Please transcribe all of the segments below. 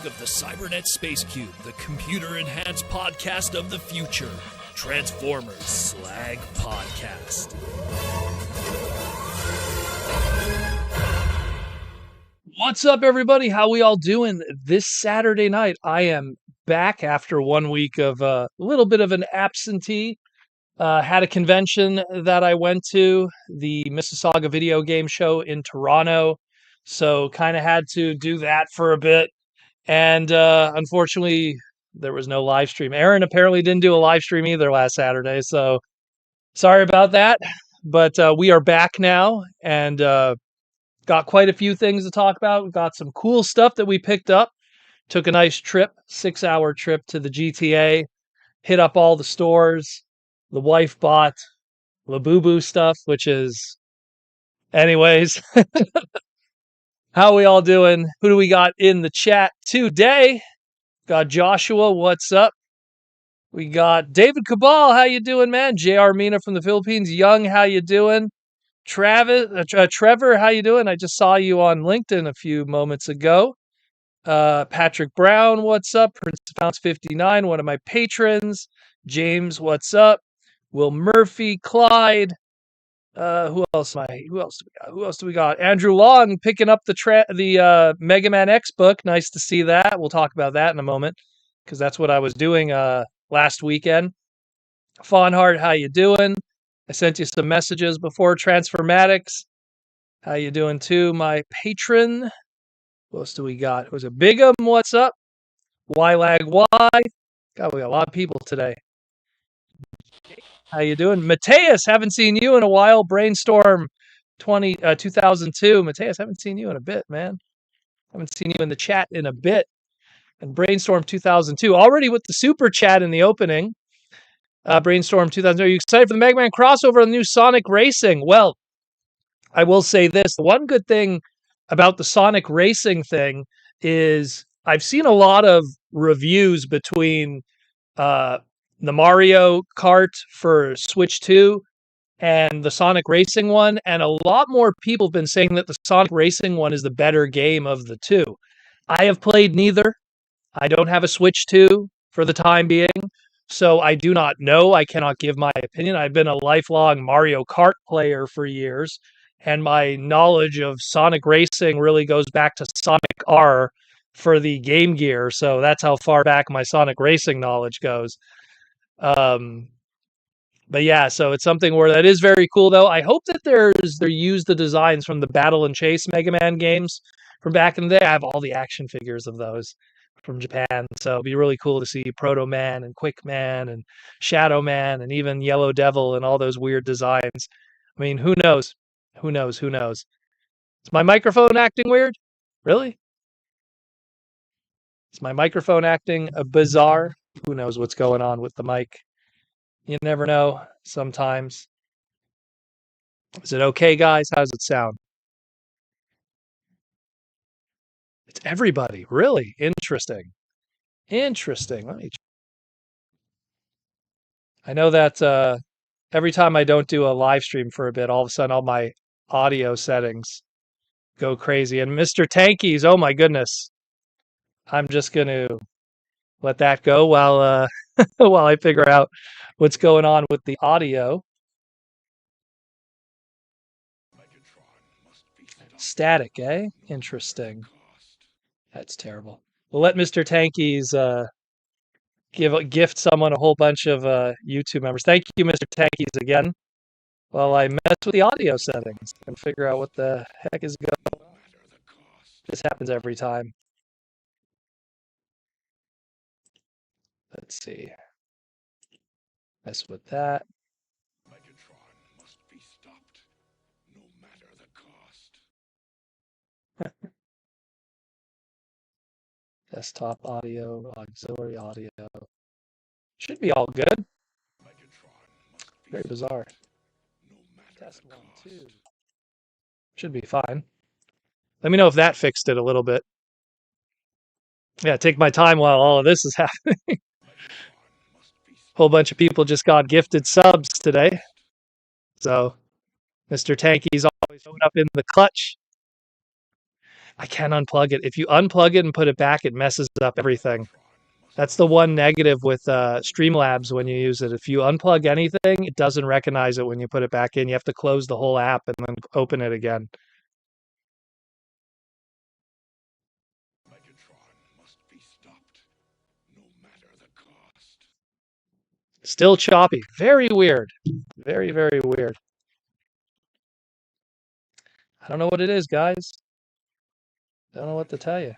Slag of the Cybernet Space Cube, the computer-enhanced podcast of the future. Transformers Slag Podcast. What's up, everybody? How we all doing this Saturday night? I am back after 1 week of a little bit of an absentee. Had a convention that I went to, the Mississauga Video Game Show in Toronto. So kind of had to do that for a bit. And unfortunately, there was no live stream. Aaron apparently didn't do a live stream either last Saturday. So sorry about that. But we are back now and got quite a few things to talk about. We've got some cool stuff that we picked up. Took a nice trip, 6-hour trip to the GTA. Hit up all the stores. The wife bought Labubu stuff, which is... Anyways... How we all doing? Who do we got in the chat today? Got Joshua, what's up? We got David Cabal, how you doing, man? JR Mina from the Philippines. Young, how you doing? Trevor, how you doing? I just saw you on LinkedIn a few moments ago. Patrick Brown, what's up? Prince Pounds 59, one of my patrons. James, what's up? Will Murphy, Clyde. Who else do we got? Andrew Long picking up the Mega Man X book. Nice to see that. We'll talk about that in a moment because that's what I was doing last weekend. Fawnheart, how you doing? I sent you some messages before. Transformatics, how you doing too? My patron. Who else do we got? Was it Bigum? What's up? YLAG Y. God, we got a lot of people today. How you doing? Mateus, haven't seen you in a while. Brainstorm 2002. Mateus, haven't seen you in a bit, man. Haven't seen you in the chat in a bit. And Brainstorm 2002. Already with the super chat in the opening. Brainstorm 2002. Are you excited for the Mega Man crossover on the new Sonic Racing? Well, I will say this. The one good thing about the Sonic Racing thing is I've seen a lot of reviews between... the Mario Kart for Switch 2 and the Sonic Racing one, and a lot more people have been saying that the Sonic Racing one is the better game of the two. I have played neither. I don't have a Switch 2 for the time being, so I do not know. I cannot give my opinion. I've been a lifelong Mario Kart player for years, and my knowledge of Sonic Racing really goes back to Sonic R for the Game Gear, so that's how far back my Sonic Racing knowledge goes. But yeah, so it's something where that is very cool though. I hope that they use the designs from the Battle and Chase Mega Man games from back in the day. I have all the action figures of those from Japan, so it'd be really cool to see Proto Man and Quick Man and Shadow Man and even Yellow Devil and all those weird designs. I mean, who knows? Who knows? Who knows? Is my microphone acting weird? Really? Is my microphone acting bizarre? Who knows what's going on with the mic? You never know sometimes. Is it okay, guys? How does it sound? It's everybody. Really? Interesting. Interesting. I know that every time I don't do a live stream for a bit, all of a sudden all my audio settings go crazy. And Mr. Tankies, oh my goodness. I'm just going to let that go while while I figure out what's going on with the audio. Static, eh? Interesting. That's terrible. We'll let Mr. Tankies gift someone a whole bunch of YouTube members. Thank you, Mr. Tankies, again. While I mess with the audio settings and figure out what the heck is going on. This happens every time. Let's see. Mess with that. Megatron must be stopped, no matter the cost. Desktop audio, auxiliary audio. Should be all good. Very bizarre. Test 1, 2. Should be fine. Let me know if that fixed it a little bit. Yeah, take my time while all of this is happening. Whole bunch of people just got gifted subs today. So, Mr. Tanky's always showing up in the clutch. I can unplug it. If you unplug it and put it back, it messes up everything. That's the one negative with Streamlabs when you use it. If you unplug anything, it doesn't recognize it when you put it back in. You have to close the whole app and then open it again. Megatron must be stopped, no matter the cost. Still choppy. Very weird. Very, very weird. I don't know what it is, guys. I don't know what to tell you.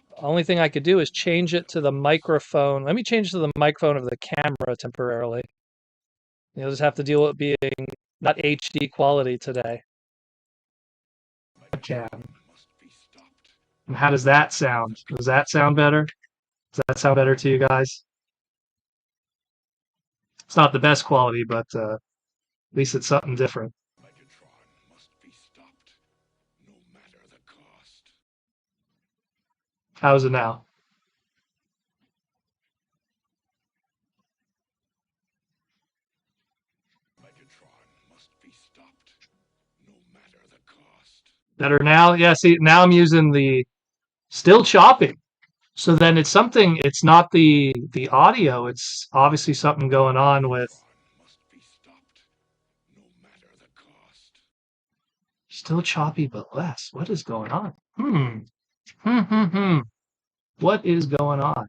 The only thing I could do is change it to the microphone. Let me change to the microphone of the camera temporarily. You'll just have to deal with being not HD quality today. Webcam. And how does that sound? Does that sound better? Does that sound better to you guys? It's not the best quality, but at least it's something different. Megatron must be stopped, no matter the cost. How's it now? Megatron must be stopped, no matter the cost. Better now? Yeah, see, now I'm using the still chopping. So then it's something, it's not the audio, it's obviously something going on with Megatron must be stopped, no matter the cost. still choppy but less. What is going on? What is going on?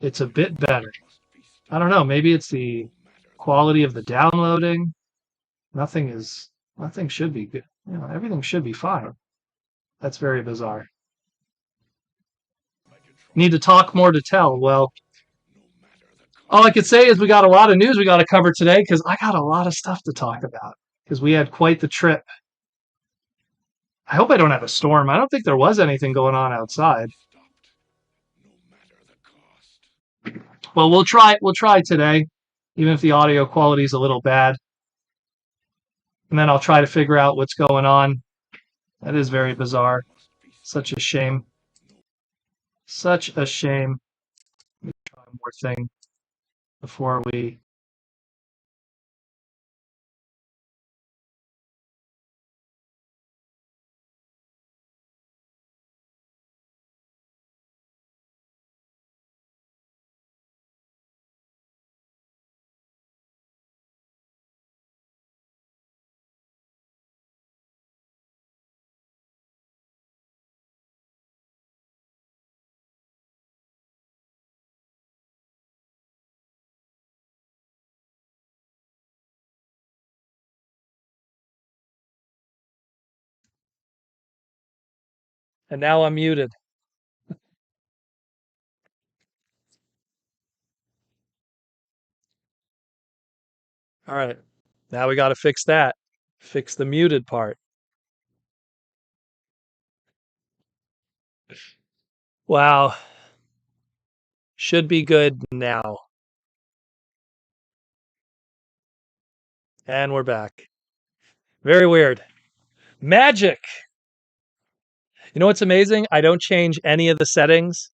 It's a bit better. I don't know, maybe it's the quality of the downloading. Nothing should be good. You know, everything should be fine. That's very bizarre. Need to talk more to tell. Well, all I could say is we got a lot of news we got to cover today because I got a lot of stuff to talk about because we had quite the trip. I hope I don't have a storm. I don't think there was anything going on outside. Well, we'll try today, even if the audio quality is a little bad. And then I'll try to figure out what's going on. That is very bizarre. Such a shame. Such a shame. Let me try one more thing before we. And now I'm muted. All right. Now we got to fix that. Fix the muted part. Wow. Should be good now. And we're back. Very weird. Magic. You know what's amazing? I don't change any of the settings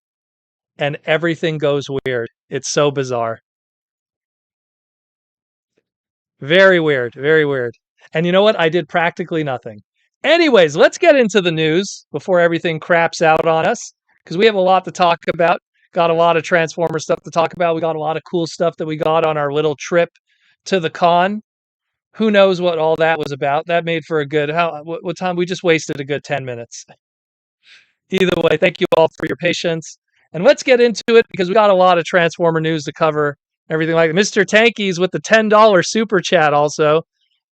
and everything goes weird. It's so bizarre. Very weird. Very weird. And you know what? I did practically nothing. Anyways, let's get into the news before everything craps out on us because we have a lot to talk about. Got a lot of Transformer stuff to talk about. We got a lot of cool stuff that we got on our little trip to the con. Who knows what all that was about? That made for a good what time? We just wasted a good 10 minutes. Either way, thank you all for your patience. And let's get into it because we got a lot of Transformer news to cover. Everything like that. Mr. Tanky's with the $10 super chat also.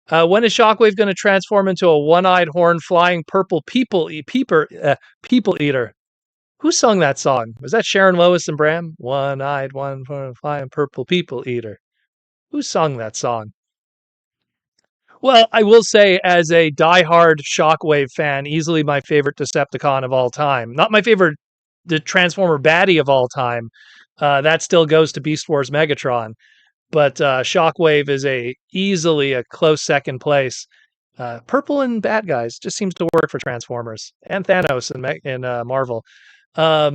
When is Shockwave going to transform into a one-eyed horn flying purple people eater? Who sung that song? Was that Sharon Lois and Bram? One-eyed, one flying purple people eater. Who sung that song? Well, I will say, as a diehard Shockwave fan, easily my favorite Decepticon of all time. Not my favorite the Transformer baddie of all time. That still goes to Beast Wars Megatron. But Shockwave is easily a close second place. Purple and bad guys just seems to work for Transformers and Thanos in Marvel. But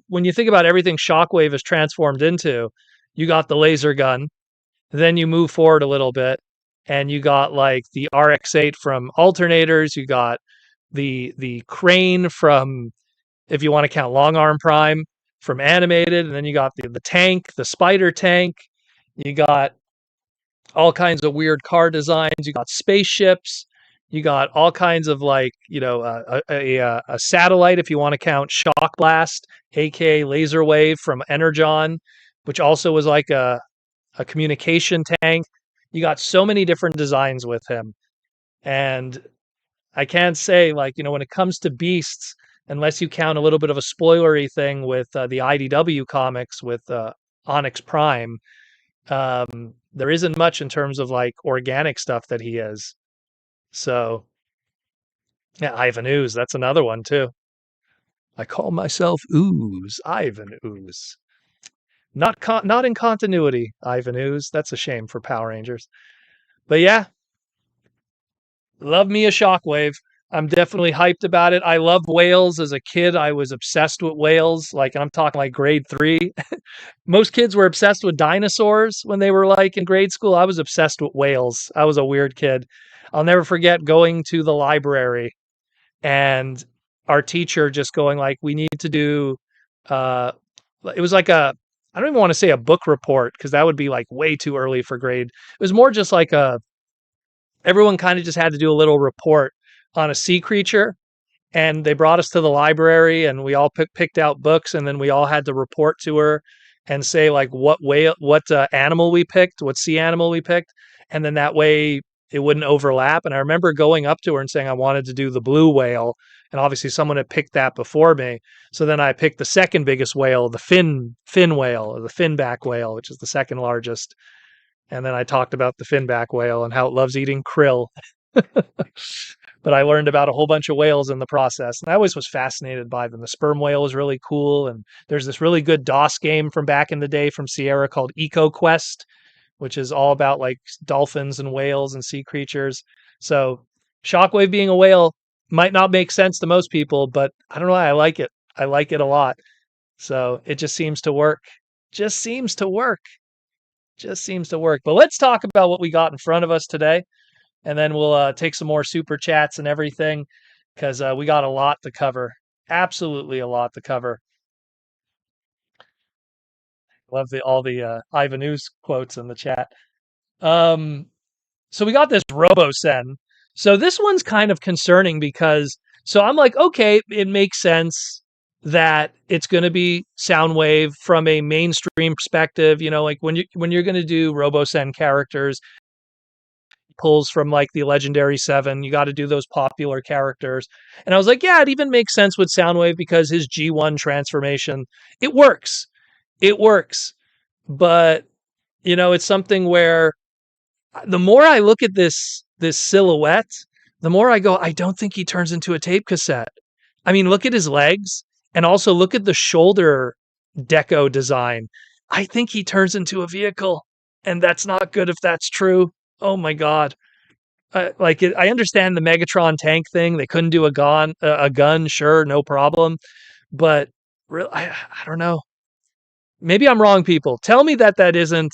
when you think about everything Shockwave is transformed into, you got the laser gun. Then you move forward a little bit. and you got like the RX-8 from Alternators. You got the crane from, if you want to count Long Arm Prime, from Animated, and then you got the tank, the spider tank. You got all kinds of weird car designs. You got spaceships. You got all kinds of like, a satellite, if you want to count Shock Blast, aka Laser Wave from Energon, which also was like a communication tank. You got so many different designs with him. And I can't say, like, when it comes to beasts, unless you count a little bit of a spoilery thing with the IDW comics with Onyx Prime, there isn't much in terms of like organic stuff that he is. So, yeah, Ivan Ooze, that's another one too. I call myself Ooze, Ivan Ooze. Not in continuity, Ivan Ooze. That's a shame for Power Rangers. But yeah, love me a Shockwave. I'm definitely hyped about it. I loved whales as a kid. I was obsessed with whales. Like, I'm talking like grade 3. Most kids were obsessed with dinosaurs when they were like in grade school. I was obsessed with whales. I was a weird kid. I'll never forget going to the library and our teacher just going like, we need to do uh it was like I don't even want to say a book report because that would be like way too early for grade. It was more just like everyone kind of just had to do a little report on a sea creature, and they brought us to the library and we all picked out books, and then we all had to report to her and say like what animal we picked, what sea animal we picked, and then that way it wouldn't overlap. And I remember going up to her and saying I wanted to do the blue whale, and obviously someone had picked that before me. So then I picked the second biggest whale, the fin whale, or the finback whale, which is the second largest. And then I talked about the finback whale and how it loves eating krill. But I learned about a whole bunch of whales in the process. And I always was fascinated by them. The sperm whale is really cool. And there's this really good DOS game from back in the day from Sierra called EcoQuest, which is all about like dolphins and whales and sea creatures. So Shockwave being a whale might not make sense to most people, but I don't know why I like it. I like it a lot. So it just seems to work. Just seems to work. Just seems to work. But let's talk about what we got in front of us today, and then we'll take some more super chats and everything, because we got a lot to cover. Absolutely a lot to cover. Love all the Ivan News quotes in the chat. So we got this RoboSen. So this one's kind of concerning because, so I'm like, okay, it makes sense that it's going to be Soundwave from a mainstream perspective. Like when you're going to do RoboSen characters, pulls from like the Legendary Seven. You got to do those popular characters. And I was like, yeah, it even makes sense with Soundwave because his G1 transformation, it works. It works. But, it's something where the more I look at this silhouette, the more I go, I don't think he turns into a tape cassette. I mean, look at his legs and also look at the shoulder deco design. I think he turns into a vehicle, and that's not good if that's true. Oh my God. I understand the Megatron tank thing. They couldn't do a gun, sure, no problem. But I don't know. Maybe I'm wrong, people. Tell me that isn't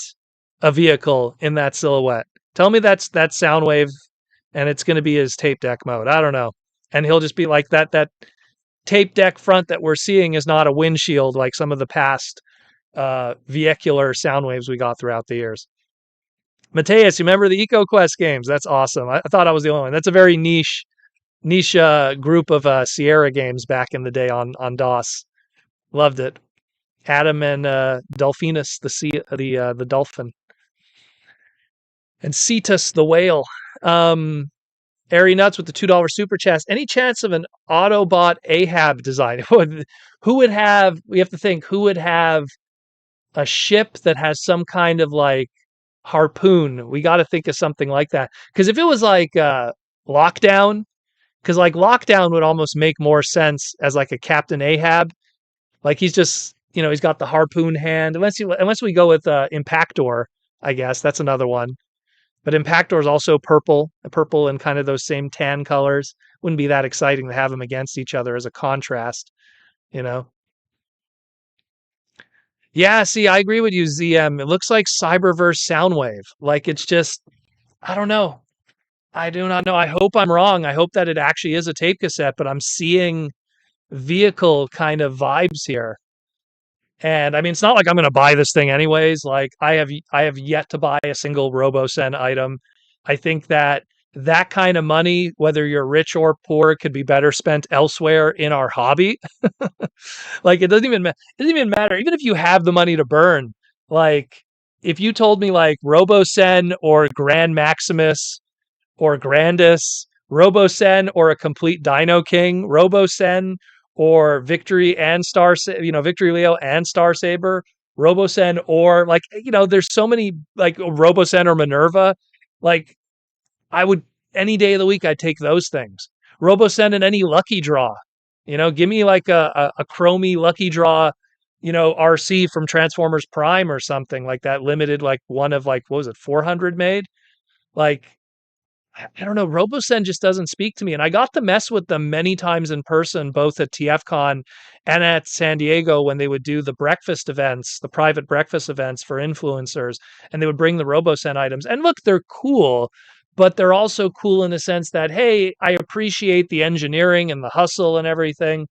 a vehicle in that silhouette. Tell me that's Soundwave, and it's going to be his tape deck mode. I don't know. And he'll just be like that tape deck front that we're seeing is not a windshield like some of the past vehicular Soundwaves we got throughout the years. Mateus, you remember the EcoQuest games? That's awesome. I thought I was the only one. That's a very niche group of Sierra games back in the day on DOS. Loved it. Adam and Delphinus, the dolphin, and Cetus the whale. Airy Nuts with the $2 super chat. Any chance of an Autobot Ahab design? Who would have? We have to think. Who would have a ship that has some kind of like harpoon? We got to think of something like that. Because if it was like Lockdown, because like Lockdown would almost make more sense as like a Captain Ahab. Like he's just, he's got the harpoon hand. Unless we go with Impactor, I guess that's another one. But Impactor is also purple and kind of those same tan colors. Wouldn't be that exciting to have them against each other as a contrast, Yeah, see, I agree with you, ZM. It looks like Cyberverse Soundwave. Like it's just I don't know. I do not know. I hope I'm wrong. I hope that it actually is a tape cassette, but I'm seeing vehicle kind of vibes here. And I mean, it's not like I'm going to buy this thing anyways. Like I have yet to buy a single RoboSend item. I think that that kind of money, whether you're rich or poor, could be better spent elsewhere in our hobby. Like it doesn't even matter. Even if you have the money to burn, like if you told me like RoboSend or Grand Maximus or Grandis, RoboSen or a complete Dino King, RoboSen or Victory and Victory Leo and Star Saber, RoboSen or like, there's so many like RoboSen or Minerva. Like I would any day of the week, I'd take those things. RoboSen and any lucky draw. Give me like a chromey lucky draw, RC from Transformers Prime or something like that, limited, like one of like, what was it, 400 made? Like, I don't know. RoboSend just doesn't speak to me. And I got to mess with them many times in person, both at TFCon and at San Diego when they would do the breakfast events, the private breakfast events for influencers. And they would bring the RoboSend items. And look, they're cool, but they're also cool in the sense that, hey, I appreciate the engineering and the hustle and everything.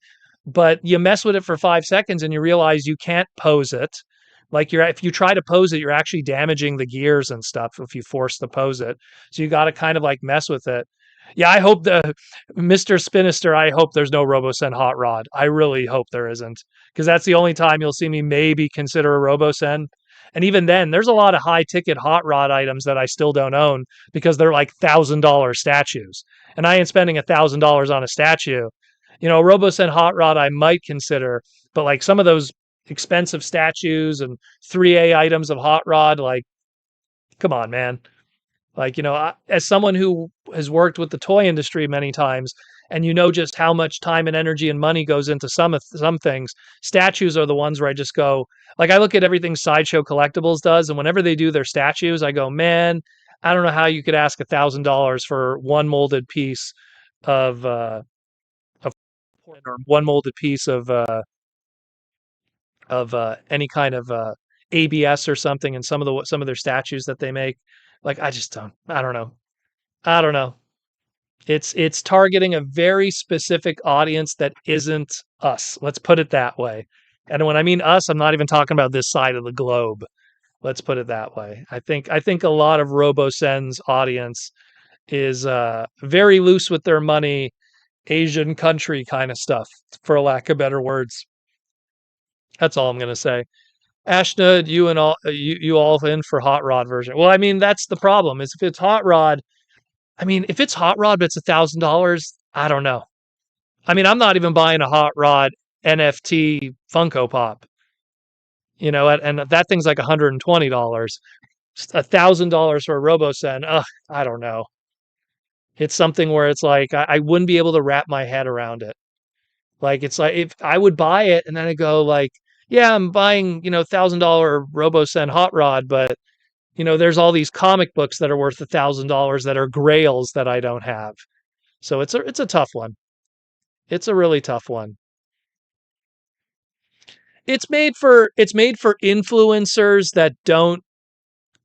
But you mess with it for 5 seconds and you realize you can't pose it. Like if you try to pose it, you're actually damaging the gears and stuff if you force to pose it. So you got to kind of like mess with it. Yeah, I hope the Mr. Spinister, I hope there's no RoboSend hot rod. I really hope there isn't, because that's the only time you'll see me maybe consider a RoboSend. And even then, there's a lot of high ticket hot rod items that I still don't own because they're like $1,000 statues. And I ain't spending $1,000 on a statue. RoboSend hot rod I might consider, but like some of those expensive statues and 3A items of hot rod, like, come on, man. Like, as someone who has worked with the toy industry many times, and just how much time and energy and money goes into some things, statues are the ones where I just go, like, I look at everything Sideshow Collectibles does, and whenever they do their statues, I go, man, I don't know how you could ask $1,000 for one molded piece of or one molded piece of any kind of ABS or something, and some of their statues that they make. Like, I just don't. I don't know. I don't know. It's targeting a very specific audience that isn't us. Let's put it that way. And when I mean us, I'm not even talking about this side of the globe. Let's put it that way. I think a lot of RoboSend's audience is very loose with their money, Asian country kind of stuff, for lack of better words. That's all I'm gonna say. Ashna, you all in for hot rod version? Well, I mean that's the problem. Is if it's hot rod, I mean, if it's hot rod, but it's $1,000, I don't know. I mean, I'm not even buying a hot rod NFT Funko Pop, and that thing's like $120. $1,000 for a RoboSend. Ugh, I don't know. It's something where it's like I wouldn't be able to wrap my head around it. Like it's like if I would buy it and then I go like, yeah, I'm buying, $1,000 RoboSend hot rod, but there's all these comic books that are worth $1,000 that are grails that I don't have. So it's a tough one. It's a really tough one. It's made for influencers that don't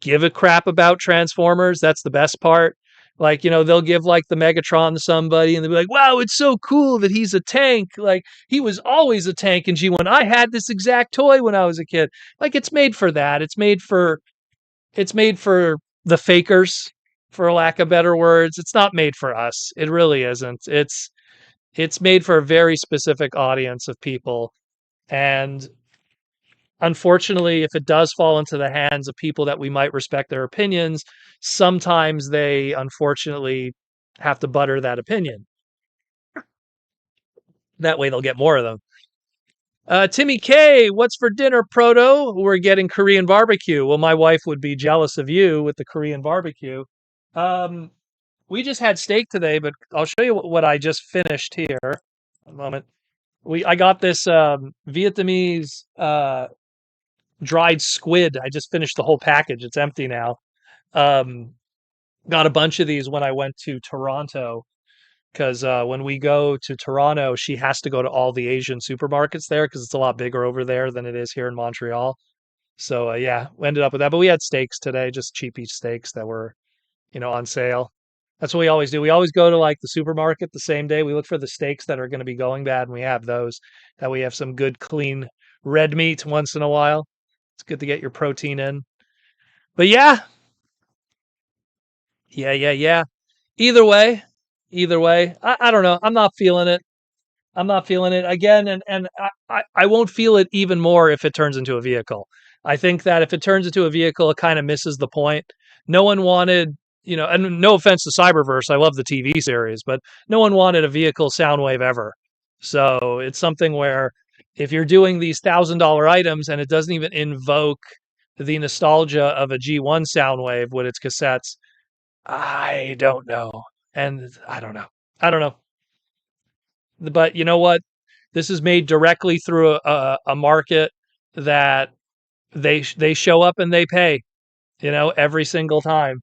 give a crap about Transformers. That's the best part. Like, they'll give like the Megatron to somebody and they'll be like, wow, it's so cool that he's a tank. Like, he was always a tank in G1. I had this exact toy when I was a kid. Like, it's made for that. It's made for the fakers, for lack of better words. It's not made for us. It really isn't. It's made for a very specific audience of people. And unfortunately, if it does fall into the hands of people that we might respect their opinions, sometimes they unfortunately have to butter that opinion. That way they'll get more of them. Timmy K, what's for dinner, Proto? We're getting Korean barbecue. Well, my wife would be jealous of you with the Korean barbecue. Um, we just had steak today, but I'll show you what I just finished here. A moment. I got this Vietnamese dried squid. I just finished the whole package. It's empty now. Um, got a bunch of these when I went to Toronto because when we go to Toronto, she has to go to all the Asian supermarkets there because it's a lot bigger over there than it is here in Montreal. So yeah, we ended up with that. But we had steaks today, just cheapy steaks that were on sale. That's what we always do. We always go to like the supermarket the same day. We look for the steaks that are going to be going bad, and we have those. That we have some good, clean red meat once in a while. It's good to get your protein in. But yeah, yeah. Either way, I don't know. I'm not feeling it. I'm not feeling it again, and I won't feel it even more if it turns into a vehicle. I think that if it turns into a vehicle, it kind of misses the point. No one wanted, and no offense to Cyberverse, I love the TV series, but no one wanted a vehicle Soundwave ever. So it's something where if you're doing these $1,000 items and it doesn't even invoke the nostalgia of a G1 Soundwave with its cassettes, I don't know. And I don't know. I don't know. But you know what? This is made directly through a market that they show up and they pay, every single time.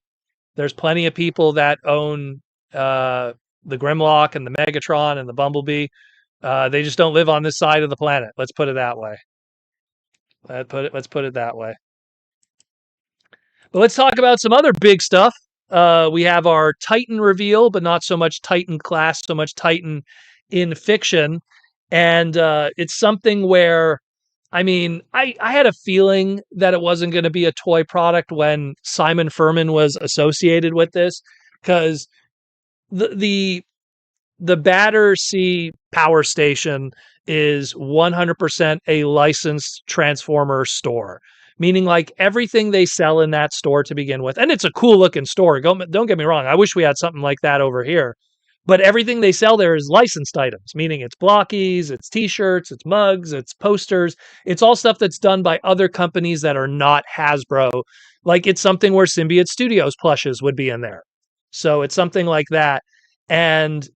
There's plenty of people that own the Grimlock and the Megatron and the Bumblebee. They just don't live on this side of the planet. Let's put it that way. Let's put it that way. But let's talk about some other big stuff. We have our Titan reveal, but not so much Titan class, so much Titan in fiction. And it's something where, I had a feeling that it wasn't going to be a toy product when Simon Furman was associated with this, because the Battersea Power Station is 100% a licensed Transformer store, meaning like everything they sell in that store to begin with, and it's a cool looking store. Don't get me wrong. I wish we had something like that over here. But everything they sell there is licensed items, meaning it's blockies, it's t-shirts, it's mugs, it's posters. It's all stuff that's done by other companies that are not Hasbro. Like it's something where Symbiote Studios plushes would be in there. So it's something like that. And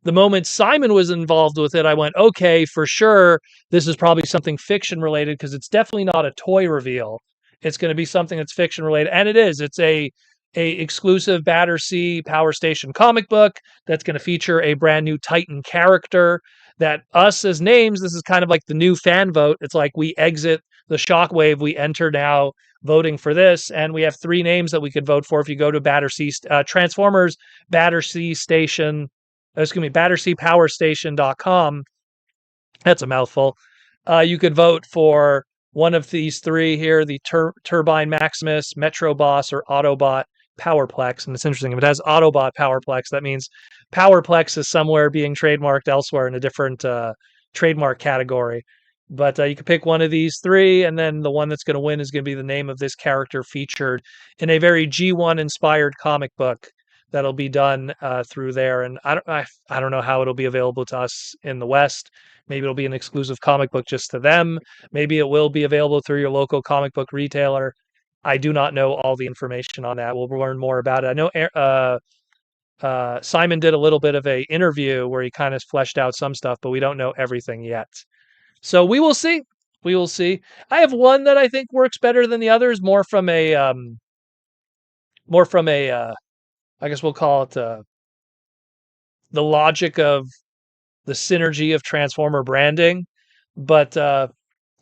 the moment Simon was involved with it, I went, okay, for sure, this is probably something fiction related because it's definitely not a toy reveal. It's going to be something that's fiction related. And it is. It's a exclusive Battersea Power Station comic book that's going to feature a brand new Titan character that us as names, this is kind of like the new fan vote. It's like we exit the Shockwave, we enter now voting for this, and we have 3 names that we could vote for if you go to Battersea Transformers Battersea Station, BatterseaPowerStation.com. That's a mouthful. You could vote for one of these 3 here, the Turbine Maximus, Metro Boss, or Autobot Powerplex. And it's interesting, if it has Autobot Powerplex, that means Powerplex is somewhere being trademarked elsewhere in a different trademark category. But you could pick one of these 3, and then the one that's going to win is going to be the name of this character featured in a very G1 inspired comic book that'll be done through there. And I don't know how it'll be available to us in the West. Maybe it'll be an exclusive comic book just to them. Maybe it will be available through your local comic book retailer. I do not know all the information on that. We'll learn more about it. I know Simon did a little bit of a interview where he kind of fleshed out some stuff, but we don't know everything yet. So we will see. We will see. I have one that I think works better than the others, more from a I guess we'll call it the logic of the synergy of Transformer branding. But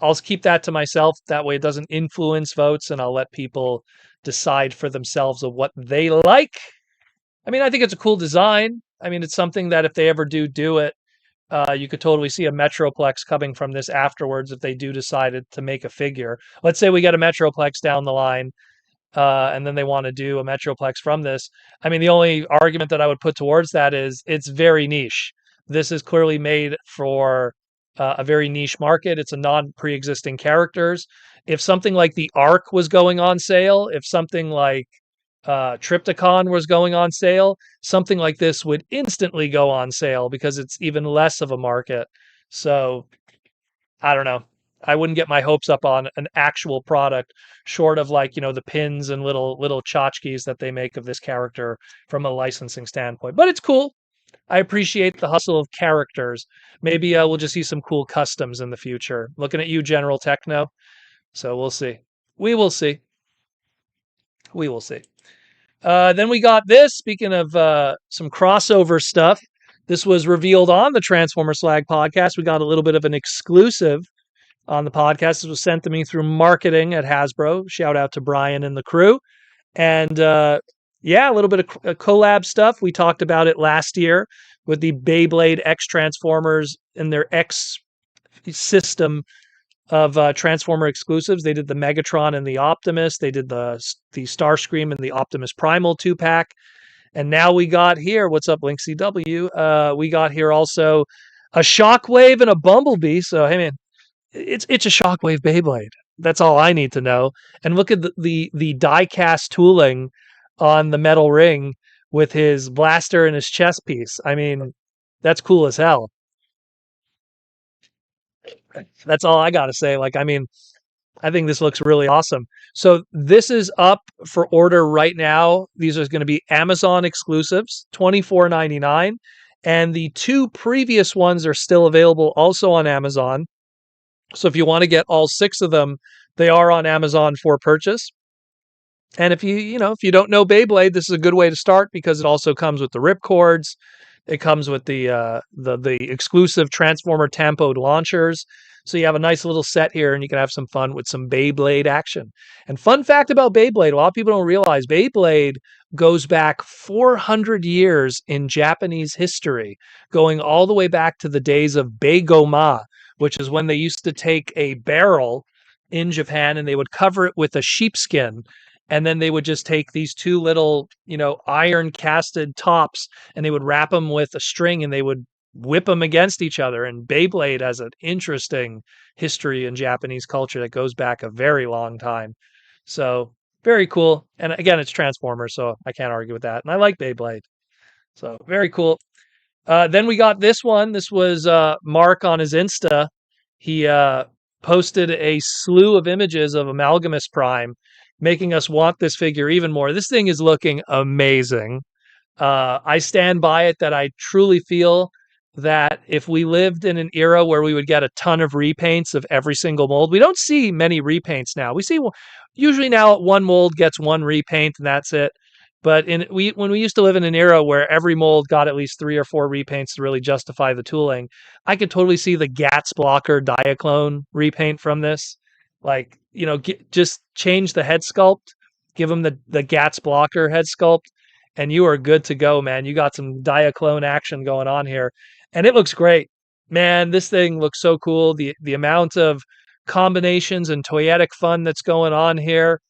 I'll keep that to myself. That way it doesn't influence votes, and I'll let people decide for themselves of what they like. I think it's a cool design. It's something that if they ever do it, you could totally see a Metroplex coming from this afterwards if they do decide to make a figure. Let's say we get a Metroplex down the line, and then they want to do a Metroplex from this. The only argument that I would put towards that is it's very niche. This is clearly made for a very niche market. It's a non-pre-existing characters. If something like the Ark was going on sale, if something like Triptychon was going on sale, something like this would instantly go on sale because it's even less of a market. So I don't know. I wouldn't get my hopes up on an actual product short of the pins and little tchotchkes that they make of this character from a licensing standpoint. But it's cool. I appreciate the hustle of characters. Maybe we'll just see some cool customs in the future. Looking at you, General Techno. So we'll see. We will see. We will see. Then we got this. Speaking of some crossover stuff, this was revealed on the Transformer Slag podcast. We got a little bit of an exclusive on the podcast. This was sent to me through marketing at Hasbro. Shout out to Brian and the crew. And Yeah, a little bit of collab stuff. We talked about it last year with the Beyblade X Transformers and their X system of Transformer exclusives. They did the Megatron and the Optimus. They did the Starscream and the Optimus Primal 2-pack. And now we got here, what's up, Link CW? We got here also a Shockwave and a Bumblebee. So, hey, man, it's a Shockwave Beyblade. That's all I need to know. And look at the die-cast tooling on the metal ring with his blaster and his chest piece. I mean, that's cool as hell. That's all I got to say. Like, I mean, I think this looks really awesome. So this is up for order right now. These are going to be Amazon exclusives, $24.99, and the two previous ones are still available also on Amazon. So if you want to get all 6 of them, they are on Amazon for purchase. And if if you don't know Beyblade, this is a good way to start because it also comes with the rip cords. It comes with the exclusive Transformer Tampoed launchers. So you have a nice little set here, and you can have some fun with some Beyblade action. And fun fact about Beyblade, a lot of people don't realize Beyblade goes back 400 years in Japanese history, going all the way back to the days of Beigoma, which is when they used to take a barrel in Japan and they would cover it with a sheepskin. And then they would just take these two little, iron casted tops and they would wrap them with a string and they would whip them against each other. And Beyblade has an interesting history in Japanese culture that goes back a very long time. So very cool. And again, it's Transformers, so I can't argue with that. And I like Beyblade. So very cool. Then we got this one. This was Mark on his Insta. He posted a slew of images of Amalgamus Prime, making us want this figure even more. This thing is looking amazing. I stand by it that I truly feel that if we lived in an era where we would get a ton of repaints of every single mold, we don't see many repaints now. We see usually now one mold gets one repaint and that's it. But when we used to live in an era where every mold got at least 3 or 4 repaints to really justify the tooling, I could totally see the Gats Blocker Diaclone repaint from this. Like, just change the head sculpt, give them the Gats Blocker head sculpt, and you are good to go, man. You got some Diaclone action going on here, and it looks great, man. This thing looks so cool. The amount of combinations and toyetic fun that's going on here,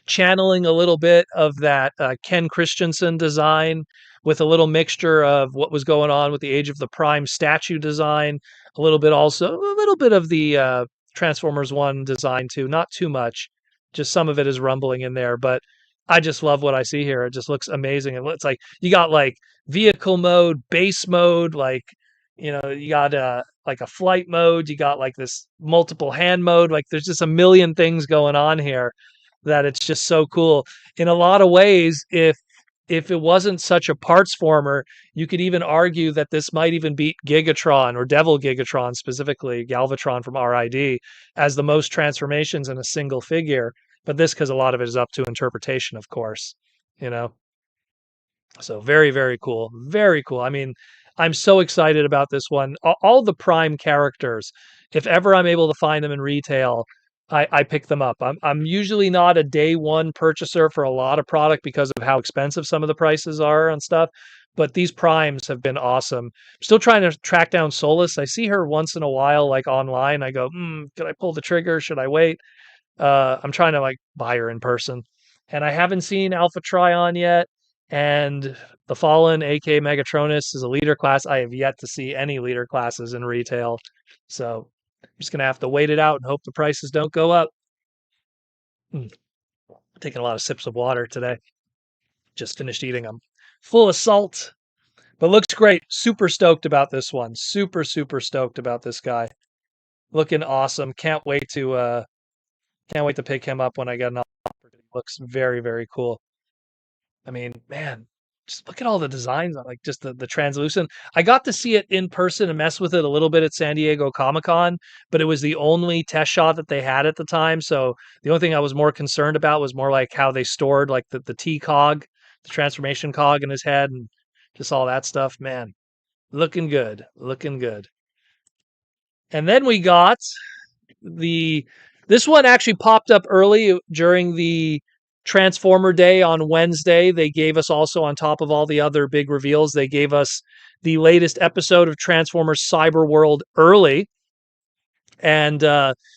channeling a little bit of that Ken Christensen design with a little mixture of what was going on with the Age of the Prime statue design, a little bit of the Transformers 1 design too. Not too much, just some of it is rumbling in there, but I just love what I see here. It just looks amazing. And it's like you got like vehicle mode, base mode, like you got like a flight mode, you got like this multiple hand mode, like there's just a million things going on here that it's just so cool. In a lot of ways, if it wasn't such a parts former, you could even argue that this might even beat Gigatron or Devil Gigatron, specifically Galvatron from RID, as the most transformations in a single figure. But this, because a lot of it is up to interpretation, of course, you know. So very, very cool. Very cool. I mean, I'm so excited about this one. All the Prime characters, if ever I'm able to find them in retail, I pick them up. I'm usually not a day one purchaser for a lot of product because of how expensive some of the prices are on stuff. But these Primes have been awesome. Still trying to track down Solus. I see her once in a while, like online. I go, could I pull the trigger? Should I wait? I'm trying to like buy her in person. And I haven't seen Alpha Trion yet. And the Fallen, aka Megatronus, is a leader class. I have yet to see any leader classes in retail. So I'm just gonna have to wait it out and hope the prices don't go up. Taking a lot of sips of water today. Just finished eating them. Full of salt. But looks great. Super stoked about this one. Super, super stoked about this guy. Looking awesome. Can't wait to pick him up when I get an offer. Looks very, very cool. I mean, man, just look at all the designs on like just the translucent. I got to see it in person and mess with it a little bit at San Diego Comic-Con, but it was the only test shot that they had at the time. So the only thing I was more concerned about was more like how they stored like the T cog, the transformation cog in his head and just all that stuff. Man, looking good. Looking good. And then we got this one actually popped up early during the Transformer Day on Wednesday, they gave us also, on top of all the other big reveals, they gave us the latest episode of Transformers Cyber World early. And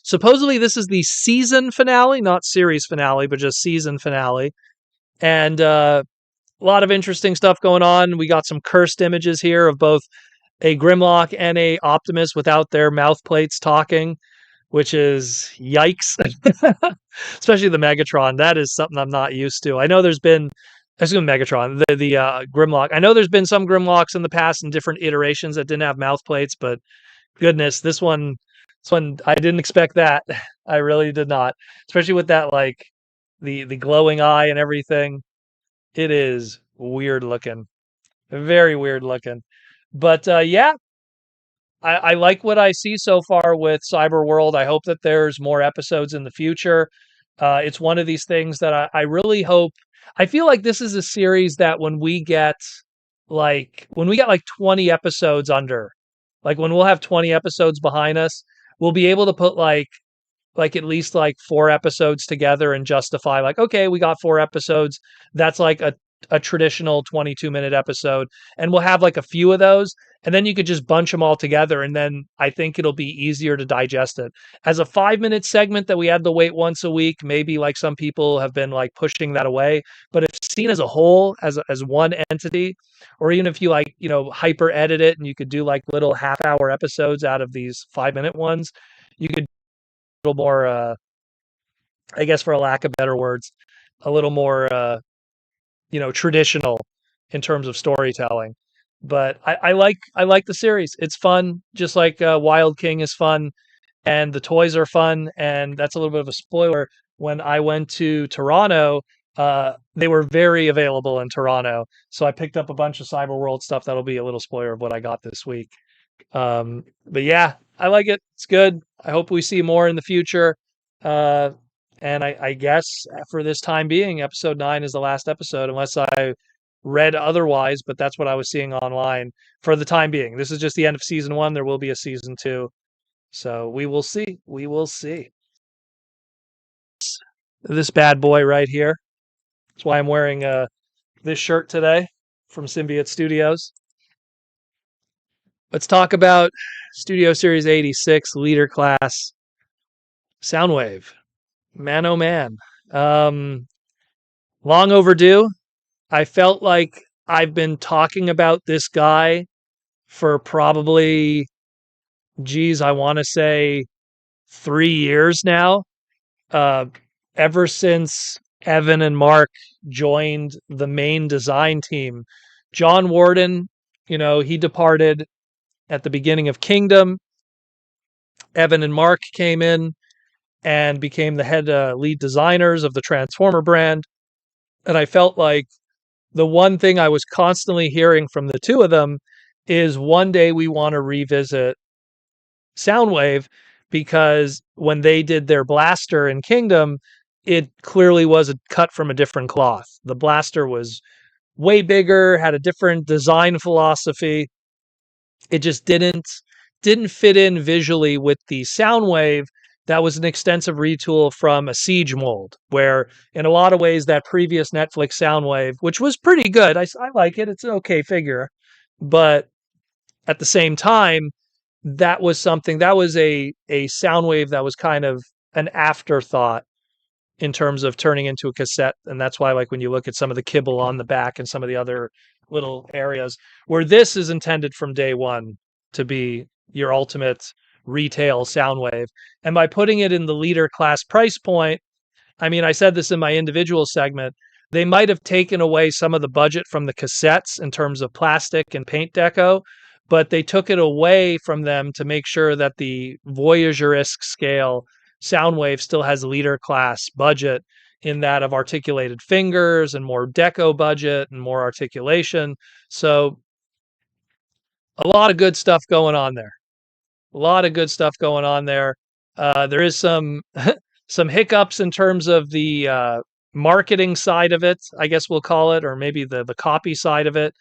supposedly this is the season finale, not series finale, but just season finale. And a lot of interesting stuff going on. We got some cursed images here of both a Grimlock and a Optimus without their mouth plates talking, which is yikes. Especially the Megatron. That is something I'm not used to. I know there's been, excuse me, Megatron, the Grimlock. I know there's been some Grimlocks in the past in different iterations that didn't have mouth plates, but goodness, this one, I didn't expect that. I really did not. Especially with that, like, the glowing eye and everything. It is weird looking. Very weird looking. But yeah, I like what I see so far with Cyber World. I hope that there's more episodes in the future. It's one of these things that I really hope. I feel like this is a series that when we get like 20 episodes under, like when we'll have 20 episodes behind us, we'll be able to put like at least like 4 episodes together and justify like, okay, we got 4 episodes. That's like a traditional 22-minute episode. And we'll have like a few of those. And then you could just bunch them all together. And then I think it'll be easier to digest it. As a 5-minute segment that we had to wait once a week, maybe like some people have been like pushing that away. But if seen as a whole, as one entity, or even if you like, hyper edit it and you could do like little half-hour episodes out of these 5-minute ones, you could little more, I guess, for a lack of better words, a little more, traditional in terms of storytelling. But I like the series. It's fun, just like Wild King is fun, and the toys are fun. And that's a little bit of a spoiler. When I went to Toronto, they were very available in Toronto, so I picked up a bunch of Cyber World stuff. That'll be a little spoiler of what I got this week. But yeah, I like it. It's good. I hope we see more in the future. Uh, and I guess for this time being, episode 9 is the last episode, unless I read otherwise, but that's what I was seeing online for the time being. This is just the end of season 1. There will be a season 2. So we will see. We will see. This bad boy right here. That's why I'm wearing this shirt today from Symbiote Studios. Let's talk about Studio Series 86 Leader Class Soundwave. Man, oh man. Long overdue. I felt like I've been talking about this guy for probably, I want to say 3 years now. Ever since Evan and Mark joined the main design team. John Warden, he departed at the beginning of Kingdom. Evan and Mark came in and became the head lead designers of the Transformer brand. And I felt like the one thing I was constantly hearing from the two of them is one day we want to revisit Soundwave, because when they did their blaster in Kingdom, it clearly was cut from a different cloth. The blaster was way bigger, had a different design philosophy. It just didn't fit in visually with the Soundwave. That was an extensive retool from a Siege mold, where in a lot of ways that previous Netflix Soundwave, which was pretty good, I like it, it's an okay figure, but at the same time, that was a Soundwave that was kind of an afterthought in terms of turning into a cassette. And that's why, like, when you look at some of the kibble on the back and some of the other little areas, where this is intended from day one to be your ultimate retail Soundwave. And by putting it in the leader class price point, I mean, I said this in my individual segment, they might have taken away some of the budget from the cassettes in terms of plastic and paint deco, but they took it away from them to make sure that the Voyager-esque scale Soundwave still has leader class budget, in that of articulated fingers and more deco budget and more articulation. So a lot of good stuff going on there. A lot of good stuff going on there. There is some some hiccups in terms of the marketing side of it, I guess we'll call it, or maybe the copy side of it.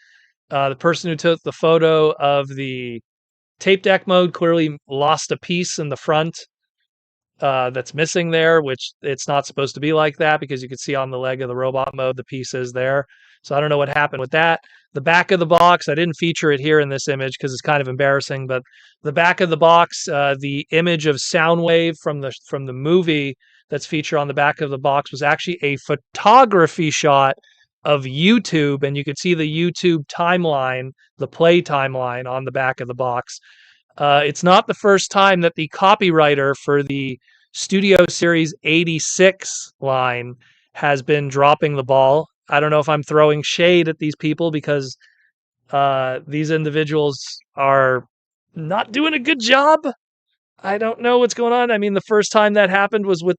The person who took the photo of the tape deck mode clearly lost a piece in the front that's missing there, which it's not supposed to be like that because you can see on the leg of the robot mode the piece is there. So I don't know what happened with that. The back of the box, I didn't feature it here in this image because it's kind of embarrassing, but the back of the box, the image of Soundwave from the movie that's featured on the back of the box was actually a photography shot of YouTube, and you could see the YouTube timeline, the play timeline on the back of the box. It's not the first time that the copywriter for the Studio Series 86 line has been dropping the ball. I don't know if I'm throwing shade at these people because these individuals are not doing a good job. I don't know what's going on. I mean, the first time that happened was with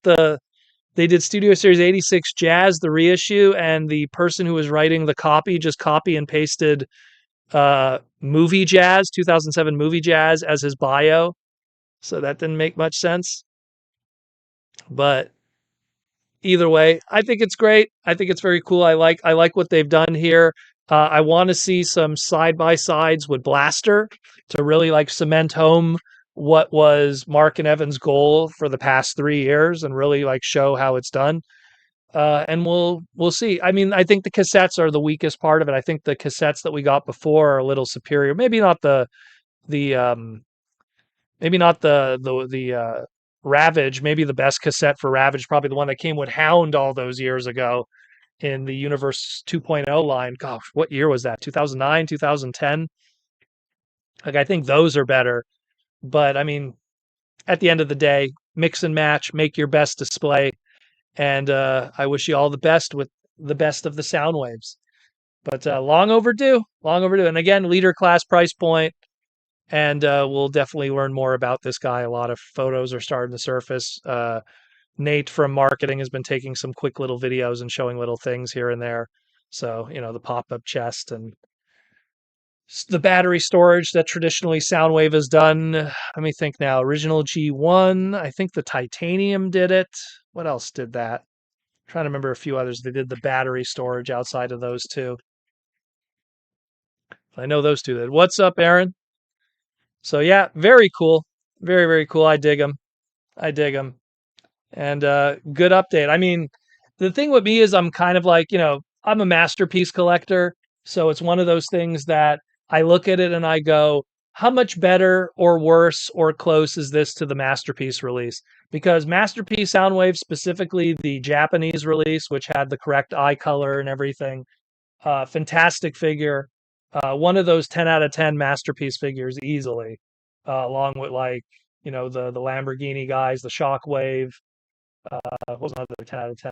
they did Studio Series 86 Jazz, the reissue, and the person who was writing the copy just copy and pasted Movie Jazz, 2007 Movie Jazz as his bio. So that didn't make much sense. But either way, I think it's great. I think it's very cool. I like what they've done here. I want to see some side by sides with Blaster to really like cement home what was Mark and Evan's goal for the past 3 years and really like show how it's done. And we'll see. I mean, I think the cassettes are the weakest part of it. I think the cassettes that we got before are a little superior. Maybe not the Ravage. Maybe the best cassette for Ravage, probably the one that came with Hound all those years ago in the Universe 2.0 line. Gosh, what year was that? 2009, 2010. Like I think those are better. But I mean, at the end of the day, mix and match, make your best display. And I wish you all the best with the best of the sound waves. But long overdue, long overdue. And again, leader class price point. And we'll definitely learn more about this guy. A lot of photos are starting to surface. Nate from marketing has been taking some quick little videos and showing little things here and there. So, the pop-up chest and the battery storage that traditionally Soundwave has done. Let me think now. Original G1. I think the titanium did it. What else did that? I'm trying to remember a few others. They did the battery storage outside of those two. I know those two did. What's up, Aaron? So yeah, very cool. Very, very cool. I dig them. I dig them. And good update. I mean, the thing with me is I'm kind of like, I'm a masterpiece collector. So it's one of those things that I look at it and I go, how much better or worse or close is this to the Masterpiece release? Because Masterpiece Soundwave, specifically the Japanese release, which had the correct eye color and everything, fantastic figure. One of those 10 out of 10 Masterpiece figures easily, along with the Lamborghini guys, the Shockwave. What was another 10 out of 10?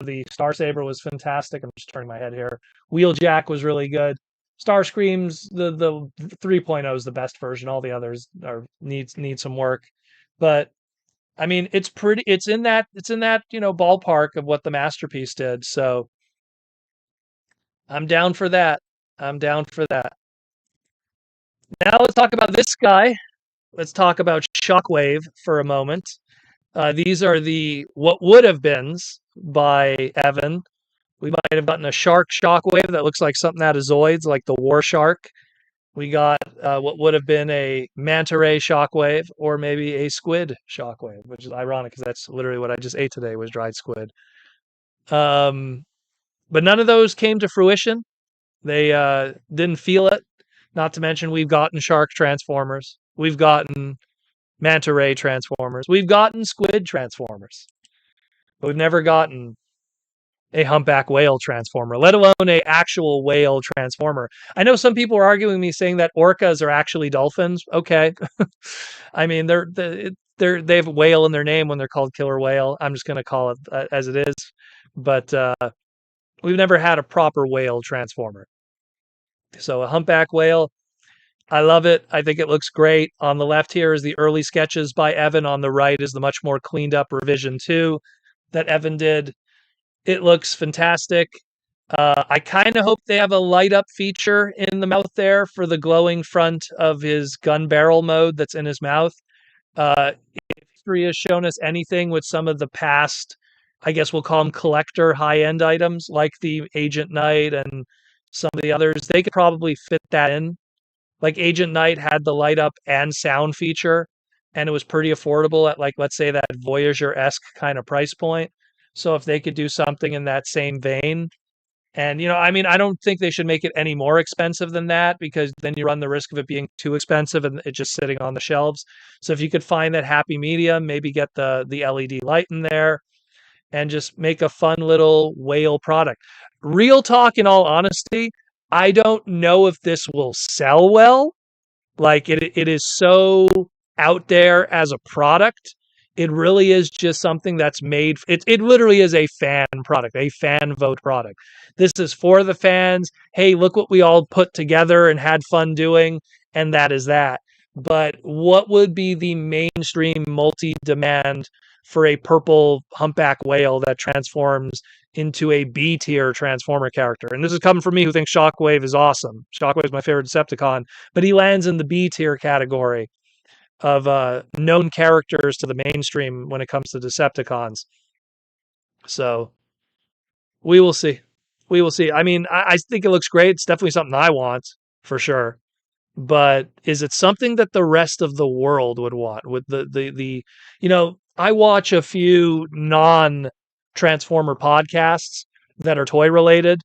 The Star Saber was fantastic. I'm just turning my head here. Wheeljack was really good. Starscream's the 3.0 is the best version. All the others need some work. But I mean, it's in that ballpark of what the Masterpiece did. So I'm down for that. I'm down for that. Now let's talk about this guy. Let's talk about Shockwave for a moment. These are the what would have beens by Evan. We might have gotten a shark Shockwave that looks like something out of Zoids, like the War Shark. We got what would have been a manta ray Shockwave, or maybe a squid Shockwave, which is ironic because that's literally what I just ate today was dried squid. But none of those came to fruition. They didn't feel it. Not to mention we've gotten shark transformers. We've gotten manta ray transformers. We've gotten squid transformers. But we've never gotten a humpback whale transformer, let alone a actual whale transformer. I know some people are arguing me saying that orcas are actually dolphins. Okay. I mean, they have whale in their name when they're called killer whale. I'm just going to call it as it is. But we've never had a proper whale transformer. So a humpback whale, I love it. I think it looks great. On the left here is the early sketches by Evan. On the right is the much more cleaned up revision 2 that Evan did. It looks fantastic. I kind of hope they have a light up feature in the mouth there for the glowing front of his gun barrel mode that's in his mouth. If history has shown us anything with some of the past, I guess we'll call them collector high-end items like the Agent Knight and some of the others, they could probably fit that in. Like Agent Knight had the light up and sound feature. and it was pretty affordable at, like, let's say that Voyager-esque kind of price point. So if they could do something in that same vein, and, I mean, I don't think they should make it any more expensive than that, because then you run the risk of it being too expensive and it just sitting on the shelves. So if you could find that happy medium, maybe get the LED light in there and just make a fun little whale product. Real talk, in all honesty, I don't know if this will sell well. Like, it is so out there as a product. It really is just something that's made. It literally is a fan product, a fan vote product. This is for the fans. Hey, look what we all put together and had fun doing, and that is that. But what would be the mainstream multi-demand for a purple humpback whale that transforms into a B tier Transformer character? And this is coming from me, who thinks Shockwave is awesome. Shockwave is my favorite Decepticon, but he lands in the B tier category of known characters to the mainstream when it comes to Decepticons. So we will see. We will see. I mean, I think it looks great. It's definitely something I want, for sure. But is it something that the rest of the world would want? With I watch a few non-Transformer podcasts that are toy related,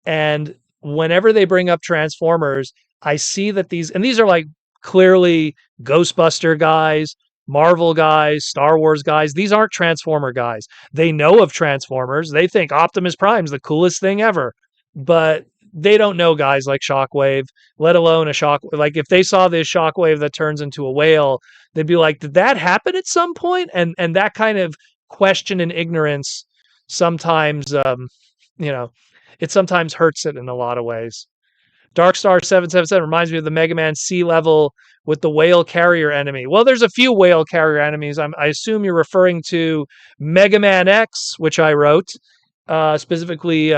and whenever they bring up Transformers, I see that these are like clearly Ghostbuster guys, Marvel guys, Star Wars guys. These aren't Transformer guys. They know of Transformers. They think Optimus Prime's the coolest thing ever. But they don't know guys like Shockwave, let alone a shock. Like, if they saw this Shockwave that turns into a whale, they'd be like, "Did that happen at some point?" And that kind of question and ignorance sometimes, you know, it sometimes hurts it in a lot of ways. Darkstar 777 reminds me of the Mega Man sea level with the whale carrier enemy. Well, there's a few whale carrier enemies. I assume you're referring to Mega Man X, which I wrote. Specifically,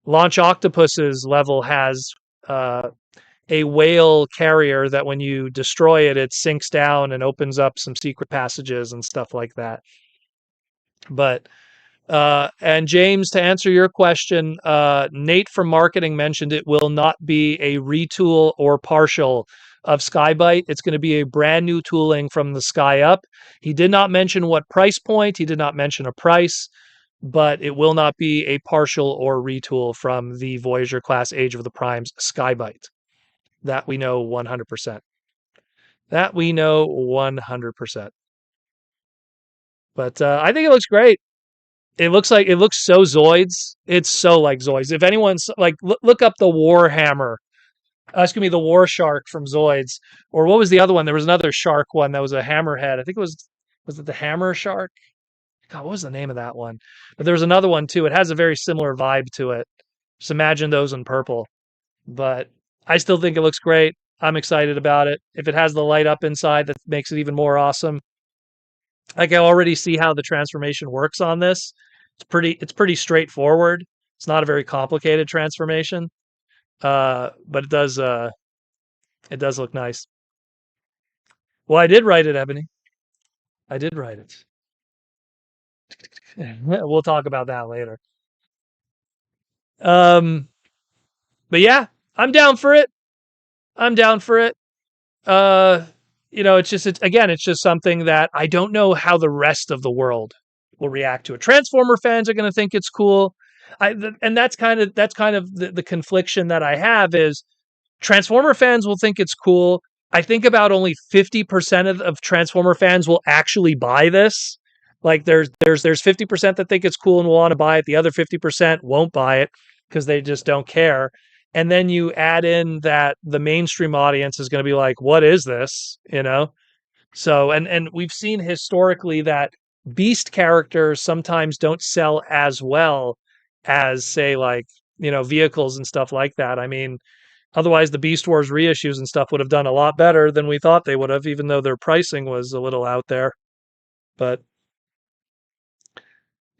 Launch Octopus's level has a whale carrier that when you destroy it, it sinks down and opens up some secret passages and stuff like that. But and James, to answer your question, Nate from marketing mentioned it will not be a retool or partial of Skybite. It's going to be a brand new tooling from the sky up. He did not mention what price point. He did not mention a price, but it will not be a partial or retool from the Voyager class Age of the Primes Skybite. That we know 100%. That we know 100%. But I think it looks great. It looks so Zoids. It's so like Zoids. If anyone's like, look up the Warhammer. Excuse me, the War Shark from Zoids. Or what was the other one? There was another shark one that was a hammerhead. I think was it the Hammer Shark? God, what was the name of that one? But there was another one too. It has a very similar vibe to it. Just imagine those in purple. But I still think it looks great. I'm excited about it. If it has the light up inside, that makes it even more awesome. I can already see how the transformation works on this. It's pretty straightforward. It's not a very complicated transformation. But it does look nice. Well, I did write it, Ebony. I did write it. We'll talk about that later. But yeah, I'm down for it. I'm down for it. It's just something that I don't know how the rest of the world will react to it. Transformer fans are going to think it's cool. And that's kind of the confliction that I have is Transformer fans will think it's cool. I think about only 50% of Transformer fans will actually buy this. Like there's 50% that think it's cool and will want to buy it. The other 50% won't buy it because they just don't care. And then you add in that the mainstream audience is going to be like, what is this? So, and we've seen historically that beast characters sometimes don't sell as well as, say, like, vehicles and stuff like that. I mean, otherwise the Beast Wars reissues and stuff would have done a lot better than we thought they would have, even though their pricing was a little out there. But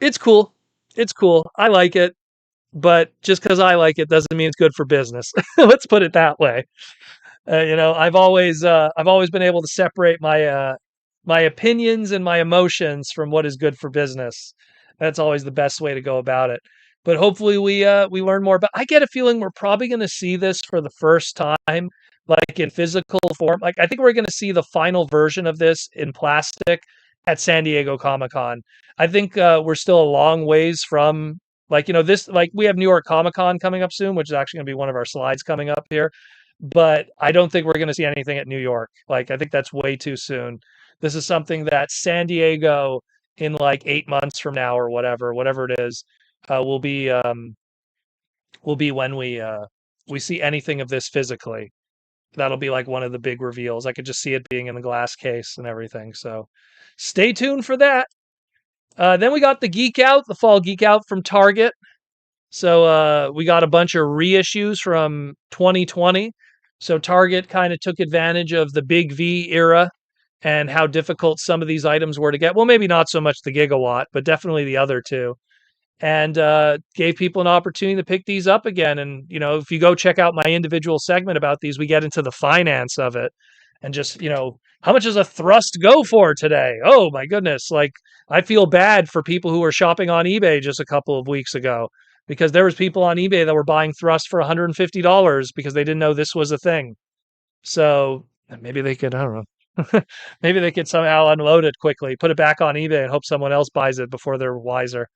it's cool. It's cool. I like it. But just because I like it doesn't mean it's good for business. Let's put it that way. I've always been able to separate my opinions and my emotions from what is good for business. That's always the best way to go about it. But hopefully we learn more. But I get a feeling we're probably going to see this for the first time like in physical form. Like I think we're going to see the final version of this in plastic at San Diego Comic-Con. I think we're still a long ways from like this. Like we have New York Comic-Con coming up soon, which is actually going to be one of our slides coming up here. But I don't think we're going to see anything at New York. Like I think that's way too soon. This is something that San Diego in like 8 months from now or whatever it is, will be when we see anything of this physically. That'll be like one of the big reveals. I could just see it being in the glass case and everything. So stay tuned for that. Then we got the Geek Out, the Fall Geek Out from Target. So we got a bunch of reissues from 2020. So Target kind of took advantage of the Big V era and how difficult some of these items were to get. Well, maybe not so much the Gigawatt, but definitely the other two. And gave people an opportunity to pick these up again. And, if you go check out my individual segment about these, we get into the finance of it and just, how much does a thrust go for today? Oh, my goodness. Like, I feel bad for people who were shopping on eBay just a couple of weeks ago because there was people on eBay that were buying thrust for $150 because they didn't know this was a thing. So maybe they could, I don't know. Maybe they could somehow unload it quickly, put it back on eBay and hope someone else buys it before they're wiser.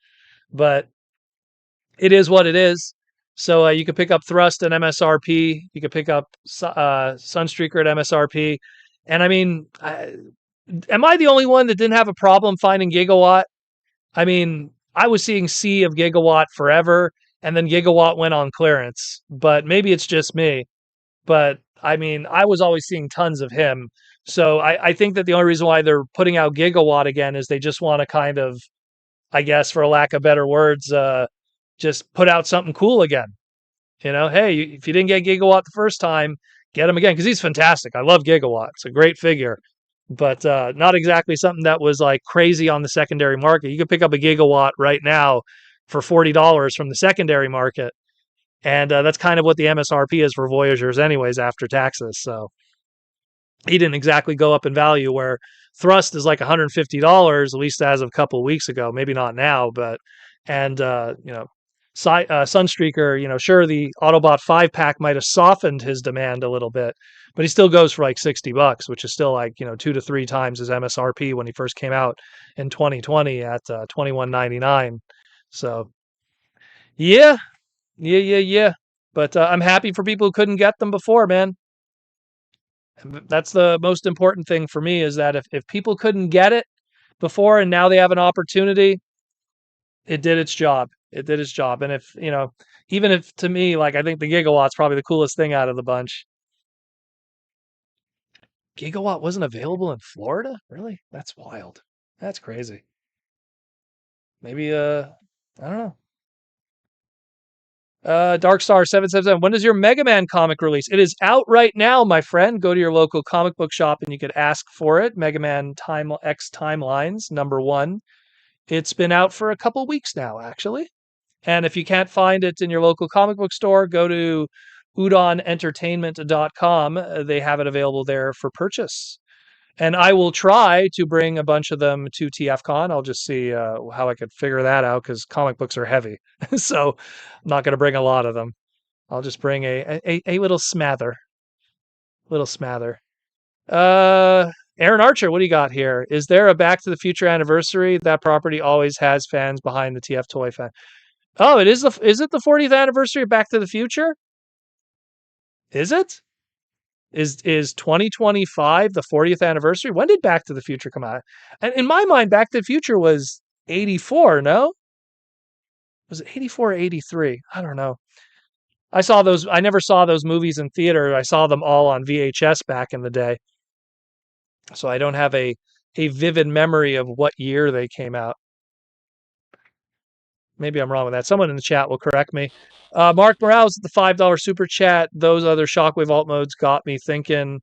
But it is what it is. So you could pick up Thrust at MSRP. You could pick up Sunstreaker at MSRP. And I mean, am I the only one that didn't have a problem finding Gigawatt? I mean, I was seeing Sea of Gigawatt forever, and then Gigawatt went on clearance. But maybe it's just me. But I mean, I was always seeing tons of him. So I think that the only reason why they're putting out Gigawatt again is they just want to kind of, I guess, for lack of better words, just put out something cool again. Hey, if you didn't get Gigawatt the first time, get him again because he's fantastic. I love Gigawatt; it's a great figure, but not exactly something that was like crazy on the secondary market. You could pick up a Gigawatt right now for $40 from the secondary market, and that's kind of what the MSRP is for Voyagers, anyways, after taxes. So he didn't exactly go up in value where Thrust is like $150, at least as of a couple of weeks ago. Maybe not now, but and Sunstreaker, sure, the Autobot 5-pack might have softened his demand a little bit, but he still goes for like $60, which is still like 2 to 3 times his MSRP when he first came out in 2020 at $21.99. So yeah. But I'm happy for people who couldn't get them before, man. That's the most important thing for me is that if people couldn't get it before and now they have an opportunity, it did its job. It did its job. And if, even if to me, like I think the Gigawatt's probably the coolest thing out of the bunch. Gigawatt wasn't available in Florida? Really? That's wild. That's crazy. Maybe I don't know. Darkstar 777. When does your Mega Man comic release? It is out right now, my friend. Go to your local comic book shop and you could ask for it. Mega Man X Timelines #1. It's been out for a couple weeks now, actually. And if you can't find it in your local comic book store, go to udonentertainment.com. They have it available there for purchase. And I will try to bring a bunch of them to TFCon. I'll just see how I could figure that out because comic books are heavy. So I'm not going to bring a lot of them. I'll just bring a little smather. Little smather. Aaron Archer, what do you got here? Is there a Back to the Future anniversary? That property always has fans behind the TF Toy fan. Oh, is it the 40th anniversary of Back to the Future? Is it? Is 2025 the 40th anniversary? When did Back to the Future come out? And in my mind, Back to the Future was 84, no? Was it 84 or 83? I don't know. I never saw those movies in theater. I saw them all on VHS back in the day. So I don't have a vivid memory of what year they came out. Maybe I'm wrong with that. Someone in the chat will correct me. Mark Morales at the $5 super chat. Those other Shockwave alt modes got me thinking.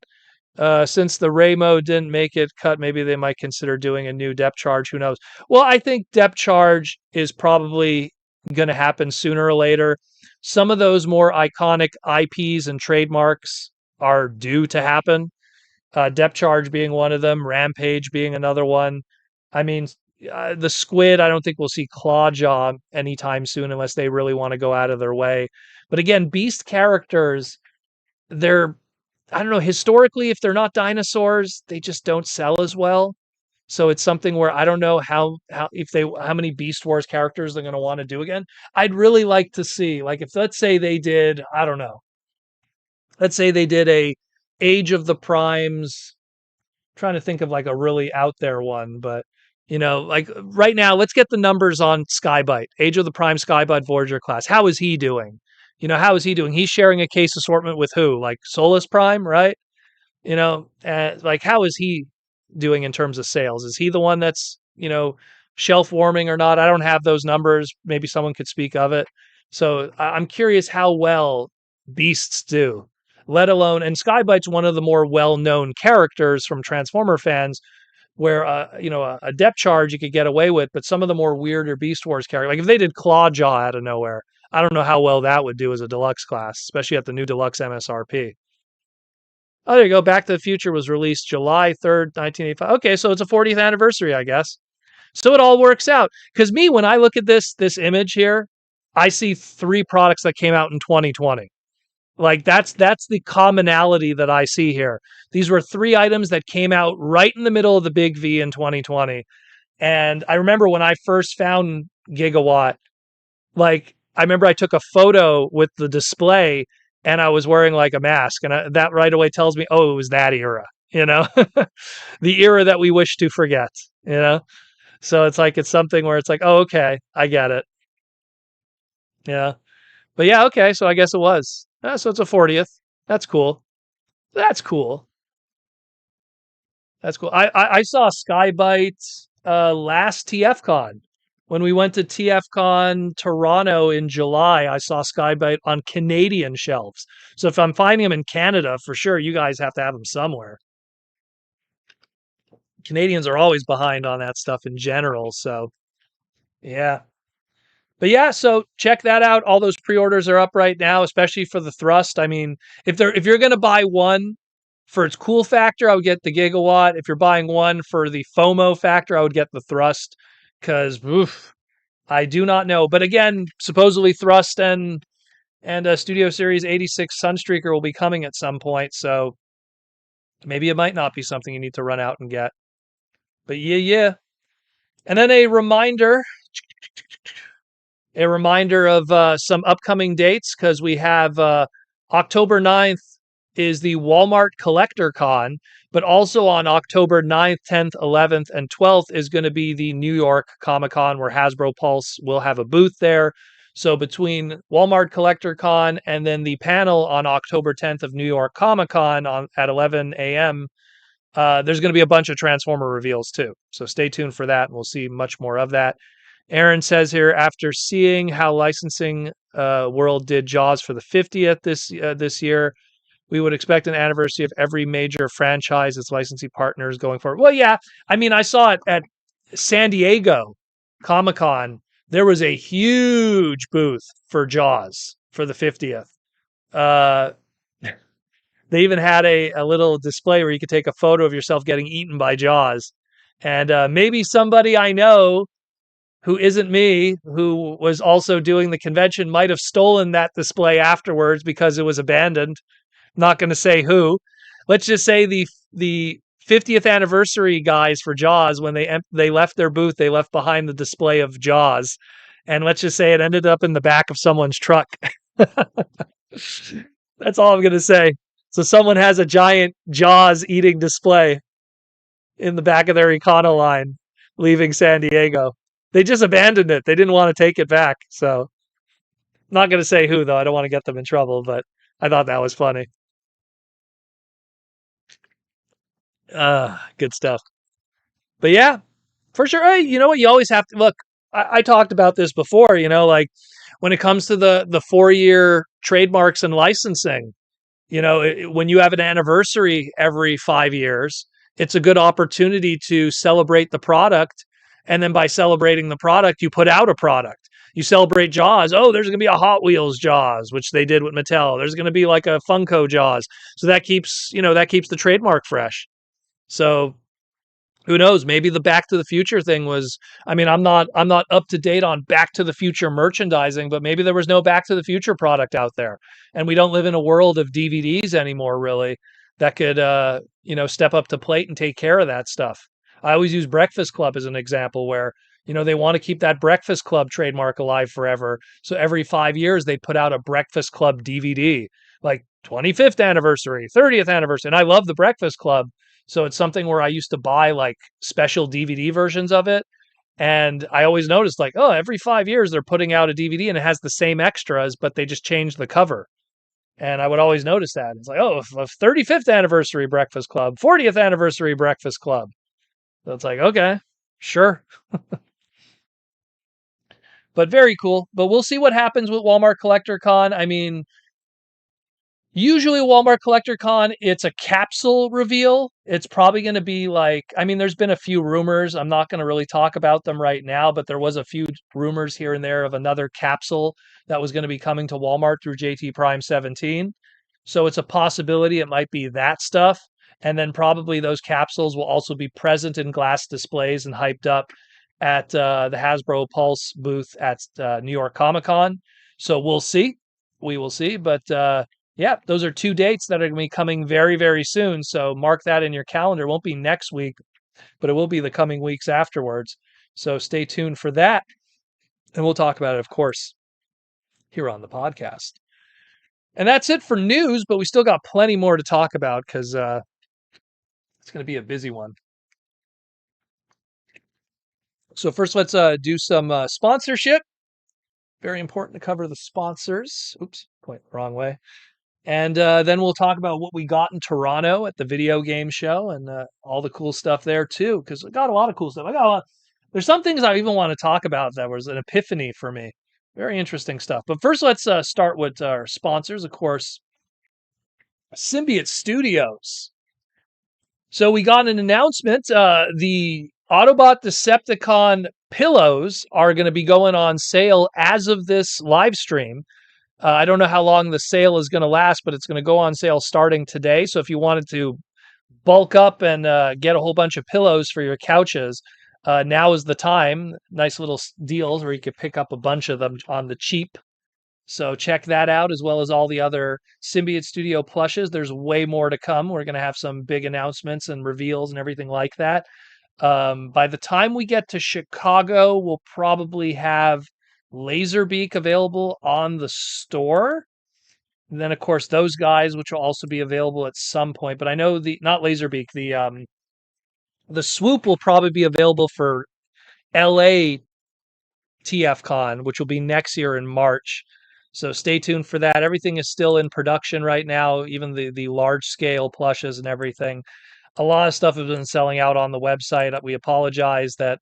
Since the Ray mode didn't make it cut, maybe they might consider doing a new depth charge. Who knows? Well, I think depth charge is probably going to happen sooner or later. Some of those more iconic IPs and trademarks are due to happen. Depth charge being one of them. Rampage being another one. I mean, the Squid, I don't think we'll see Clawjaw anytime soon unless they really want to go out of their way. But again, Beast characters, they're I don't know, historically, if they're not dinosaurs, they just don't sell as well. So it's something where I don't know how many Beast Wars characters they're going to want to do again. I'd really like to see, like, if let's say they did, I don't know, let's say they did a Age of the Primes. Trying to think of like a really out there one, but like right now, let's get the numbers on Skybite, Age of the Prime Skybite Voyager class. How is he doing? How is he doing? He's sharing a case assortment with who? Like Solus Prime, right? Like how is he doing in terms of sales? Is he the one that's shelf warming or not? I don't have those numbers. Maybe someone could speak of it. So I'm curious how well beasts do, let alone, and Skybite's one of the more well-known characters from Transformer fans, where a depth charge you could get away with, but some of the more weirder Beast Wars characters, like if they did Clawjaw out of nowhere, I don't know how well that would do as a deluxe class, especially at the new deluxe MSRP. Oh, there you go. Back to the Future was released July 3rd, 1985. Okay, so it's a 40th anniversary, I guess. So it all works out. Because when I look at this image here, I see 3 products that came out in 2020. Like that's the commonality that I see here. These were 3 items that came out right in the middle of the big V in 2020. And I remember when I first found Gigawatt, like I remember I took a photo with the display and I was wearing like a mask, and that right away tells me, oh, it was that era, the era that we wish to forget, So it's like it's something where it's like, oh, okay, I get it. Yeah. But yeah, okay, so I guess it was. So it's a 40th. That's cool. That's cool. That's cool. I saw Skybite last TFCon. When we went to TFCon Toronto in July, I saw Skybite on Canadian shelves. So if I'm finding them in Canada, for sure, you guys have to have them somewhere. Canadians are always behind on that stuff in general. So yeah. But yeah, so check that out. All those pre-orders are up right now, especially for the Thrust. I mean, if you're going to buy one for its cool factor, I would get the Gigawatt. If you're buying one for the FOMO factor, I would get the Thrust, because I do not know. But again, supposedly Thrust and Studio Series 86 Sunstreaker will be coming at some point, so maybe it might not be something you need to run out and get. But yeah. And then a reminder of some upcoming dates, because we have October 9th is the Walmart Collector Con, but also on October 9th, 10th, 11th, and 12th is going to be the New York Comic Con, where Hasbro Pulse will have a booth there. So between Walmart Collector Con and then the panel on October 10th of New York Comic Con at 11 a.m., there's going to be a bunch of Transformer reveals too. So stay tuned for that, and we'll see much more of that. Aaron says here, after seeing how Licensing World did Jaws for the 50th this year, we would expect an anniversary of every major franchise as licensing partners going forward. Well, yeah. I mean, I saw it at San Diego Comic-Con. There was a huge booth for Jaws for the 50th. They even had a little display where you could take a photo of yourself getting eaten by Jaws. And maybe somebody I know who isn't me, who was also doing the convention, might have stolen that display afterwards because it was abandoned. Not going to say who. Let's just say the 50th anniversary guys for Jaws, when they left their booth, they left behind the display of Jaws, and let's just say it ended up in the back of someone's truck. That's all I'm going to say. So someone has a giant Jaws eating display in the back of their Econoline leaving San Diego. They just abandoned it. They didn't want to take it back. So not going to say who, though. I don't want to get them in trouble, but I thought that was funny. Good stuff. But yeah, for sure. Hey, you know what? You always have to look. I talked about this before, like when it comes to the 4-year trademarks and licensing, when you have an anniversary every 5 years, it's a good opportunity to celebrate the product. And then by celebrating the product, you put out a product. You celebrate Jaws. Oh, there's going to be a Hot Wheels Jaws, which they did with Mattel. There's going to be like a Funko Jaws. So that keeps the trademark fresh. So who knows? Maybe the Back to the Future thing was, I mean, I'm not up to date on Back to the Future merchandising, but maybe there was no Back to the Future product out there. And we don't live in a world of DVDs anymore, really. that could, step up to plate and take care of that stuff. I always use Breakfast Club as an example where, they want to keep that Breakfast Club trademark alive forever. So every 5 years, they put out a Breakfast Club DVD, like 25th anniversary, 30th anniversary. And I love the Breakfast Club. So it's something where I used to buy like special DVD versions of it. And I always noticed like, oh, every 5 years they're putting out a DVD and it has the same extras, but they just changed the cover. And I would always notice that. It's like, oh, a 35th anniversary Breakfast Club, 40th anniversary Breakfast Club. So it's like, okay, sure. But very cool. But we'll see what happens with Walmart Collector Con. I mean, usually Walmart Collector Con, it's a capsule reveal. It's probably going to be like, I mean, there's been a few rumors. I'm not going to really talk about them right now, but there was a few rumors here and there of another capsule that was going to be coming to Walmart through JT Prime 17. So it's a possibility it might be that stuff. And then probably those capsules will also be present in glass displays and hyped up at the Hasbro Pulse booth at New York Comic Con. So we'll see. We will see. But yeah, those are 2 dates that are going to be coming very, very soon. So mark that in your calendar. It won't be next week, but it will be the coming weeks afterwards. So stay tuned for that. And we'll talk about it, of course, here on the podcast. And that's it for news, but we still got plenty more to talk about because it's going to be a busy one. So first, let's do some sponsorship. Very important to cover the sponsors. Oops, point the wrong way. And then we'll talk about what we got in Toronto at the video game show and all the cool stuff there too, because I got a lot of cool stuff. There's some things I even want to talk about that was an epiphany for me. Very interesting stuff. But first, let's start with our sponsors, of course, Symbiote Studios. So we got an announcement. The Autobot Decepticon pillows are going to be going on sale as of this live stream. I don't know how long the sale is going to last, but it's going to go on sale starting today. So if you wanted to bulk up and get a whole bunch of pillows for your couches, now is the time. Nice little deals where you could pick up a bunch of them on the cheap. So check that out, as well as all the other Symbiote Studio plushes. There's way more to come. We're going to have some big announcements and reveals and everything like that. By the time we get to Chicago, we'll probably have Laserbeak available on the store. And then, of course, those guys, which will also be available at some point. But I know not Laserbeak, the Swoop will probably be available for LA TFCon, which will be next year in March. So stay tuned for that. Everything is still in production right now, even the large scale plushes and everything. A lot of stuff has been selling out on the website. We apologize that,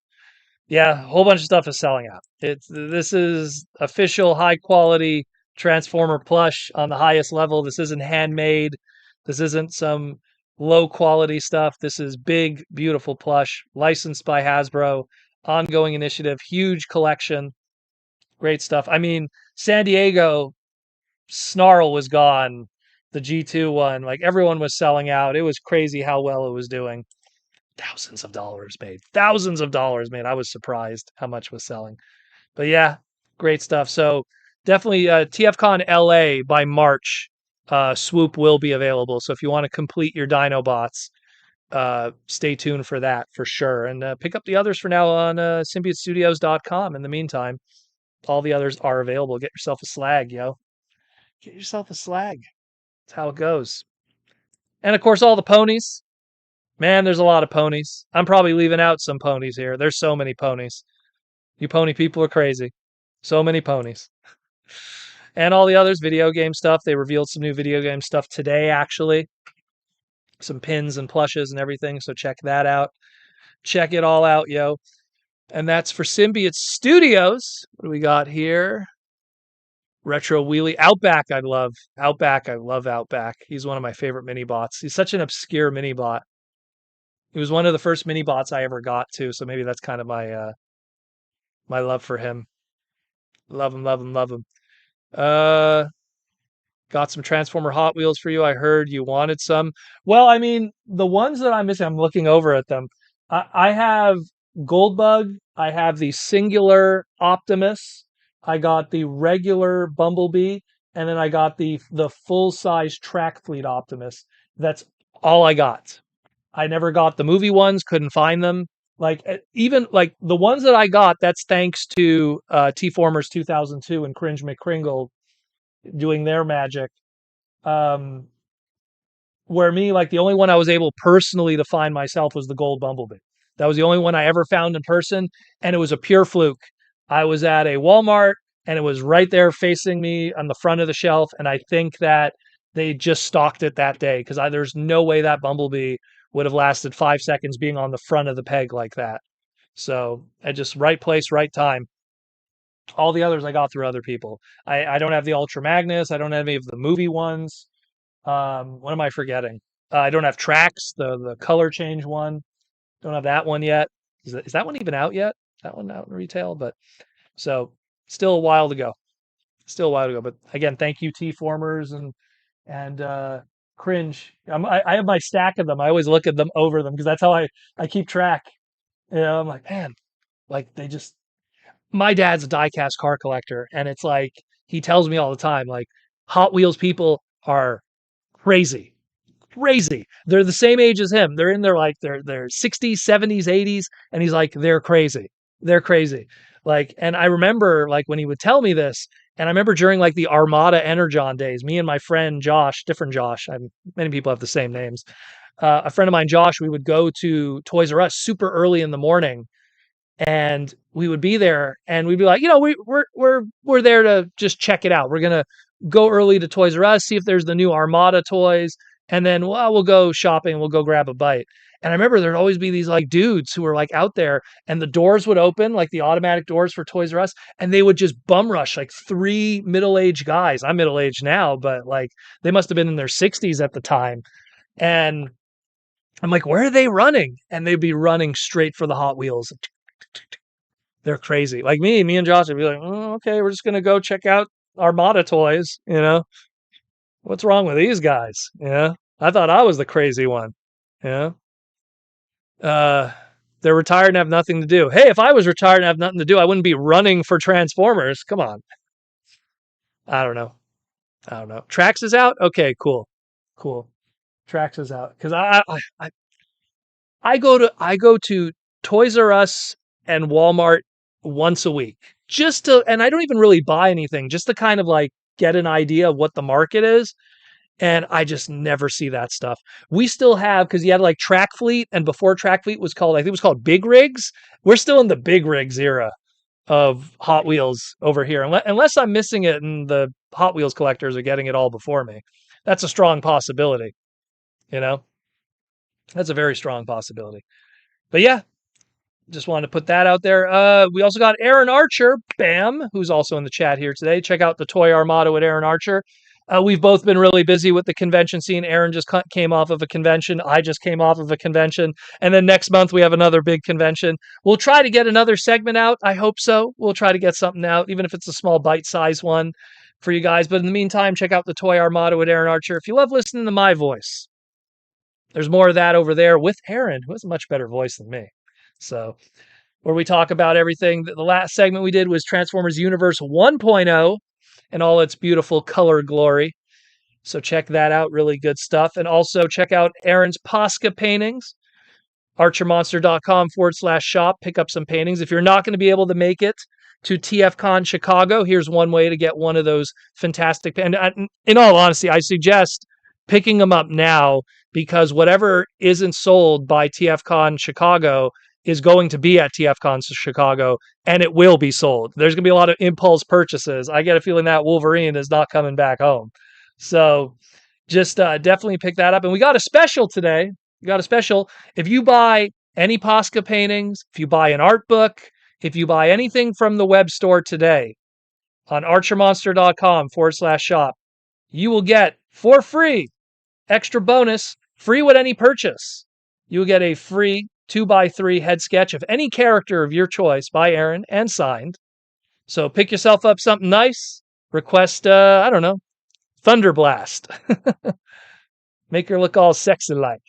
yeah, a whole bunch of stuff is selling out. This is official high quality Transformer plush on the highest level. This isn't handmade. This isn't some low quality stuff. This is big, beautiful plush, licensed by Hasbro, ongoing initiative, huge collection. Great stuff. I mean, San Diego Snarl was gone. The G2 one, like everyone was selling out. It was crazy how well it was doing. Thousands of dollars made. Thousands of dollars made. I was surprised how much was selling. But yeah, great stuff. So definitely TFCon LA by March. Swoop will be available. So if you want to complete your Dinobots, stay tuned for that for sure. And pick up the others for now on symbiotestudios.com. In the meantime, all the others are available. Get yourself a Slag, yo. Get yourself a Slag. That's how it goes. And of course, all the ponies. Man, there's a lot of ponies. I'm probably leaving out some ponies here. There's so many ponies. You pony people are crazy. So many ponies. And all the others, video game stuff. They revealed some new video game stuff today, actually. Some pins and plushes and everything. So check that out. Check it all out, yo. And that's for Symbiote Studios. What do we got here? Retro Wheelie. Outback, I love. Outback, I love Outback. He's one of my favorite mini bots. He's such an obscure mini bot. He was one of the first mini bots I ever got too, so maybe that's kind of my my love for him. Love him, love him, love him. Got some Transformer Hot Wheels for you. I heard you wanted some. Well, I mean, the ones that I'm missing, I'm looking over at them. I have Goldbug. I have the Singular Optimus. I got the regular Bumblebee, and then I got the full size Track Fleet Optimus. That's all I got. I never got the movie ones, couldn't find them. Like even like the ones that I got, that's thanks to T-Formers 2002 and Cringe McCringle doing their magic. Um, where me, like the only one I was able personally to find myself was the gold Bumblebee. That was the only one I ever found in person, and it was a pure fluke. I was at a Walmart, and it was right there facing me on the front of the shelf, and I think that they just stocked it that day because there's no way that Bumblebee would have lasted 5 seconds being on the front of the peg like that. So I just right place, right time. All the others I got through other people. I don't have the Ultra Magnus. I don't have any of the movie ones. What am I forgetting? I don't have Tracks, the color change one. Don't have that one yet. Is that one even out yet? That one out in retail, but so still a while to go. Still a while to go. But again, thank you T Formers and Cringe. I have my stack of them. I always look at them over them because that's how I keep track. You know, I'm like, man, like they just. My dad's a diecast car collector, and it's like he tells me all the time, like Hot Wheels people are crazy. Crazy. They're the same age as him. They're in their 60s, 70s, 80s, and he's like, they're crazy. They're crazy. Like, and I remember like when he would tell me this, and I remember during like the Armada Energon days, me and my friend Josh, different Josh, many people have the same names. A friend of mine, Josh, we would go to Toys R Us super early in the morning and we would be there and we'd be like, we're there to just check it out. We're gonna go early to Toys R Us, see if there's the new Armada toys, and then we'll go shopping, we'll go grab a bite. And I remember there'd always be these like dudes who were like out there and the doors would open, like the automatic doors for Toys R Us, and they would just bum rush like three middle-aged guys. I'm middle-aged now, but like they must have been in their 60s at the time. And I'm like, where are they running? And they'd be running straight for the Hot Wheels. They're crazy. Like me and Josh would be like, oh, okay, we're just gonna go check out Armada toys. What's wrong with these guys? I thought I was the crazy one. Yeah, uh, they're retired and have nothing to do. Hey, if I was retired and have nothing to do, I wouldn't be running for Transformers. Come on. I don't know. Trax is out. Okay, cool. Trax is out because I go to Toys R Us and Walmart once a week just to, and I don't even really buy anything, just to kind of like get an idea of what the market is. And I just never see that stuff. We still have, because you had like Track Fleet, and before Track Fleet was called, I think it was called Big Rigs. We're still in the Big Rigs era of Hot Wheels over here, unless I'm missing it and the Hot Wheels collectors are getting it all before me. That's a strong possibility. You know, that's a very strong possibility. But yeah, just wanted to put that out there. We also got Aaron Archer, bam, who's also in the chat here today. Check out the Toy Armada with Aaron Archer. We've both been really busy with the convention scene. Aaron just came off of a convention. I just came off of a convention. And then next month, we have another big convention. We'll try to get another segment out. I hope so. We'll try to get something out, even if it's a small bite-sized one for you guys. But in the meantime, check out the Toy Armada with Aaron Archer. If you love listening to my voice, there's more of that over there with Aaron, who has a much better voice than me. So, where we talk about everything. The last segment we did was Transformers Universe 1.0 and all its beautiful color glory. So check that out. Really good stuff. And also check out Aaron's Posca paintings, archermonster.com/shop. Pick up some paintings. If you're not going to be able to make it to TFCon Chicago, here's one way to get one of those fantastic. And in all honesty, I suggest picking them up now because whatever isn't sold by TFCon Chicago is going to be at TFCon Chicago, and it will be sold. There's going to be a lot of impulse purchases. I get a feeling that Wolverine is not coming back home. So just definitely pick that up. And we got a special today. We got a special. If you buy any Posca paintings, if you buy an art book, if you buy anything from the web store today on archermonster.com/shop, you will get for free, extra bonus, free with any purchase. You will get a free 2x3 head sketch of any character of your choice by Aaron and signed. So pick yourself up something nice. Request, I don't know, Thunderblast. Make her look all sexy like.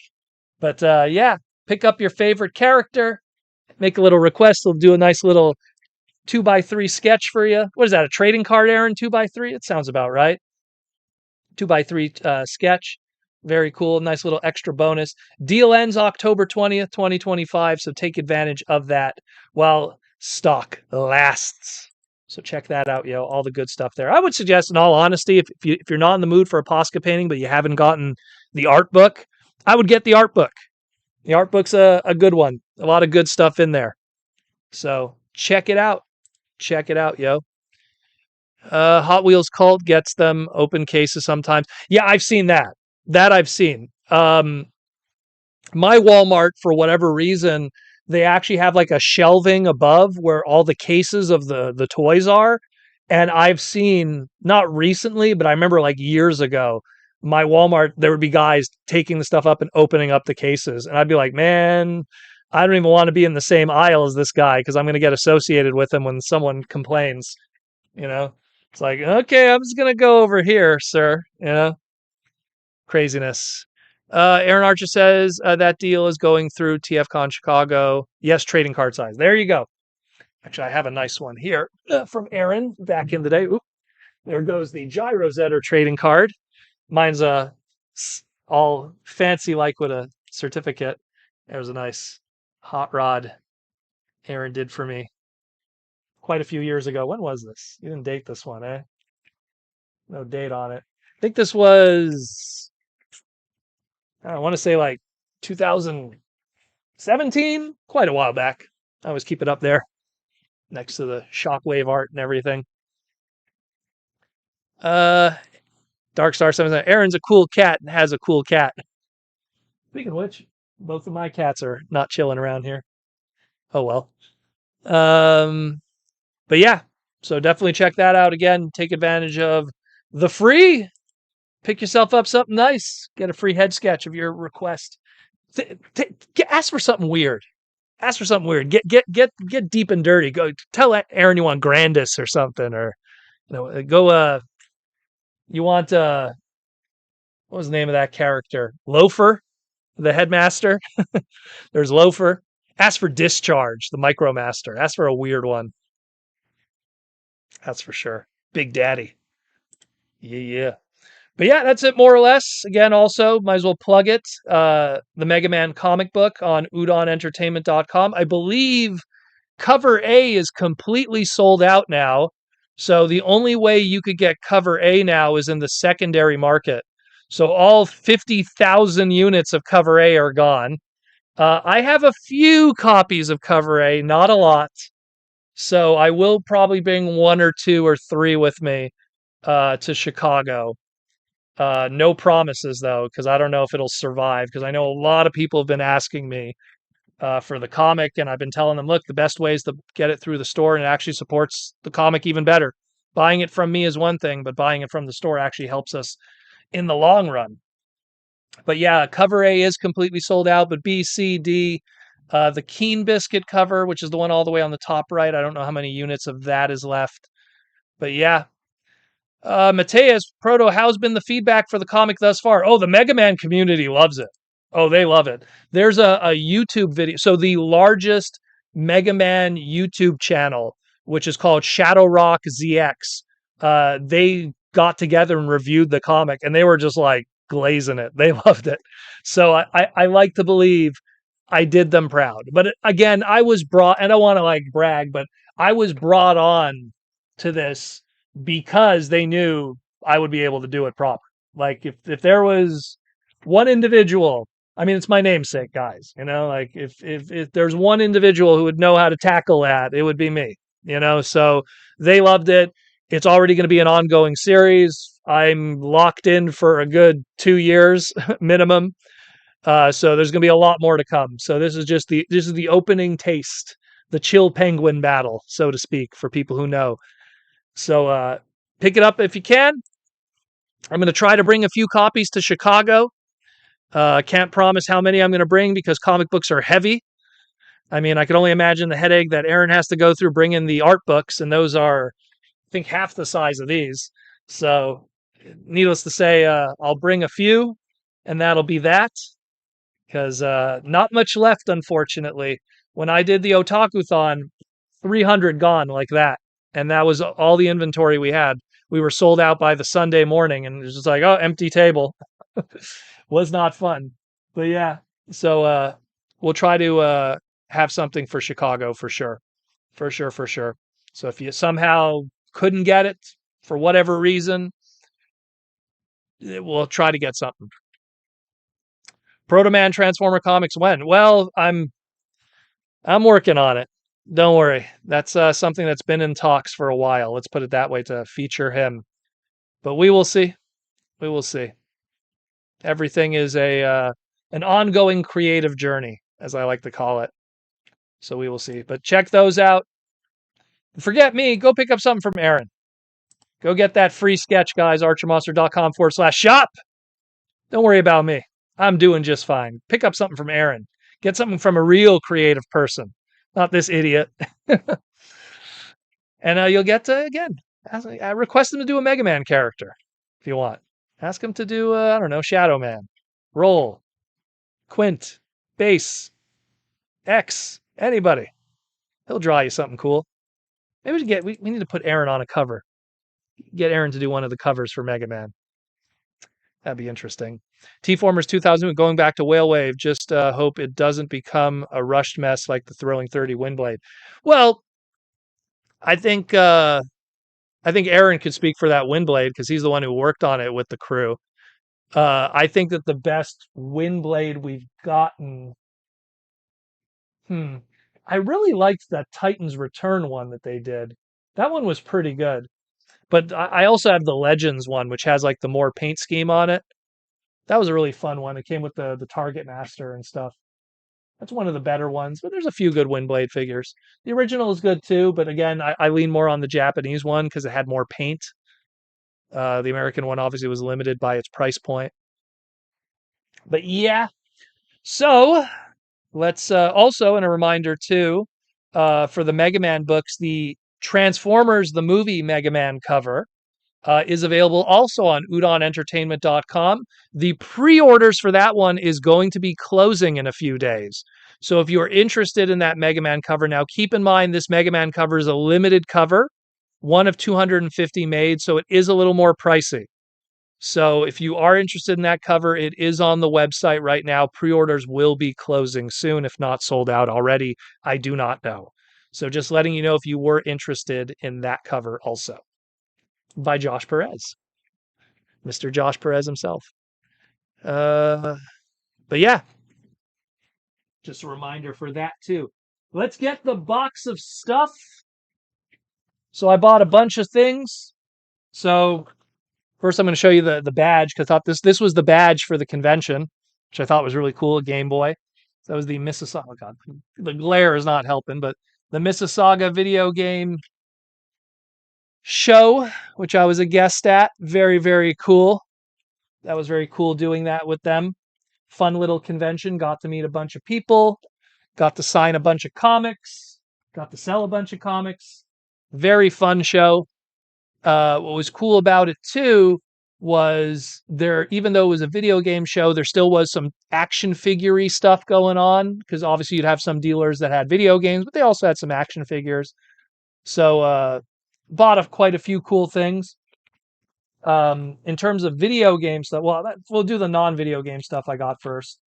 But yeah, pick up your favorite character. Make a little request. They'll do a nice little 2x3 sketch for you. What is that, a trading card, Aaron? 2x3? It sounds about right. 2x3 sketch. Very cool. Nice little extra bonus. Deal ends October 20th, 2025. So take advantage of that while stock lasts. So check that out, yo. All the good stuff there. I would suggest, in all honesty, if you're not in the mood for a Posca painting, but you haven't gotten the art book, I would get the art book. The art book's a good one. A lot of good stuff in there. So check it out. Check it out, yo. Hot Wheels Cult gets them open cases sometimes. Yeah, I've seen that. That I've seen. My Walmart, for whatever reason, they actually have like a shelving above where all the cases of the toys are. And I've seen, not recently, but I remember like years ago, my Walmart, there would be guys taking the stuff up and opening up the cases. And I'd be like, man, I don't even want to be in the same aisle as this guy because I'm going to get associated with him when someone complains. You know, it's like, okay, I'm just going to go over here, sir. You know, craziness. Aaron Archer says that deal is going through TFCon Chicago. Yes, trading card size. There you go. Actually, I have a nice one here from Aaron back in the day. Oop, there goes the Gyro Zetter trading card. Mine's all fancy like with a certificate. There's a nice hot rod Aaron did for me quite a few years ago. When was this? You didn't date this one, eh? No date on it. I think this was, I want to say like 2017, quite a while back. I always keep it up there next to the Shockwave art and everything. Dark Star 7. Aaron's a cool cat and has a cool cat. Speaking of which, both of my cats are not chilling around here. Oh well. But yeah, so definitely check that out again. Take advantage of the free. Pick yourself up something nice. Get a free head sketch of your request. Ask for something weird. Ask for something weird. Get deep and dirty. Go tell Aaron you want Grandis or something, or go. You want what was the name of that character? Loafer, the headmaster. There's Loafer. Ask for Discharge, the Micromaster. Ask for a weird one. That's for sure. Big Daddy. Yeah. But yeah, that's it more or less. Again, also, might as well plug it. The Mega Man comic book on udonentertainment.com. I believe cover A is completely sold out now. So the only way you could get cover A now is in the secondary market. So all 50,000 units of cover A are gone. I have a few copies of cover A, not a lot. So I will probably bring 1 or 2 or 3 with me to Chicago. No promises though, because I don't know if it'll survive. Because I know a lot of people have been asking me for the comic, and I've been telling them, look, the best way is to get it through the store, and it actually supports the comic even better. Buying it from me is one thing, but buying it from the store actually helps us in the long run. But yeah, cover A is completely sold out, but B, C, D, the Keen Biscuit cover, which is the one all the way on the top right, I don't know how many units of that is left. But yeah. Mateus, Proto, how's been the feedback for the comic thus far? Oh, the Mega Man community loves it. Oh, they love it. There's a YouTube video. So the largest Mega Man YouTube channel, which is called Shadow Rock ZX, they got together and reviewed the comic, and they were just like glazing it. They loved it. So I like to believe I did them proud. But again, I was brought, and I don't want to like brag, but I was brought on to this because they knew I would be able to do it proper. Like if there was one individual, I mean, it's my namesake, guys, like if there's one individual who would know how to tackle that, it would be me, so they loved it. It's already going to be an ongoing series. I'm locked in for a good 2 years minimum. So there's going to be a lot more to come. So this is the opening taste, the chill penguin battle, so to speak, for people who know. So pick it up if you can. I'm going to try to bring a few copies to Chicago. Can't promise how many I'm going to bring because comic books are heavy. I mean, I can only imagine the headache that Aaron has to go through bringing the art books, and those are, I think, half the size of these. So needless to say, I'll bring a few, and that'll be that. Because not much left, unfortunately. When I did the Otaku-thon, 300 gone like that. And that was all the inventory we had. We were sold out by the Sunday morning, and it was just like, oh, empty table. Was not fun. But yeah, so we'll try to have something for Chicago for sure. For sure, for sure. So if you somehow couldn't get it for whatever reason, we'll try to get something. Proto Man Transformer Comics when? Well, I'm working on it. Don't worry. That's something that's been in talks for a while. Let's put it that way, to feature him. But we will see. We will see. Everything is a an ongoing creative journey, as I like to call it. So we will see. But check those out. Forget me. Go pick up something from Aaron. Go get that free sketch, guys. ArcherMonster.com/shop. Don't worry about me. I'm doing just fine. Pick up something from Aaron. Get something from a real creative person, not this idiot. And you'll get to, again, request him to do a Mega Man character if you want. Ask him to do, I don't know, Shadow Man, Roll, Quint, Bass, X, anybody. He'll draw you something cool. Maybe we need to put Aaron on a cover. Get Aaron to do one of the covers for Mega Man. That'd be interesting. T-Formers 2000, going back to Whale Wave, just hope it doesn't become a rushed mess like the Thrilling 30 Windblade. Well, I think Aaron could speak for that Windblade because he's the one who worked on it with the crew. I think that the best Windblade we've gotten. I really liked that Titan's Return one that they did. That one was pretty good. But I also have the Legends one, which has like the more paint scheme on it. That was a really fun one. It came with the Target Master and stuff. That's one of the better ones, but there's a few good Windblade figures. The original is good too, but again, I lean more on the Japanese one because it had more paint. The American one obviously was limited by its price point. But yeah, so let's also, and a reminder too, for the Mega Man books, the Transformers the movie Mega Man cover is available also on udonentertainment.com. The pre-orders for that one is going to be closing in a few days. So if you're interested in that Mega Man cover, now keep in mind this Mega Man cover is a limited cover, one of 250 made, so it is a little more pricey. So if you are interested in that cover, it is on the website right now. Pre-orders will be closing soon, if not sold out already. I do not know. So just letting you know if you were interested in that cover also. By Josh Perez. Mr. Josh Perez himself. But yeah, just a reminder for that too. Let's get the box of stuff. So I bought a bunch of things. So first I'm going to show you the badge, because I thought this was the badge for the convention, which I thought was really cool, a Game Boy. So that was the Mississauga. Oh God, the glare is not helping, but the Mississauga video game show, which I was a guest at. Very, very cool. That was very cool doing that with them. Fun little convention. Got to meet a bunch of people. Got to sign a bunch of comics. Got to sell a bunch of comics. Very fun show. What was cool about it too was there, even though it was a video game show, there still was some action figure-y stuff going on, because obviously you'd have some dealers that had video games, but they also had some action figures. So bought up quite a few cool things. In terms of video game stuff, well, we'll do the non-video game stuff I got first.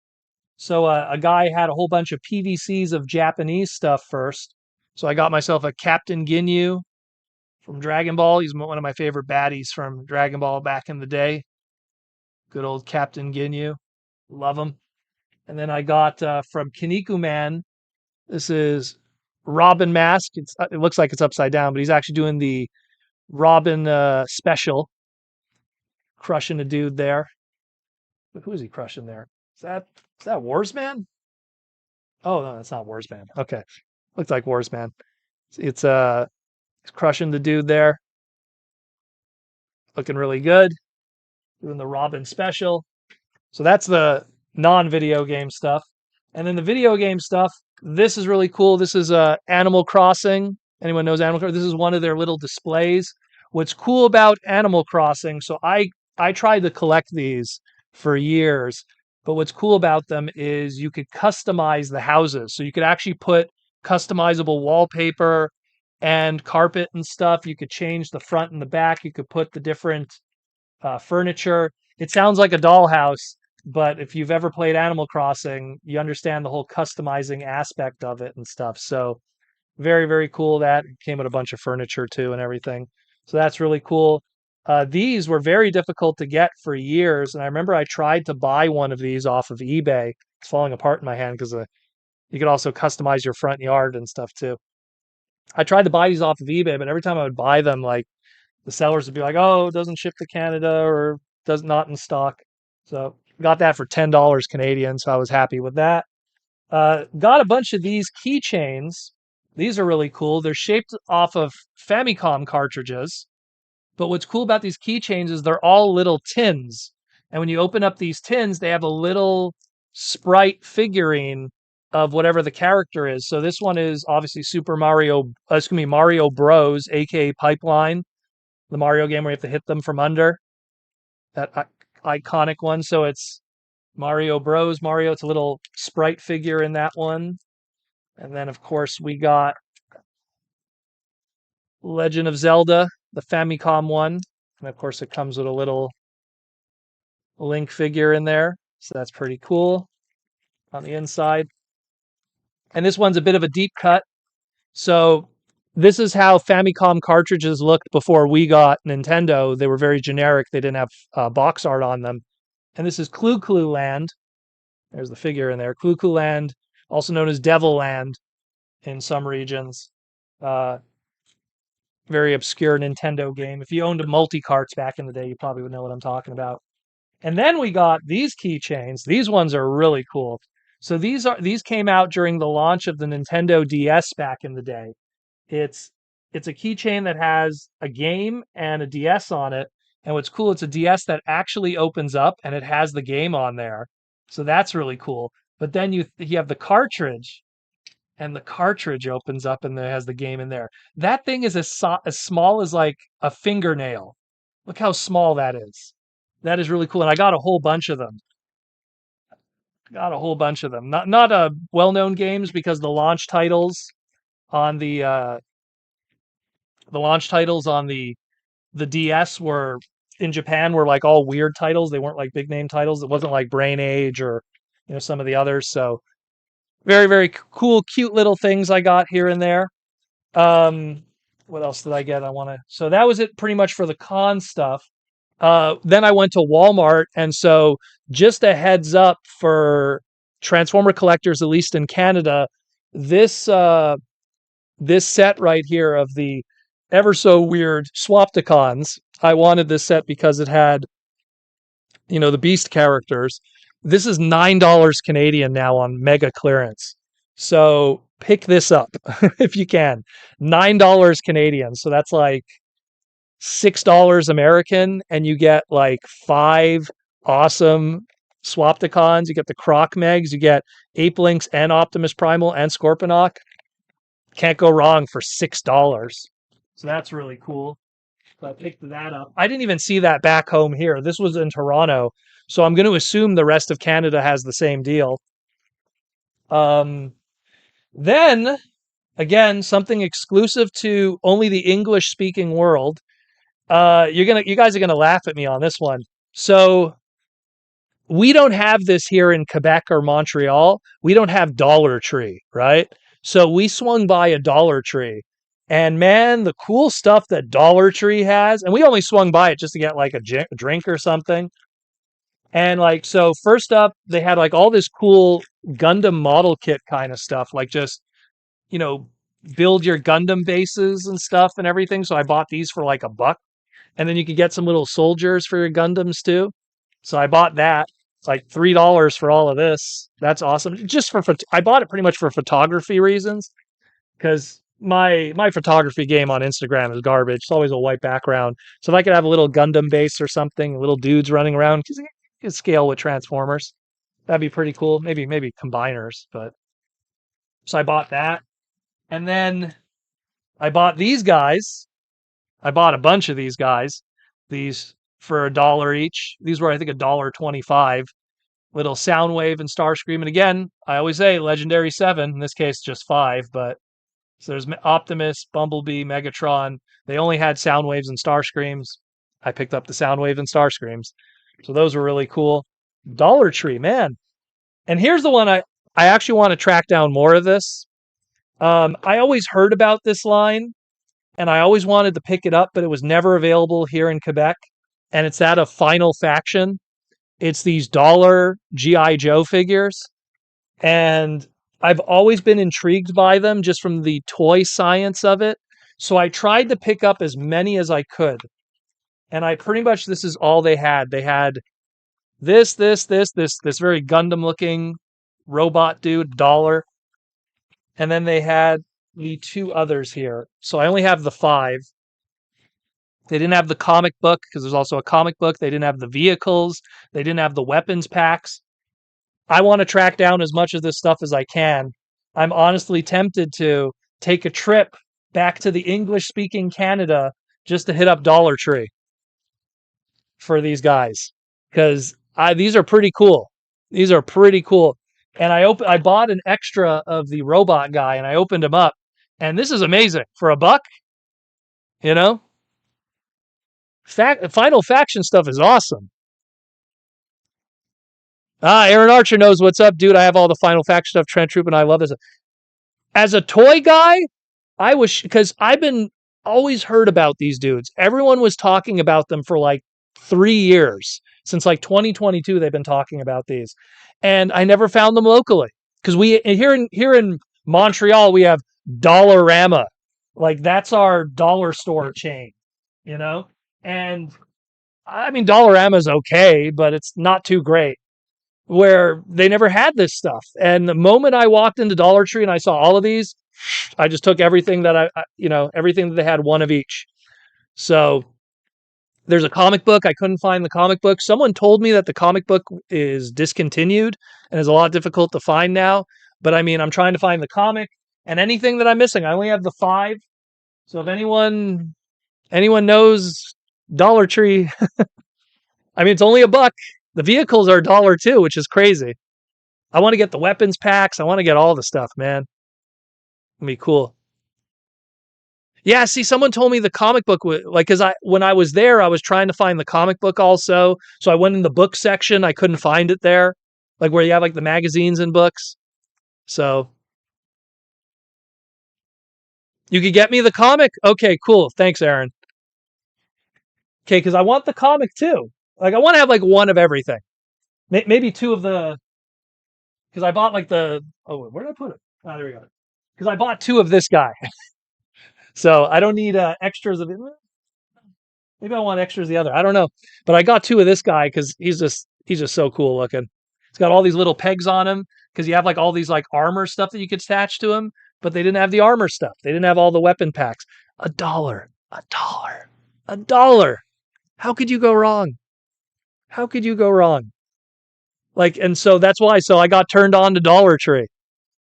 So a guy had a whole bunch of PVCs of Japanese stuff first. So I got myself a Captain Ginyu from Dragon Ball. He's one of my favorite baddies from Dragon Ball back in the day. Good old Captain Ginyu. Love him. And then I got from Kinnikuman Man, this is Robin Mask. It looks like it's upside down, but he's actually doing the Robin special. Crushing a dude there. Who is he crushing there? Is that Warsman? Oh no, that's not Warsman. Okay. Looks like Warsman. It's crushing the dude there. Looking really good. Doing the Robin special. So that's the non-video game stuff. And then the video game stuff, this is really cool. This is Animal Crossing. Anyone knows Animal Crossing? This is one of their little displays. What's cool about Animal Crossing, so I tried to collect these for years, but what's cool about them is you could customize the houses. So you could actually put customizable wallpaper and carpet and stuff. You could change the front and the back. You could put the different furniture. it sounds like a dollhouse, but if you've ever played Animal Crossing, you understand the whole customizing aspect of it and stuff. So very, very cool. That came with a bunch of furniture too and everything. So that's really cool. These were very difficult to get for years. And I remember I tried to buy one of these off of eBay. It's falling apart in my hand because you could also customize your front yard and stuff too. I tried to buy these off of eBay, but every time I would buy them, like the sellers would be like, "Oh, it doesn't ship to Canada or does not in stock." So got that for $10 Canadian. So I was happy with that. Got a bunch of these keychains. These are really cool. They're shaped off of Famicom cartridges. But what's cool about these keychains is they're all little tins. And when you open up these tins, they have a little sprite figurine of whatever the character is. So this one is obviously Mario Bros, aka Pipeline, the Mario game where you have to hit them from under. That iconic one. So it's Mario Bros. Mario, it's a little sprite figure in that one. And then, of course, we got Legend of Zelda, the Famicom one. And of course, it comes with a little Link figure in there. So that's pretty cool on the inside. And this one's a bit of a deep cut. So this is how Famicom cartridges looked before we got Nintendo. They were very generic. They didn't have box art on them. And this is Clu Clu Land. There's the figure in there. Clu Clu Land, also known as Devil Land in some regions. Very obscure Nintendo game. If you owned a multi-carts back in the day, you probably would know what I'm talking about. And then we got these keychains. These ones are really cool. So these came out during the launch of the Nintendo DS back in the day. It's a keychain that has a game and a DS on it. And what's cool, it's a DS that actually opens up and it has the game on there. So that's really cool. But then you have the cartridge, and the cartridge opens up and it has the game in there. That thing is as small as like a fingernail. Look how small that is. That is really cool. And I got a whole bunch of them. Not well-known games because the launch titles on the DS were in Japan were like all weird titles. They weren't like big name titles. It wasn't like Brain Age or some of the others. So very, very cool, cute little things I got here and there. What else did I get? So that was it pretty much for the con stuff. Then I went to Walmart, and so just a heads up for Transformer collectors, at least in Canada, this this set right here of the ever so weird Swapticons. I wanted this set because it had, the Beast characters. This is $9 Canadian now on mega clearance. So pick this up if you can. $9 Canadian. So that's like $6 American, and you get like 5 awesome Swapticons. You get the Croc Megs, you get Ape Lynx and Optimus Primal and Scorponok. Can't go wrong for $6. So that's really cool. So I picked that up. I didn't even see that back home here. This was in Toronto. So I'm going to assume the rest of Canada has the same deal. Then, again, something exclusive to only the English-speaking world. You guys are gonna laugh at me on this one. So we don't have this here in Quebec or Montreal. We don't have Dollar Tree, right? So we swung by a Dollar Tree, and man, the cool stuff that Dollar Tree has, and we only swung by it just to get like a drink or something. And like, so first up, they had like all this cool Gundam model kit kind of stuff, like just, build your Gundam bases and stuff and everything. So I bought these for like $1. And then you could get some little soldiers for your Gundams too. So I bought that. It's like $3 for all of this. That's awesome. I bought it pretty much for photography reasons, because my photography game on Instagram is garbage. It's always a white background. So if I could have a little Gundam base or something, little dudes running around, because you can scale with Transformers, that'd be pretty cool. Maybe combiners, but so I bought that. And then I bought these guys. I bought a bunch of these guys. These for $1 each. These were, I think, $1.25. Little Soundwave and Starscream. And again, I always say Legendary 7. In this case, just 5. But so there's Optimus, Bumblebee, Megatron. They only had Soundwaves and Starscreams. I picked up the Soundwave and Starscreams. So those were really cool. Dollar Tree, man. And here's the one I actually want to track down more of this. I always heard about this line and I always wanted to pick it up, but it was never available here in Quebec. And it's that of Final Faction. It's these dollar G.I. Joe figures. And I've always been intrigued by them just from the toy science of it. So I tried to pick up as many as I could. And I pretty much, this is all they had. They had this very Gundam looking robot dude, dollar. And then they had the two others here. So I only have the 5. They didn't have the comic book because there's also a comic book. They didn't have the vehicles. They didn't have the weapons packs. I want to track down as much of this stuff as I can. I'm honestly tempted to take a trip back to the English-speaking Canada just to hit up Dollar Tree for these guys because these are pretty cool. These are pretty cool. And I bought an extra of the robot guy and I opened him up, and this is amazing for $1. You know, Final Faction stuff is awesome. Aaron Archer knows what's up, dude. I have all the Final Faction stuff, Trent Troop, and I love this. As a toy guy, I was, because I've been always heard about these dudes. Everyone was talking about them for like 3 years. Since like 2022, they've been talking about these. And I never found them locally. Because we here in Montreal, we have Dollarama. Like that's our dollar store chain, you know? And I mean Dollarama's okay, but it's not too great. Where they never had this stuff. And the moment I walked into Dollar Tree and I saw all of these, I just took everything that everything that they had, one of each. So there's a comic book. I couldn't find the comic book. Someone told me that the comic book is discontinued and is a lot difficult to find now. But I mean, I'm trying to find the comic and anything that I'm missing. I only have the 5. So if anyone knows Dollar Tree, I mean, it's only $1. The vehicles are $1 too, which is crazy. I want to get the weapons packs. I want to get all the stuff, man. It'd be cool. Yeah, see, someone told me the comic book was like, because when I was there, I was trying to find the comic book also. So I went in the book section. I couldn't find it there, like where you have like the magazines and books. So you could get me the comic. Okay, cool. Thanks, Aaron. Okay, because I want the comic too. Like I want to have like one of everything. Maybe 2 of the, because I bought like the, oh, where did I put it? Oh, there we go. Because I bought 2 of this guy. So I don't need extras of it. Maybe I want extras of the other. I don't know. But I got 2 of this guy because he's just so cool looking. He's got all these little pegs on him because you have like all these like armor stuff that you could attach to him, but they didn't have the armor stuff. They didn't have all the weapon packs. $1. $1. How could you go wrong? How could you go wrong? Like, and so that's why. So I got turned on to Dollar Tree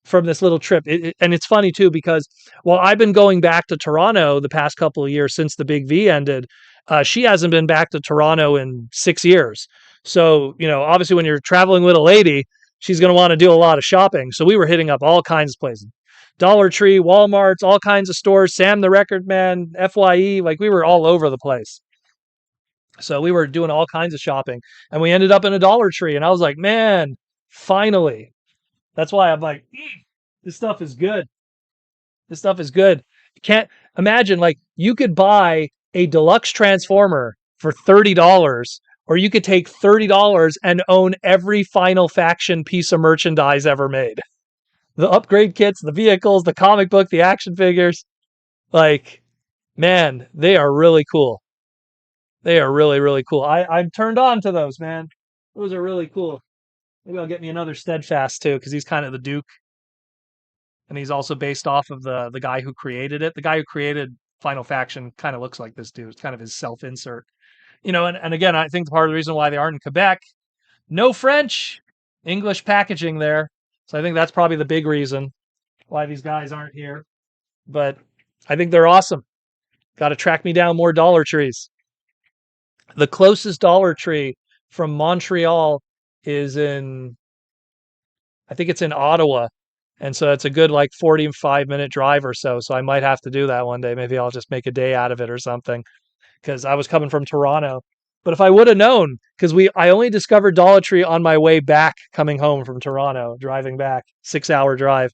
from this little trip. And it's funny too, because while I've been going back to Toronto the past couple of years since the Big V ended, she hasn't been back to Toronto in 6 years. So, you know, obviously when you're traveling with a lady, she's going to want to do a lot of shopping. So we were hitting up all kinds of places. Dollar Tree, Walmart's, all kinds of stores, Sam the Record Man, FYE, like we were all over the place. So we were doing all kinds of shopping and we ended up in a Dollar Tree and I was like, man, finally. That's why I'm like, this stuff is good. This stuff is good. You can't imagine, like, you could buy a deluxe Transformer for $30, or you could take $30 and own every Final Faction piece of merchandise ever made. The upgrade kits, the vehicles, the comic book, the action figures. Like, man, they are really cool. They are really, really cool. I'm turned on to those, man. Those are really cool. Maybe I'll get me another Steadfast too, because he's kind of the Duke. And he's also based off of the guy who created it. The guy who created Final Faction kind of looks like this dude. It's kind of his self-insert. You know, and again, I think part of the reason why they aren't in Quebec, no French, English packaging there. So I think that's probably the big reason why these guys aren't here. But I think they're awesome. Got to track me down more Dollar Trees. The closest Dollar Tree from Montreal is I think it's in Ottawa. And so it's a good like 45-minute drive or so. So I might have to do that one day. Maybe I'll just make a day out of it or something. Because I was coming from Toronto But if I would have known, because I only discovered Dollar Tree on my way back coming home from Toronto, driving back, 6-hour drive,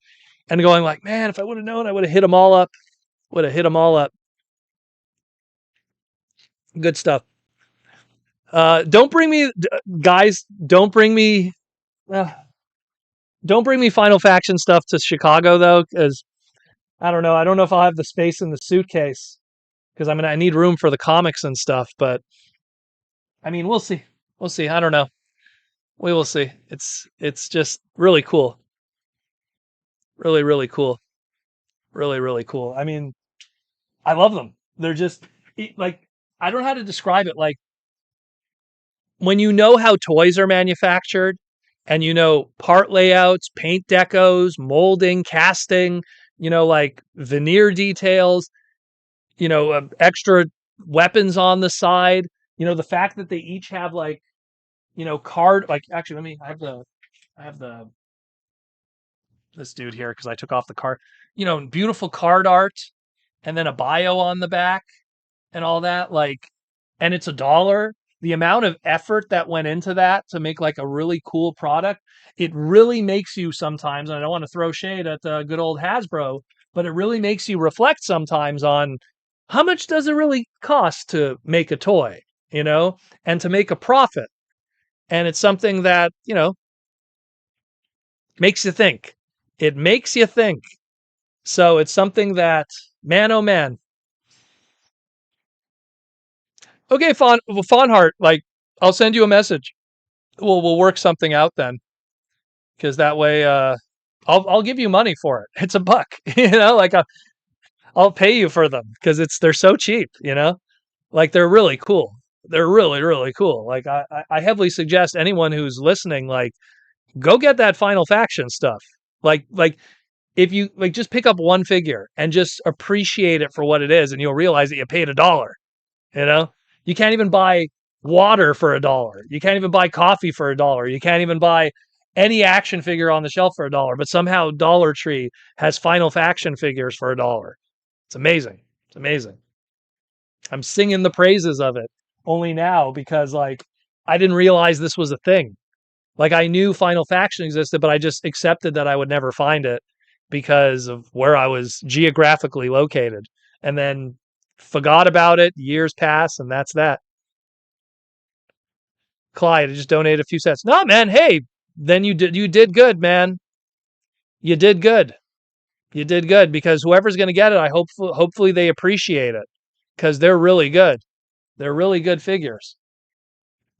and going like, man, if I would have known, I would have hit them all up. Would have hit them all up. Good stuff. Don't bring me, guys. Uh, don't bring me Final Faction stuff to Chicago though, because I don't know. I don't know if I'll have the space in the suitcase because I need room for the comics and stuff. But I mean, we'll see. We'll see. I don't know. We will see. It's just really cool. Really, really cool. Really, really cool. I mean, I love them. They're just like, I don't know how to describe it. Like when you know how toys are manufactured and you know part layouts, paint decos, molding, casting, like veneer details, extra weapons on the side, the fact that they each have like, card, like actually, I have this dude here because I took off the card, beautiful card art and then a bio on the back and all that. Like, and it's $1. The amount of effort that went into that to make like a really cool product, it really makes you sometimes, and I don't want to throw shade at the good old Hasbro, but it really makes you reflect sometimes on how much does it really cost to make a toy, and to make a profit. And it's something that, makes you think. It makes you think. So it's something that, man, oh man. Okay, Fawnheart, like, I'll send you a message. We'll work something out then, because that way, I'll give you money for it. It's $1, like I'll pay you for them because they're so cheap, like they're really cool. They're really, really cool. Like I heavily suggest anyone who's listening, like, go get that Final Faction stuff. Like if you like, just pick up one figure and just appreciate it for what it is, and you'll realize that you paid $1. You know, you can't even buy water for $1. You can't even buy coffee for $1. You can't even buy any action figure on the shelf for $1. But somehow Dollar Tree has Final Faction figures for $1. It's amazing. It's amazing. I'm singing the praises of it only now because like I didn't realize this was a thing. Like I knew Final Faction existed, but I just accepted that I would never find it because of where I was geographically located. And then forgot about it, years pass, and that's that. Clyde, I just donated a few cents. No, man, hey, then you did good, man. You did good. You did good because whoever's going to get it, hopefully they appreciate it because they're really good. They're really good figures.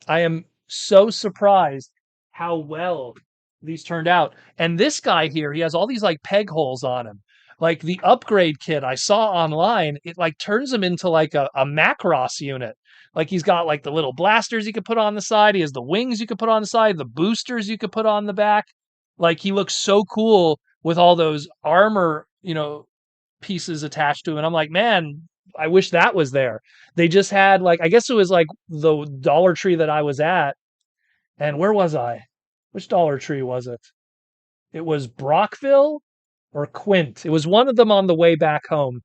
I am so surprised how well these turned out. And this guy here, he has all these like peg holes on him. Like the upgrade kit I saw online, it like turns him into like a Macross unit. Like he's got like the little blasters you could put on the side. He has the wings you could put on the side, the boosters you could put on the back. Like he looks so cool with all those armor, pieces attached to him. And I'm like, man, I wish that was there. They just had like, I guess it was like the Dollar Tree that I was at. And where was I? Which Dollar Tree was it? It was Brockville or Quint. It was one of them on the way back home.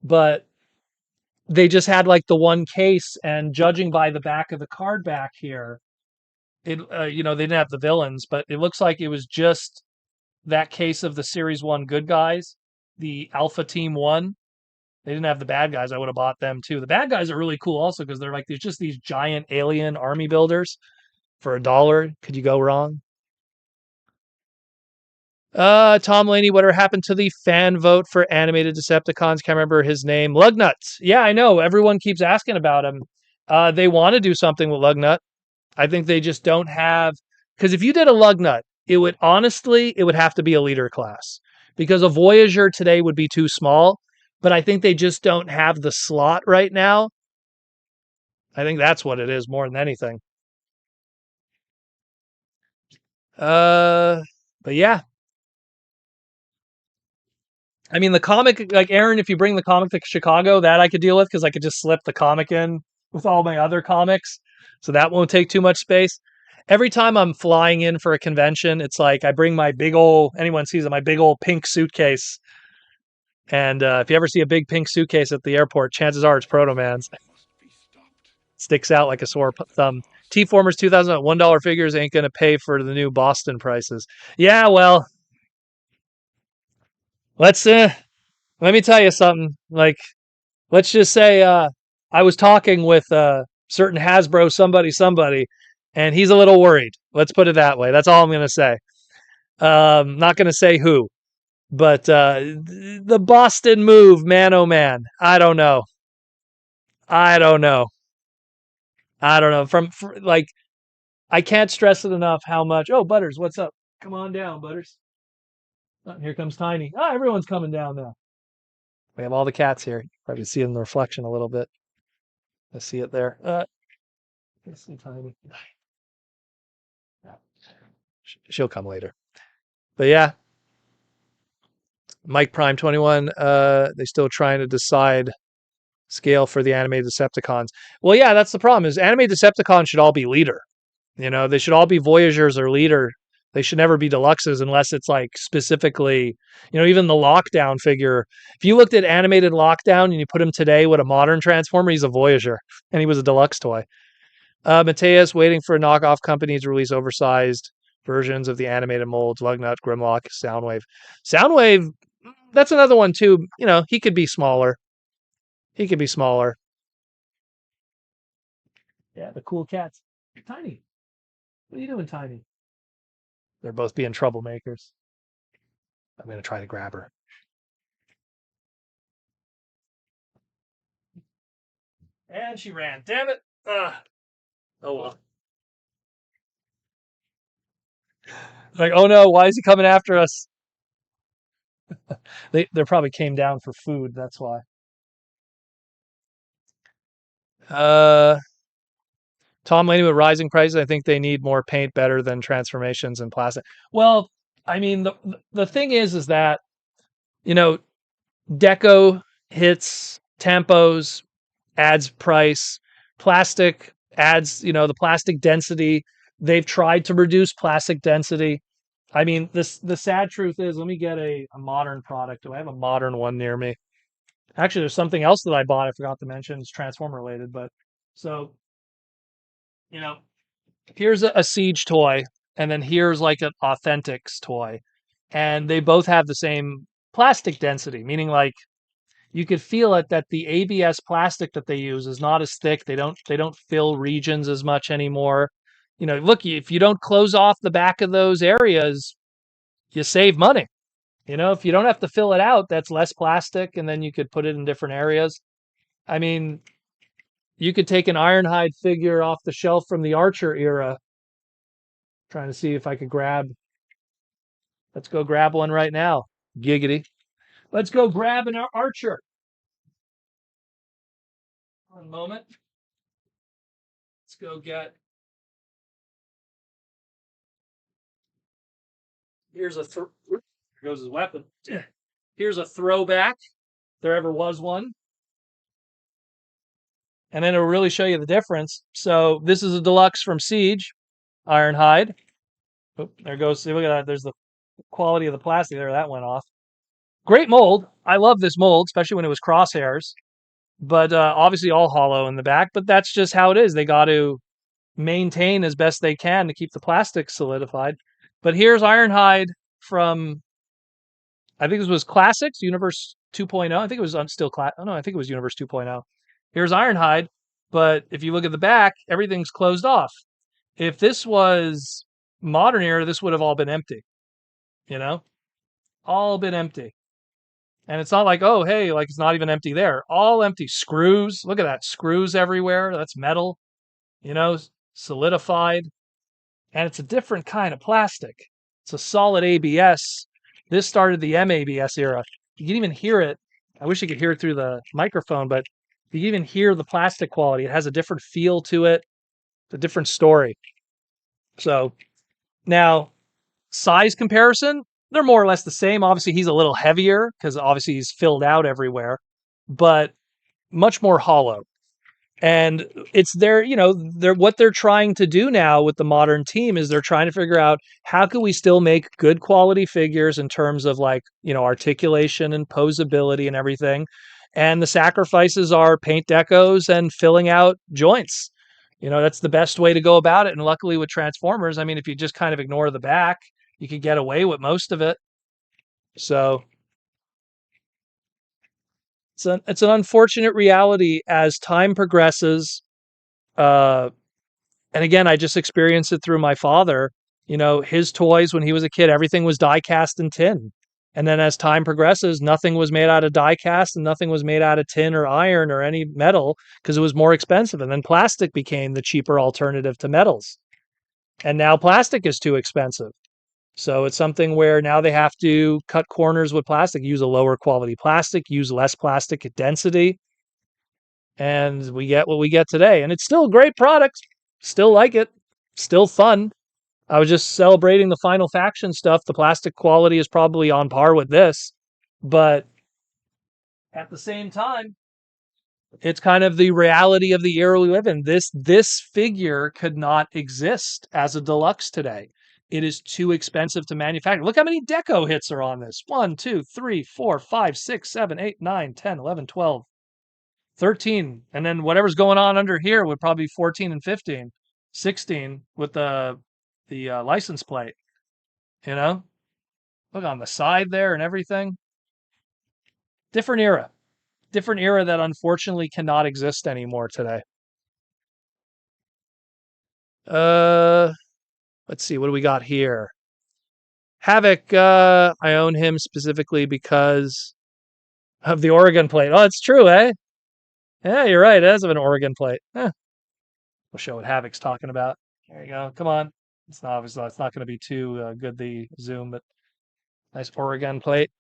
But they just had like the one case, and judging by the back of the card back here, it they didn't have the villains, but it looks like it was just that case of the Series 1 good guys, the Alpha Team 1. They didn't have the bad guys. I would have bought them too. The bad guys are really cool also because they're like there's just these giant alien army builders for $1. Could you go wrong? Tom Laney, whatever happened to the fan vote for animated Decepticons? Can't remember his name. Lugnuts. Yeah, I know. Everyone keeps asking about him. They want to do something with Lugnut. I think they just don't have, because if you did a Lugnut, it would have to be a leader class because a Voyager today would be too small. But I think they just don't have the slot right now. I think that's what it is more than anything. But yeah. I mean, the comic, like Aaron, if you bring the comic to Chicago, that I could deal with because I could just slip the comic in with all my other comics. So that won't take too much space. Every time I'm flying in for a convention, it's like I bring my big old, anyone sees it, my big old pink suitcase. And if you ever see a big pink suitcase at the airport, chances are it's Proto Man's. Must be stopped. Sticks out like a sore thumb. T-Formers 2000 at $1 figures ain't going to pay for the new Boston prices. Yeah, well, let's let me tell you something. Like, let's just say I was talking with certain Hasbro somebody, and he's a little worried. Let's put it that way. That's all I'm going to say. Not going to say who, but the Boston move, man, oh man, I don't know. I don't know. I don't know. Like, I can't stress it enough how much. Oh, Butters, what's up? Come on down, Butters. Oh, here comes Tiny. Oh, everyone's coming down now. We have all the cats here. Probably see in the reflection a little bit. I see it there. Let's see Tiny. She'll come later. But yeah, Mike Prime 21. They still trying to decide scale for the animated Decepticons. Well, yeah, that's the problem. Is animated Decepticons should all be leader. You know, they should all be Voyagers or leader. They should never be deluxes unless it's like specifically, you know, even the Lockdown figure. If you looked at animated Lockdown and you put him today with a modern Transformer, he's a Voyager and he was a deluxe toy. Mateus waiting for a knockoff company to release oversized versions of the animated molds, Lugnut, Grimlock, Soundwave. Soundwave, that's another one too. You know, he could be smaller. He could be smaller. Yeah, the cool cats. Tiny. What are you doing, Tiny? They're both being troublemakers. I'm going to try to grab her. And she ran. Damn it. Oh, well. Like, oh no, why is he coming after us? They probably came down for food. That's why. Tom Laney with rising prices. I think they need more paint better than transformations and plastic. Well, I mean, the thing is that, you know, Deco hits Tampos, adds price, plastic adds, you know, the plastic density. They've tried to reduce plastic density. I mean, the sad truth is, let me get a modern product. Do I have a modern one near me? Actually, there's something else that I bought. I forgot to mention. It's Transformer related, but so, you know, here's a Siege toy, and then here's like an Authentics toy, and they both have the same plastic density, meaning like you could feel it that the ABS plastic that they use is not as thick. They don't fill regions as much anymore. You know, look, if you don't close off the back of those areas, you save money. You know, if you don't have to fill it out, that's less plastic, and then you could put it in different areas. I mean, you could take an Ironhide figure off the shelf from the Archer era. Trying to see if I could grab. Let's go grab one right now. Giggity. Let's go grab an Archer. One moment. Let's go get. Here's a. Here goes his weapon. Here's a throwback. If there ever was one. And then it'll really show you the difference. So this is a deluxe from Siege, Ironhide. Oh, there goes. See, look at that. There's the quality of the plastic there. That went off. Great mold. I love this mold, especially when it was crosshairs. But obviously all hollow in the back. But that's just how it is. They got to maintain as best they can to keep the plastic solidified. But here's Ironhide from, I think this was Classics, Universe 2.0. I think it was still class. Oh no, I think it was Universe 2.0. Here's Ironhide, but if you look at the back, everything's closed off. If this was modern era, this would have all been empty. You know, all been empty. And it's not like, oh, hey, like it's not even empty there. All empty. Screws. Look at that. Screws everywhere. That's metal. You know, solidified. And it's a different kind of plastic. It's a solid ABS. This started the MABS era. You can even hear it. I wish you could hear it through the microphone, but you can even hear the plastic quality. It has a different feel to it. It's a different story. So now, size comparison, they're more or less the same. Obviously, he's a little heavier because obviously he's filled out everywhere, but much more hollow. And it's their, you know, what they're trying to do now with the modern team is they're trying to figure out how can we still make good quality figures in terms of like, you know, articulation and posability and everything. And the sacrifices are paint decos and filling out joints. That's the best way to go about it. And luckily with Transformers, I mean, if you just kind of ignore the back, you could get away with most of it. So it's an unfortunate reality as time progresses. And again, I just experienced it through my father. His toys when he was a kid, everything was die cast and tin. And then as time progresses, nothing was made out of die cast and nothing was made out of tin or iron or any metal because it was more expensive. And then plastic became the cheaper alternative to metals. And now plastic is too expensive. So it's something where now they have to cut corners with plastic, use a lower quality plastic, use less plastic density. And we get what we get today. And it's still a great product. Still like it. Still fun. I was just celebrating the Final Faction stuff. The plastic quality is probably on par with this. But at the same time, it's kind of the reality of the era we live in. This figure could not exist as a deluxe today. It is too expensive to manufacture. Look how many deco hits are on this. 1, 2, 3, 4, 5, 6, 7, 8, 9, 10, 11, 12, 13. And then whatever's going on under here would probably be 14 and 15. 16 with the license plate. Look on the side there and everything. Different era that unfortunately cannot exist anymore today. Let's see, what do we got here? Havoc, I own him specifically because of the Oregon plate. Oh, it's true, eh? Yeah, you're right. It has an Oregon plate. We'll show what Havoc's talking about. There you go. Come on. It's not going to be too good, the zoom, but nice Oregon plate.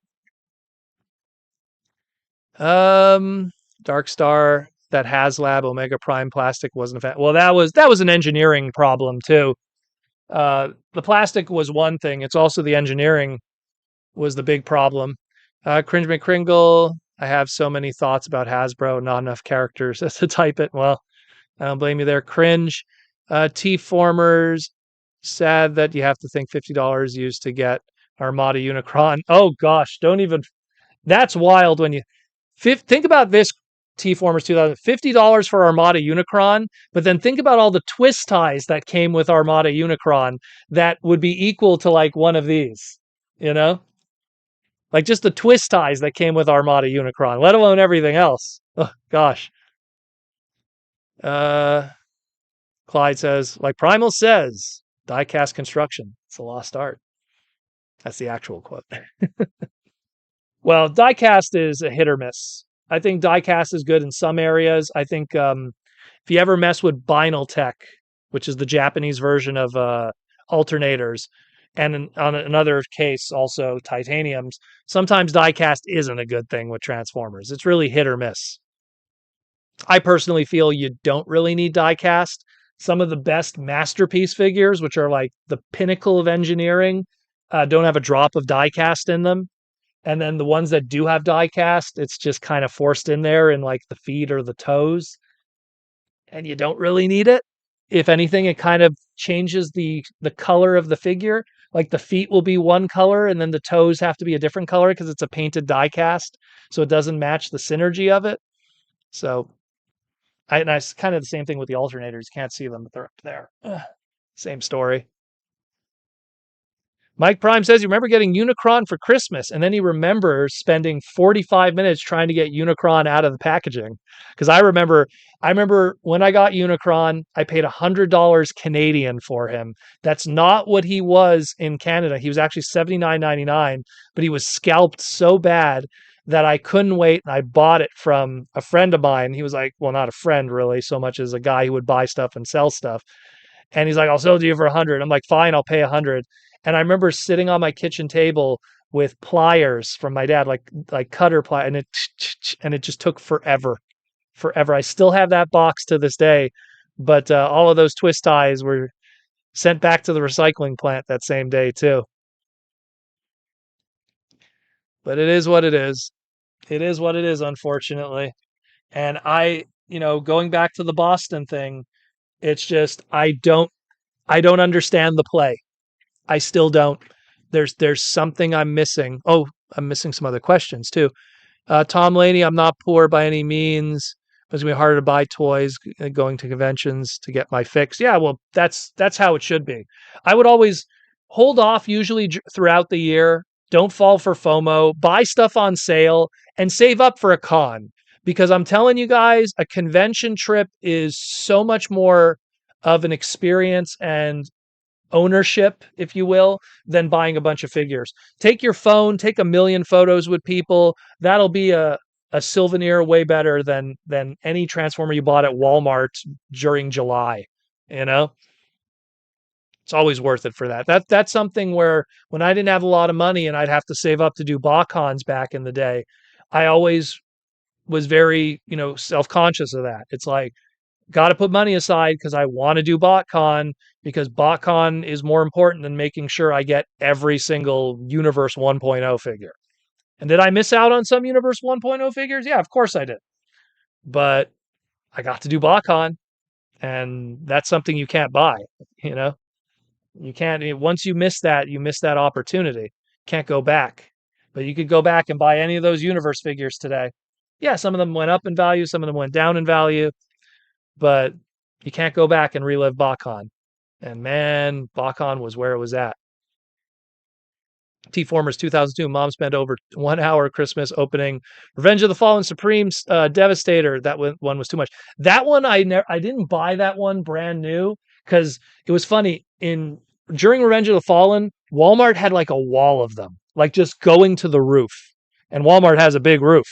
Dark Star, that HasLab Omega Prime plastic wasn't a fan. Well, that was an engineering problem too. The plastic was one thing. It's also the engineering was the big problem. Cringe McCringle, I have so many thoughts about Hasbro, not enough characters to type it. Well, I don't blame you there. Cringe. T-Formers, sad that you have to think $50 used to get Armada Unicron. Oh gosh, don't even. That's wild when you think about this. T-Formers 2000, $50 for Armada Unicron, but then think about all the twist ties that came with Armada Unicron that would be equal to like one of these, like just the twist ties that came with Armada Unicron, let alone everything else. Oh gosh. Clyde says, like Primal says, die-cast construction. It's a lost art. That's the actual quote. Well, die-cast is a hit or miss. I think die-cast is good in some areas. I think if you ever mess with Binaltech, which is the Japanese version of alternators, and on another case also titaniums, sometimes die-cast isn't a good thing with Transformers. It's really hit or miss. I personally feel you don't really need die-cast. Some of the best masterpiece figures, which are like the pinnacle of engineering, don't have a drop of die-cast in them. And then the ones that do have die cast, it's just kind of forced in there in like the feet or the toes. And you don't really need it. If anything, it kind of changes the color of the figure. Like the feet will be one color and then the toes have to be a different color because it's a painted die cast. So it doesn't match the synergy of it. So it's kind of the same thing with the alternators. Can't see them, but they're up there. Same story. Mike Prime says, you remember getting Unicron for Christmas, and then he remembers spending 45 minutes trying to get Unicron out of the packaging. Because I remember when I got Unicron, I paid $100 Canadian for him. That's not what he was in Canada. He was actually $79.99, but he was scalped so bad that I couldn't wait, and I bought it from a friend of mine. He was like, well, not a friend really, so much as a guy who would buy stuff and sell stuff. And he's like, I'll sell it to you for 100. I'm like, fine, I'll pay 100. And I remember sitting on my kitchen table with pliers from my dad, like cutter pliers, and it just took forever. I still have that box to this day, but all of those twist ties were sent back to the recycling plant that same day too. But it is what it is. It is what it is, unfortunately. And going back to the Boston thing, it's just I don't understand the play. I still don't. There's something I'm missing. Oh, I'm missing some other questions too. Tom Laney, I'm not poor by any means. It's gonna be harder to buy toys going to conventions to get my fix. Yeah, well, that's how it should be. I would always hold off usually throughout the year. Don't fall for FOMO. Buy stuff on sale and save up for a con. Because I'm telling you guys, a convention trip is so much more of an experience and ownership, if you will, than buying a bunch of figures. Take your phone, take a million photos with people. That'll be a souvenir way better than any Transformer you bought at Walmart during July. You know, it's always worth it for that. That's something where when I didn't have a lot of money and I'd have to save up to do BotCons back in the day, I always was very, self-conscious of that. It's like, got to put money aside because I want to do BotCon because BotCon is more important than making sure I get every single Universe 1.0 figure. And did I miss out on some Universe 1.0 figures? Yeah, of course I did. But I got to do BotCon, and that's something you can't buy. You know, you can't. Once you miss that opportunity. Can't go back. But you could go back and buy any of those Universe figures today. Yeah, some of them went up in value, some of them went down in value, but you can't go back and relive BotCon. And man, BotCon was where it was at. T-Formers 2002. Mom spent over 1 hour Christmas opening Revenge of the Fallen Supreme Devastator. That one was too much. That one I didn't buy that one brand new because it was funny. During Revenge of the Fallen, Walmart had like a wall of them, like just going to the roof. And Walmart has a big roof.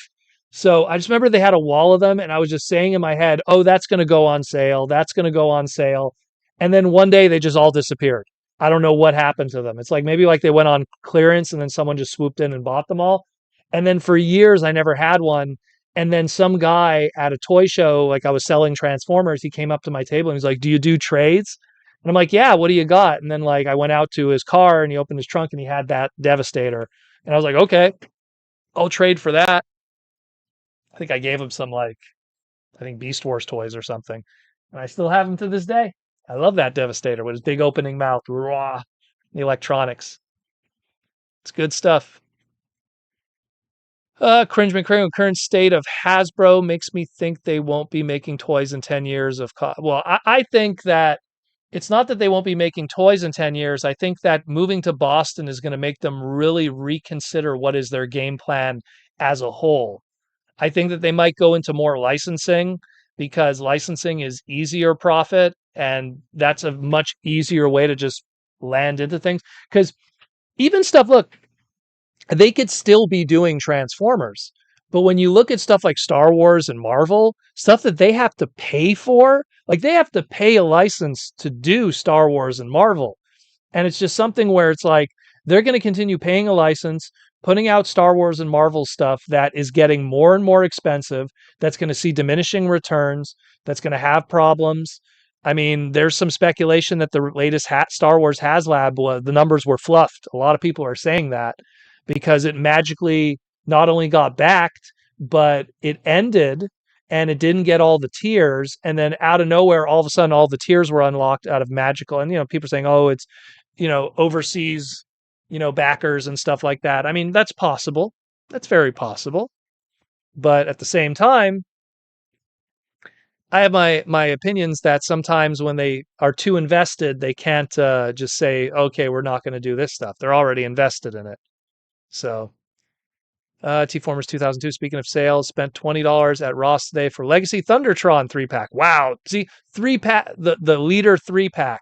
So I just remember they had a wall of them, and I was just saying in my head, oh, that's going to go on sale. That's going to go on sale. And then one day they just all disappeared. I don't know what happened to them. It's like maybe like they went on clearance and then someone just swooped in and bought them all. And then for years I never had one. And then some guy at a toy show, like I was selling Transformers, he came up to my table and he's like, "Do you do trades?" And I'm like, "Yeah, what do you got?" And then like I went out to his car and he opened his trunk and he had that Devastator. And I was like, "Okay, I'll trade for that." I think I gave him some like I think Beast Wars toys or something. And I still have them to this day. I love that Devastator with his big opening mouth. Raw. The electronics. It's good stuff. Cringe McCrae, current state of Hasbro makes me think they won't be making toys in 10 years of well, I think that it's not that they won't be making toys in 10 years. I think that moving to Boston is going to make them really reconsider what is their game plan as a whole. I think that they might go into more licensing because licensing is easier profit and that's a much easier way to just land into things. Because even stuff, look, they could still be doing Transformers. But when you look at stuff like Star Wars and Marvel, stuff that they have to pay for, like they have to pay a license to do Star Wars and Marvel. And it's just something where it's like they're going to continue paying a license, putting out Star Wars and Marvel stuff that is getting more and more expensive, that's going to see diminishing returns, that's going to have problems. I mean, there's some speculation that the latest Star Wars HasLab, the numbers were fluffed. A lot of people are saying that because it magically not only got backed, but it ended and it didn't get all the tiers. And then out of nowhere, all of a sudden, all the tiers were unlocked out of magical. And, people are saying, oh, it's, overseas, backers and stuff like that. I mean, that's possible. That's very possible. But at the same time, I have my opinions that sometimes when they are too invested, they can't just say, okay, we're not going to do this stuff. They're already invested in it. So T-Formers 2002, speaking of sales, spent $20 at Ross today for Legacy Thundertron 3-pack. Wow. See, 3-pack, the leader 3-pack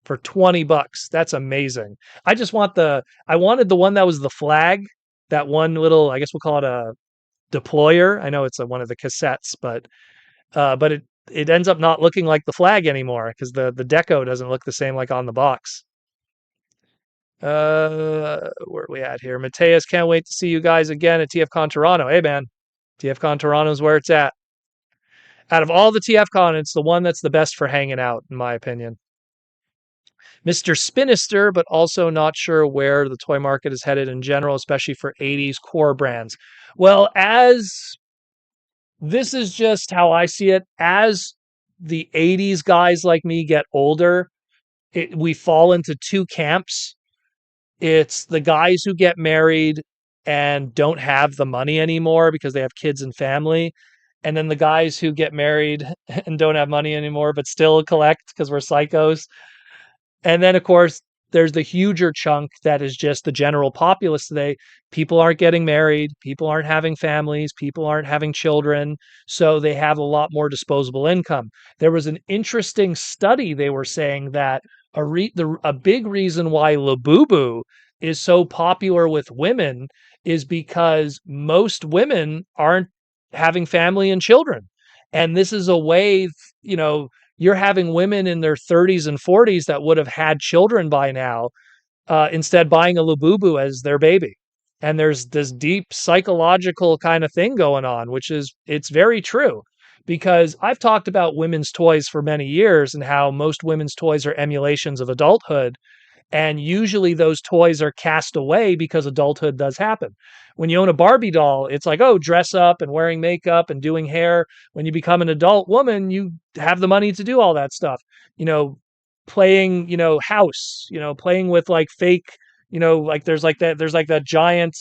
for $20. That's amazing. I wanted the one that was the flag, that one little, I guess we'll call it a deployer. I know it's one of the cassettes, but it ends up not looking like the flag anymore because the deco doesn't look the same like on the box. Where are we at here? Mateus, can't wait to see you guys again at TFCon Toronto. Hey man, TFCon Toronto is where it's at. Out of all the TFCon, it's the one that's the best for hanging out, in my opinion. Mr. Spinister, but also not sure where the toy market is headed in general, especially for 80s core brands. Well, this is just how I see it. As the 80s guys like me get older, we fall into two camps. It's the guys who get married and don't have the money anymore because they have kids and family. And then the guys who get married and don't have money anymore, but still collect because we're psychos. And then, of course, there's the huger chunk that is just the general populace today. People aren't getting married. People aren't having families. People aren't having children. So they have a lot more disposable income. There was an interesting study. They were saying that a big reason why Labubu is so popular with women is because most women aren't having family and children. And this is a way, you know, you're having women in their 30s and 40s that would have had children by now, instead buying a Labubu as their baby. And there's this deep psychological kind of thing going on, which is, it's very true. Because I've talked about women's toys for many years and how most women's toys are emulations of adulthood. And usually those toys are cast away because adulthood does happen. When you own a Barbie doll, it's like, oh, dress up and wearing makeup and doing hair. When you become an adult woman, you have the money to do all that stuff. You know, playing, house, playing with like fake, like there's like that giant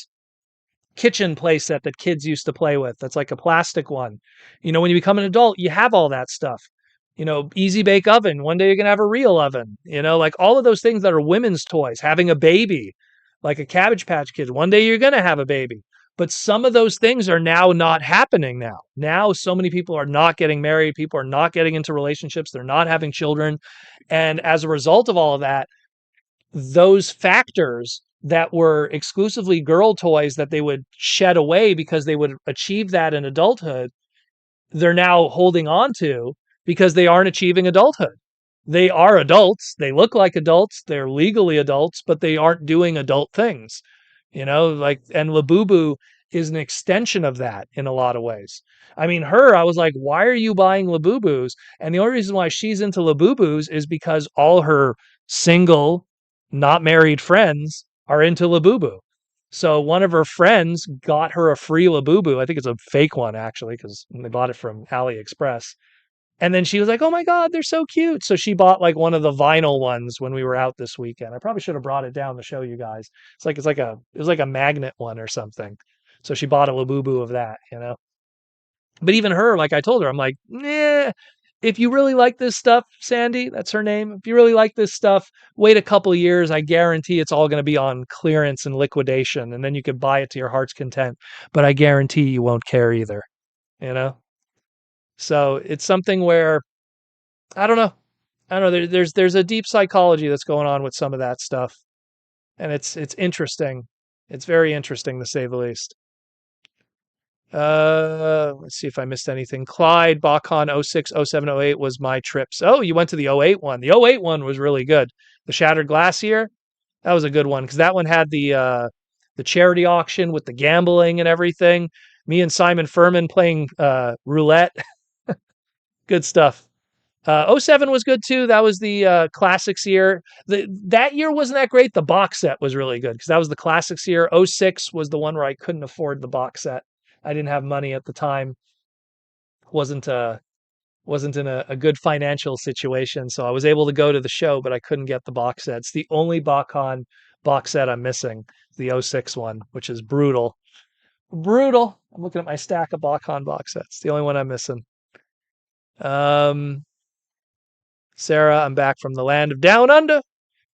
kitchen playset that kids used to play with. That's like a plastic one. When you become an adult, you have all that stuff. Easy bake oven. One day you're going to have a real oven, like all of those things that are women's toys, having a baby, like a Cabbage Patch Kid. One day you're going to have a baby. But some of those things are now not happening now. Now, so many people are not getting married. People are not getting into relationships. They're not having children. And as a result of all of that, those factors that were exclusively girl toys that they would shed away because they would achieve that in adulthood, they're now holding on to because they aren't achieving adulthood. They are adults. They look like adults. They're legally adults, but they aren't doing adult things, and Labubu is an extension of that in a lot of ways. I mean, I was like, why are you buying Labubus? And the only reason why she's into Labubus is because all her single, not married friends are into Labubu. So one of her friends got her a free Labubu. I think it's a fake one, actually, because they bought it from AliExpress. And then she was like, "Oh my God, they're so cute." So she bought like one of the vinyl ones when we were out this weekend. I probably should have brought it down to show you guys. It was like a magnet one or something. So she bought a Labubu of that. But even her, like I told her, I'm like, "Nah, if you really like this stuff, Sandy, that's her name. If you really like this stuff, wait a couple of years. I guarantee it's all going to be on clearance and liquidation, and then you could buy it to your heart's content. But I guarantee you won't care either, you know?" So it's something where I don't know. I don't know. There's a deep psychology that's going on with some of that stuff, and it's interesting. It's very interesting to say the least. Let's see if I missed anything. Clyde, BotCon 06, 07, 08 was my trips. Oh, you went to the 08 one. The 08 one was really good. The Shattered Glass year, that was a good one because that one had the charity auction with the gambling and everything. Me and Simon Furman playing roulette. Good stuff. 07 was good too. That was the classics year. That year wasn't that great. The box set was really good because that was the classics year. 06 was the one where I couldn't afford the box set. I didn't have money at the time. Wasn't in a good financial situation, so I was able to go to the show, but I couldn't get the box set. It's the only BotCon box set I'm missing, the 06 one, which is brutal. Brutal. I'm looking at my stack of BotCon box sets. The only one I'm missing. Sarah, I'm back from the land of Down Under.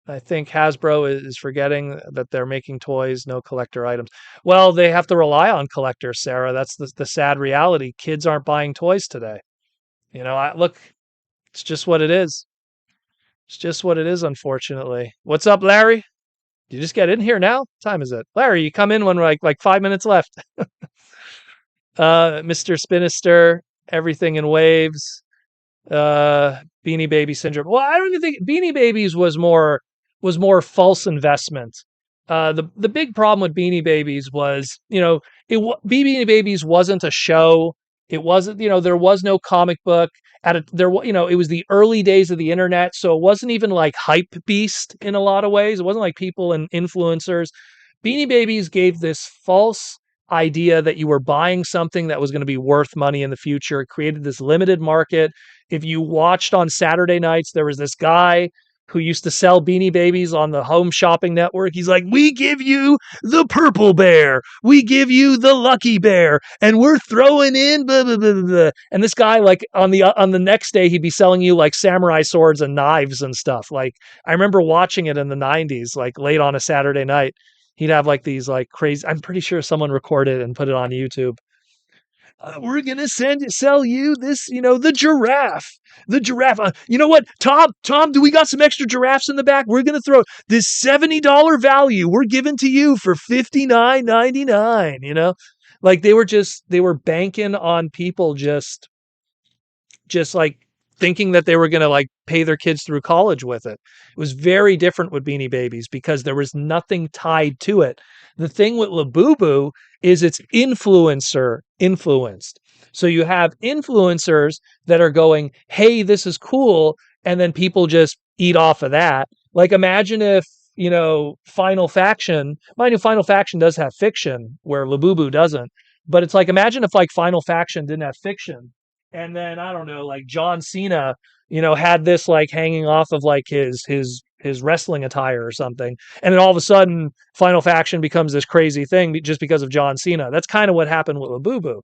I think Hasbro is forgetting that they're making toys, no collector items. Well, they have to rely on collectors, Sarah. That's the sad reality. Kids aren't buying toys today. Look, it's just what it is. It's just what it is, unfortunately. What's up, Larry? You just get in here now? What time is it? Larry, you come in when we're like 5 minutes left. Mr. Spinister, everything in waves. Beanie Baby syndrome. Well, I don't even think Beanie Babies was more false investment. The big problem with Beanie Babies was, Beanie Babies wasn't a show. It wasn't, there was no comic book it was the early days of the internet. So it wasn't even like hype beast in a lot of ways. It wasn't like people and influencers. Beanie Babies gave this false idea that you were buying something that was going to be worth money in the future. It created this limited market. If you watched on Saturday nights, there was this guy who used to sell Beanie Babies on the Home Shopping Network. He's like, we give you the purple bear, we give you the lucky bear, and we're throwing in blah, blah, blah, blah. And this guy, like on the next day, he'd be selling you like samurai swords and knives and stuff. Like I remember watching it in the 90s, like late on a Saturday night. He'd have like these like crazy. I'm pretty sure someone recorded it and put it on YouTube. We're gonna sell you this, the giraffe. The giraffe. You know what, Tom? Do we got some extra giraffes in the back? We're gonna throw this $70 value. We're giving to you for $59.99. Like they were banking on people just like thinking that they were going to like pay their kids through college with it. It was very different with Beanie Babies because there was nothing tied to it. The thing with Labubu is it's influencer influenced. So you have influencers that are going, "Hey, this is cool," and then people just eat off of that. Like imagine if, Final Faction, mind you, Final Faction does have fiction where Labubu doesn't. But it's like imagine if like Final Faction didn't have fiction and then I don't know, like John Cena, had this like hanging off of like his wrestling attire or something, and then all of a sudden, Final Faction becomes this crazy thing just because of John Cena. That's kind of what happened with Labubu,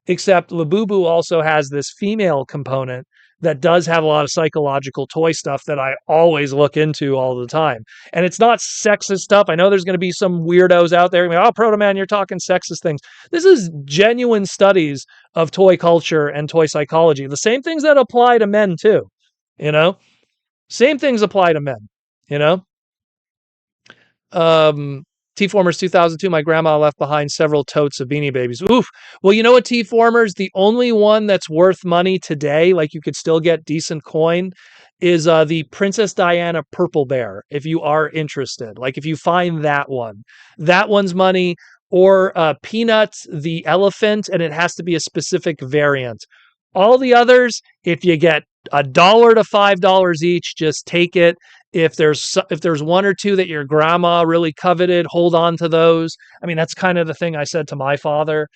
except Labubu also has this female component that does have a lot of psychological toy stuff that I always look into all the time. And it's not sexist stuff. I know there's going to be some weirdos out there. Oh, Proto Man, you're talking sexist things. This is genuine studies of toy culture and toy psychology. The same things that apply to men too, you know? Same things apply to men, you know? T-Formers 2002, my grandma left behind several totes of Beanie Babies. Oof. Well, you know what, T-Formers? The only one that's worth money today, like you could still get decent coin, is the Princess Diana Purple Bear, if you are interested. Like if you find that one's money, or Peanuts the elephant, and it has to be a specific variant. All the others, if you get $1 to $5 each, just take it. If there's one or two that your grandma really coveted, hold on to those. I mean, that's kind of the thing I said to my father.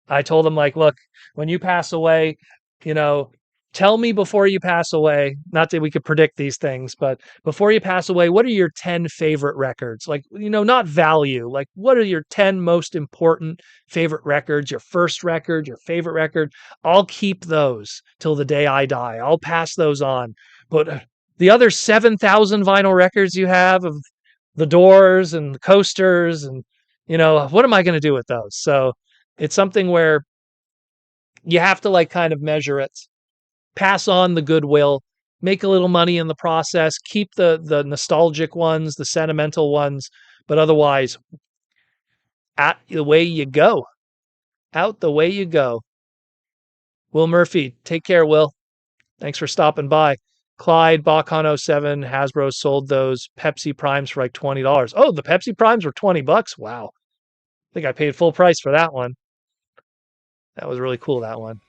I told him, like, look, when you pass away, you know, tell me before you pass away, not that we could predict these things, but before you pass away, what are your 10 favorite records? Like, not value. Like, what are your 10 most important favorite records? Your first record, your favorite record? I'll keep those till the day I die. I'll pass those on. But the other 7,000 vinyl records you have of the Doors and the Coasters, and what am I going to do with those? So it's something where you have to like kind of measure it, pass on the goodwill, make a little money in the process, keep the nostalgic ones, the sentimental ones, but otherwise, out the way you go. Out the way you go. Will Murphy, take care, Will. Thanks for stopping by. Clyde, Bachon07, Hasbro sold those Pepsi Primes for like $20. Oh, the Pepsi Primes were $20. Wow. I think I paid full price for that one. That was really cool, that one.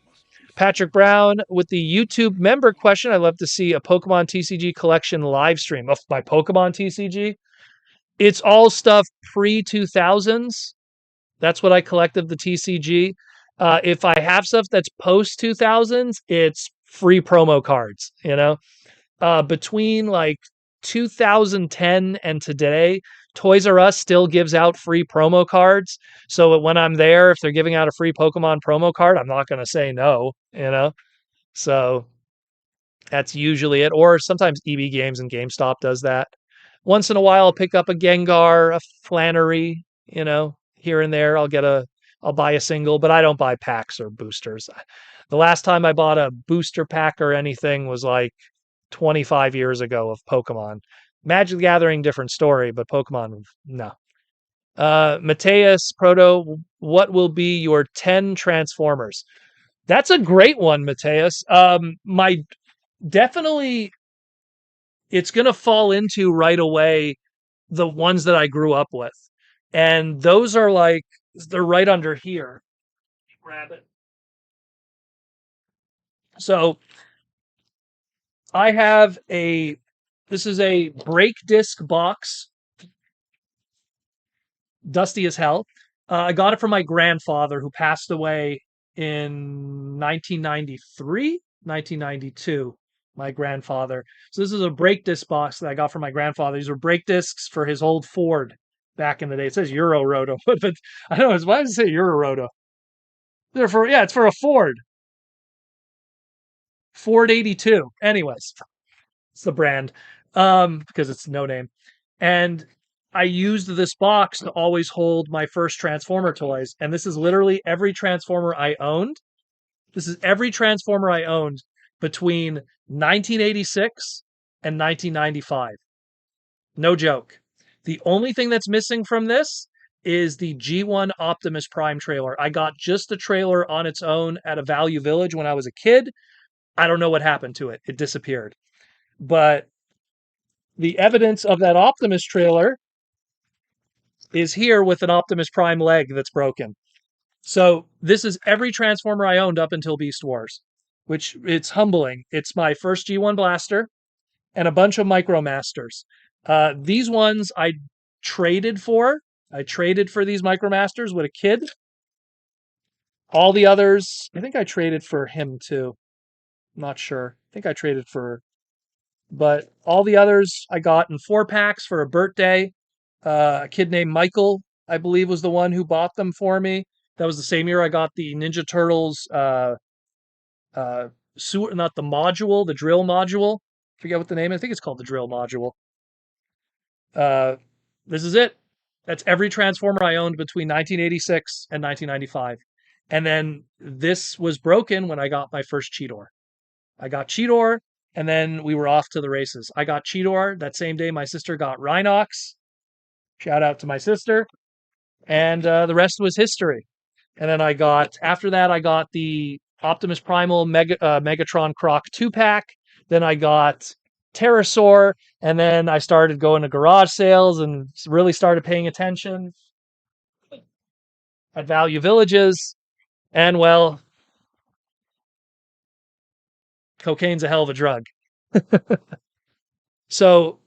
Patrick Brown with the YouTube member question. I'd love to see a Pokemon TCG collection live stream of my Pokemon TCG. It's all stuff pre-2000s. That's what I collect of the TCG. If I have stuff that's post-2000s, it's free promo cards, between like 2010 and today, Toys R Us still gives out free promo cards. So when I'm there, if they're giving out a free Pokemon promo card, I'm not going to say no. So that's usually it. Or sometimes EB Games and GameStop does that. Once in a while, I'll pick up a Gengar, a Flannery, here and there. I'll buy a single, but I don't buy packs or boosters. The last time I bought a booster pack or anything was like 25 years ago of Pokemon. Magic the Gathering, different story, but Pokemon, no. Mateus Proto, what will be your 10 Transformers? That's a great one, Mateus. Definitely, it's going to fall into right away the ones that I grew up with. And those are like, they're right under here. Grab it. So I have this is a break disc box, dusty as hell. I got it from my grandfather who passed away in 1993, 1992. my grandfather. So this is a brake disc box that I got from my grandfather. These were brake discs for his old Ford back in the day. It says Euro Roto, but I don't know. Why does it say Euro Roto? They're for, yeah, it's for a Ford. Ford 82. Anyways, it's the brand because it's no name. And I used this box to always hold my first Transformer toys. And this is literally every Transformer I owned. This is every Transformer I owned between 1986 and 1995. No joke. The only thing that's missing from this is the G1 Optimus Prime trailer. I got just the trailer on its own at a Value Village when I was a kid. I don't know what happened to it. It disappeared. But the evidence of that Optimus trailer is here with an Optimus Prime leg that's broken. So this is every Transformer I owned up until Beast Wars, which it's humbling. It's my first G1 Blaster and a bunch of Micromasters. These ones I traded for. I traded for these Micromasters with a kid. All the others, I think I traded for him too. I'm not sure. I think I traded for, but all the others I got in 4-packs for a birthday. A kid named Michael, I believe, was the one who bought them for me. That was the same year I got the Ninja Turtles sewer, not the module, the drill module. Forget what the name is. I think it's called the drill module. This is it. That's every Transformer I owned between 1986 and 1995. And then this was broken when I got my first Cheetor. I got Cheetor, and then we were off to the races. I got Cheetor that same day. My sister got Rhinox. Shout out to my sister. And the rest was history. And then after that, I got the Optimus Primal Megatron Croc 2-pack. Then I got Pterosaur. And then I started going to garage sales and really started paying attention at Value Villages. And well, cocaine's a hell of a drug. So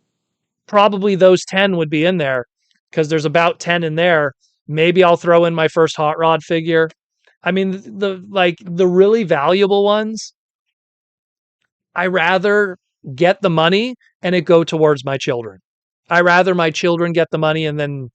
probably those 10 would be in there because there's about 10 in there. Maybe I'll throw in my first Hot Rod figure. I mean, the really valuable ones, I rather get the money and it go towards my children. I rather my children get the money and then,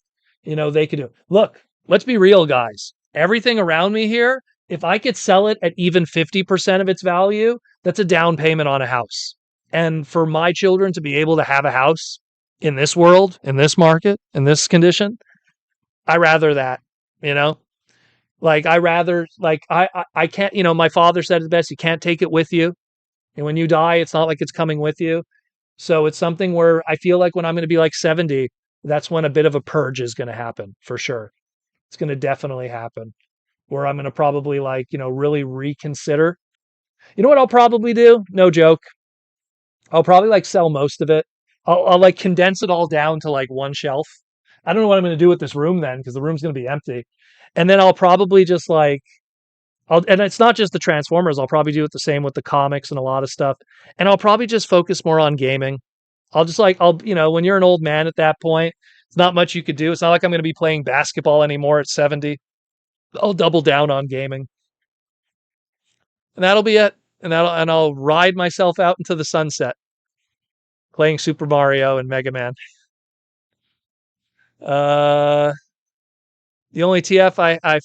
they could do. Look, let's be real, guys. Everything around me here, if I could sell it at even 50% of its value, that's a down payment on a house. And for my children to be able to have a house in this world, in this market, in this condition, I rather that, like I can't, my father said it best, you can't take it with you. And when you die, it's not like it's coming with you. So it's something where I feel like when I'm going to be like 70, that's when a bit of a purge is going to happen for sure. It's going to definitely happen where I'm going to probably really reconsider. You know what I'll probably do? No joke. I'll probably sell most of it. I'll condense it all down to one shelf. I don't know what I'm going to do with this room then because the room's going to be empty. And then I'll probably just and it's not just the Transformers. I'll probably do it the same with the comics and a lot of stuff. And I'll probably just focus more on gaming. I'll just when you're an old man at that point, it's not much you could do. It's not like I'm going to be playing basketball anymore at 70. I'll double down on gaming. And that'll be it. And I'll ride myself out into the sunset playing Super Mario and Mega Man. The only TF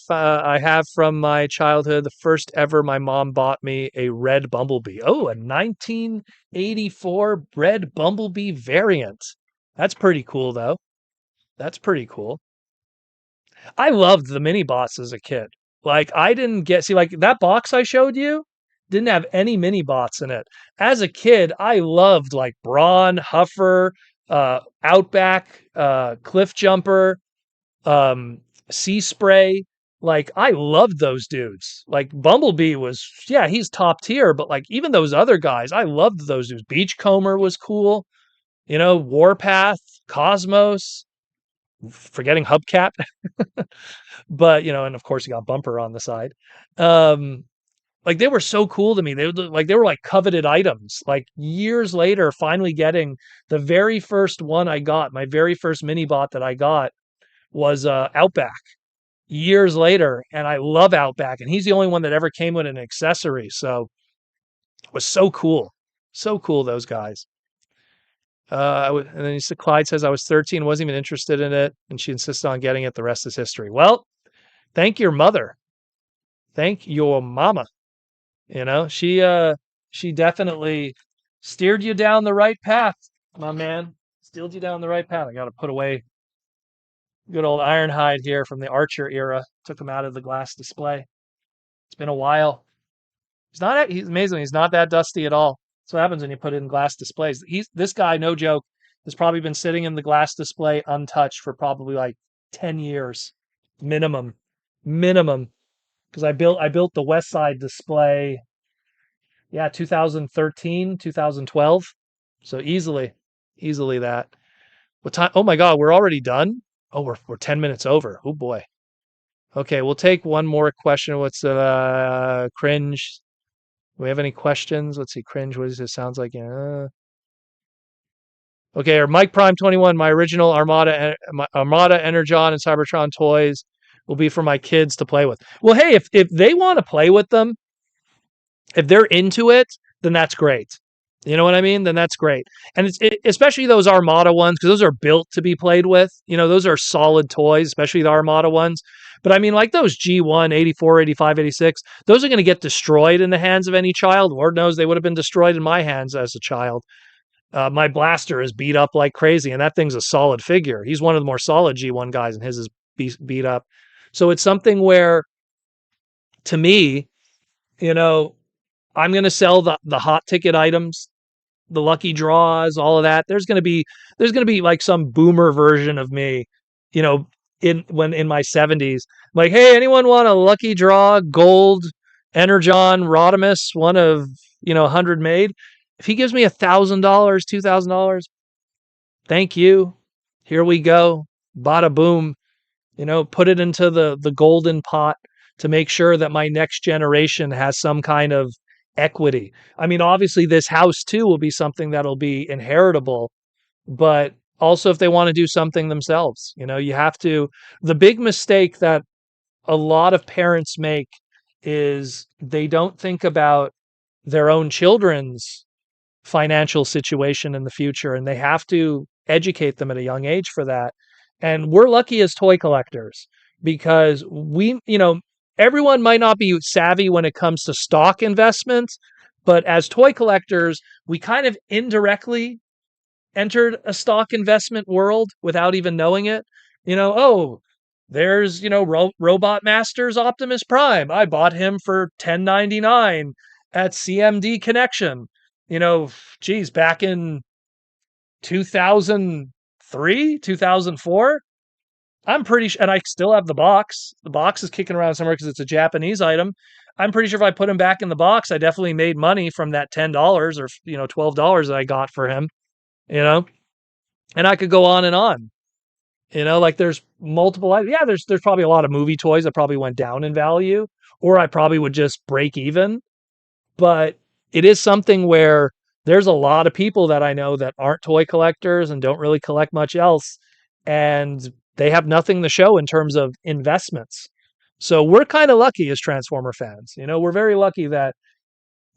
I have from my childhood, the first ever, my mom bought me a red Bumblebee. Oh, a 1984 red Bumblebee variant. That's pretty cool, though. That's pretty cool. I loved the mini bots as a kid. I didn't that box I showed you didn't have any mini bots in it. As a kid, I loved Brawn, Huffer, Outback, Cliff Jumper, Sea Spray. I loved those dudes. Bumblebee was, yeah, he's top tier, but even those other guys, I loved those dudes. Beachcomber was cool. Warpath, Cosmos, forgetting Hubcap. But, and of course you got Bumper on the side. They were so cool to me. They were coveted items. Years later, finally getting the very first one I got, my very first mini bot that I got was Outback. Years later, and I love Outback, and he's the only one that ever came with an accessory. So it was so cool. So cool, those guys. And then Clyde says, I was 13, wasn't even interested in it, and she insisted on getting it. The rest is history. Well, thank your mother. Thank your mama. You know, she definitely steered you down the right path, my man. Steered you down the right path. I got to put away good old Ironhide here from the Archer era. Took him out of the glass display. It's been a while. He's amazing. He's not that dusty at all. That's what happens when you put it in glass displays. This guy, no joke, has probably been sitting in the glass display untouched for probably like 10 years minimum. Because I built the West Side display, 2013, 2012. So easily that. What time? Oh my God, we're already done. Oh, we're 10 minutes over. Oh boy. Okay, we'll take one more question. What's cringe? Do we have any questions? Let's see. Cringe. What does this sounds like? Okay, or Mike Prime 21. My original Armada Energon and Cybertron toys will be for my kids to play with. Well, hey, if they want to play with them, if they're into it, then that's great. You know what I mean? Then that's great. And especially those Armada ones, because those are built to be played with. You know, those are solid toys, especially the Armada ones. But I mean, like those G1, 84, 85, 86, those are going to get destroyed in the hands of any child. Lord knows they would have been destroyed in my hands as a child. My blaster is beat up like crazy, and that thing's a solid figure. He's one of the more solid G1 guys, and his is beat up. So it's something where, to me, you know, I'm going to sell the hot ticket items, the lucky draws, all of that. There's going to be like some boomer version of me, you know, in my 70s. Like, hey, anyone want a lucky draw gold Energon Rodimus, one of 100 made? If he gives me $1,000, $2,000, thank you. Here we go. Bada boom. Put it into the golden pot to make sure that my next generation has some kind of equity. I mean, obviously this house too will be something that'll be inheritable, but also if they want to do something themselves, you have to. The big mistake that a lot of parents make is they don't think about their own children's financial situation in the future, and they have to educate them at a young age for that. And we're lucky as toy collectors because everyone might not be savvy when it comes to stock investments, but as toy collectors, we kind of indirectly entered a stock investment world without even knowing it. There's, Robot Masters Optimus Prime. I bought him for $10.99 at CMD Connection. Back in 2003, 2004. I'm pretty sure, and I still have the box. The box is kicking around somewhere because it's a Japanese item. I'm pretty sure if I put him back in the box, I definitely made money from that $10 or $12 that I got for him. And I could go on and on. Like there's multiple. There's probably a lot of movie toys that probably went down in value, or I probably would just break even. But it is something where there's a lot of people that I know that aren't toy collectors and don't really collect much else, and they have nothing to show in terms of investments. So we're kind of lucky as Transformer fans. We're very lucky that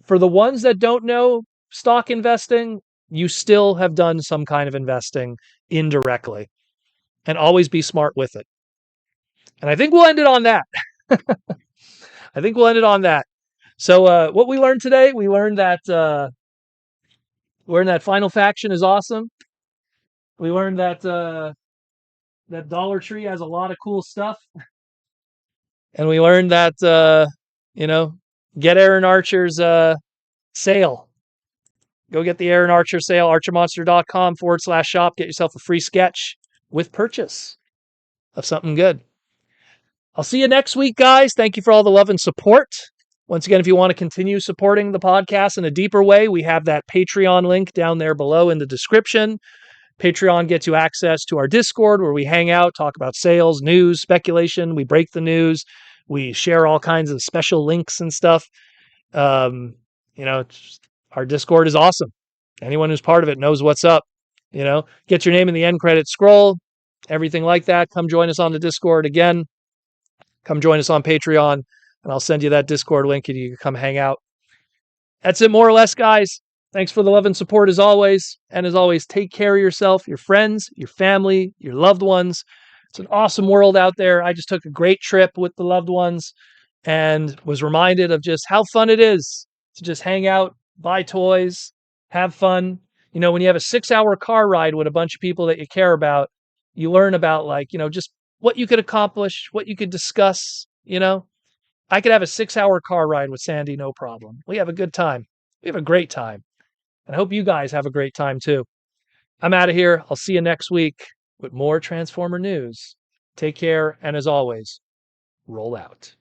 for the ones that don't know stock investing, you still have done some kind of investing indirectly, and always be smart with it. And I think we'll end it on that. So what we learned today, we learned that Final Faction is awesome. We learned that that Dollar Tree has a lot of cool stuff. And we learned that get Aaron Archer's sale. Go get the Aaron Archer sale, archermonster.com/shop. Get yourself a free sketch with purchase of something good. I'll see you next week, guys. Thank you for all the love and support. Once again, if you want to continue supporting the podcast in a deeper way, we have that Patreon link down there below in the description. Patreon gets you access to our Discord where we hang out, talk about sales, news, speculation. We break the news. We share all kinds of special links and stuff. Our Discord is awesome. Anyone who's part of it knows what's up. Get your name in the end credit scroll, everything like that. Come join us on the Discord again. Come join us on Patreon, and I'll send you that Discord link and you can come hang out. That's it, more or less, guys. Thanks for the love and support as always. And as always, take care of yourself, your friends, your family, your loved ones. It's an awesome world out there. I just took a great trip with the loved ones and was reminded of just how fun it is to just hang out, buy toys, have fun. You know, when you have a 6-hour car ride with a bunch of people that you care about, you learn about, like, just what you could accomplish, what you could discuss. I could have a 6-hour car ride with Sandy, no problem. We have a good time. We have a great time. And I hope you guys have a great time too. I'm out of here. I'll see you next week with more Transformer news. Take care. And as always, roll out.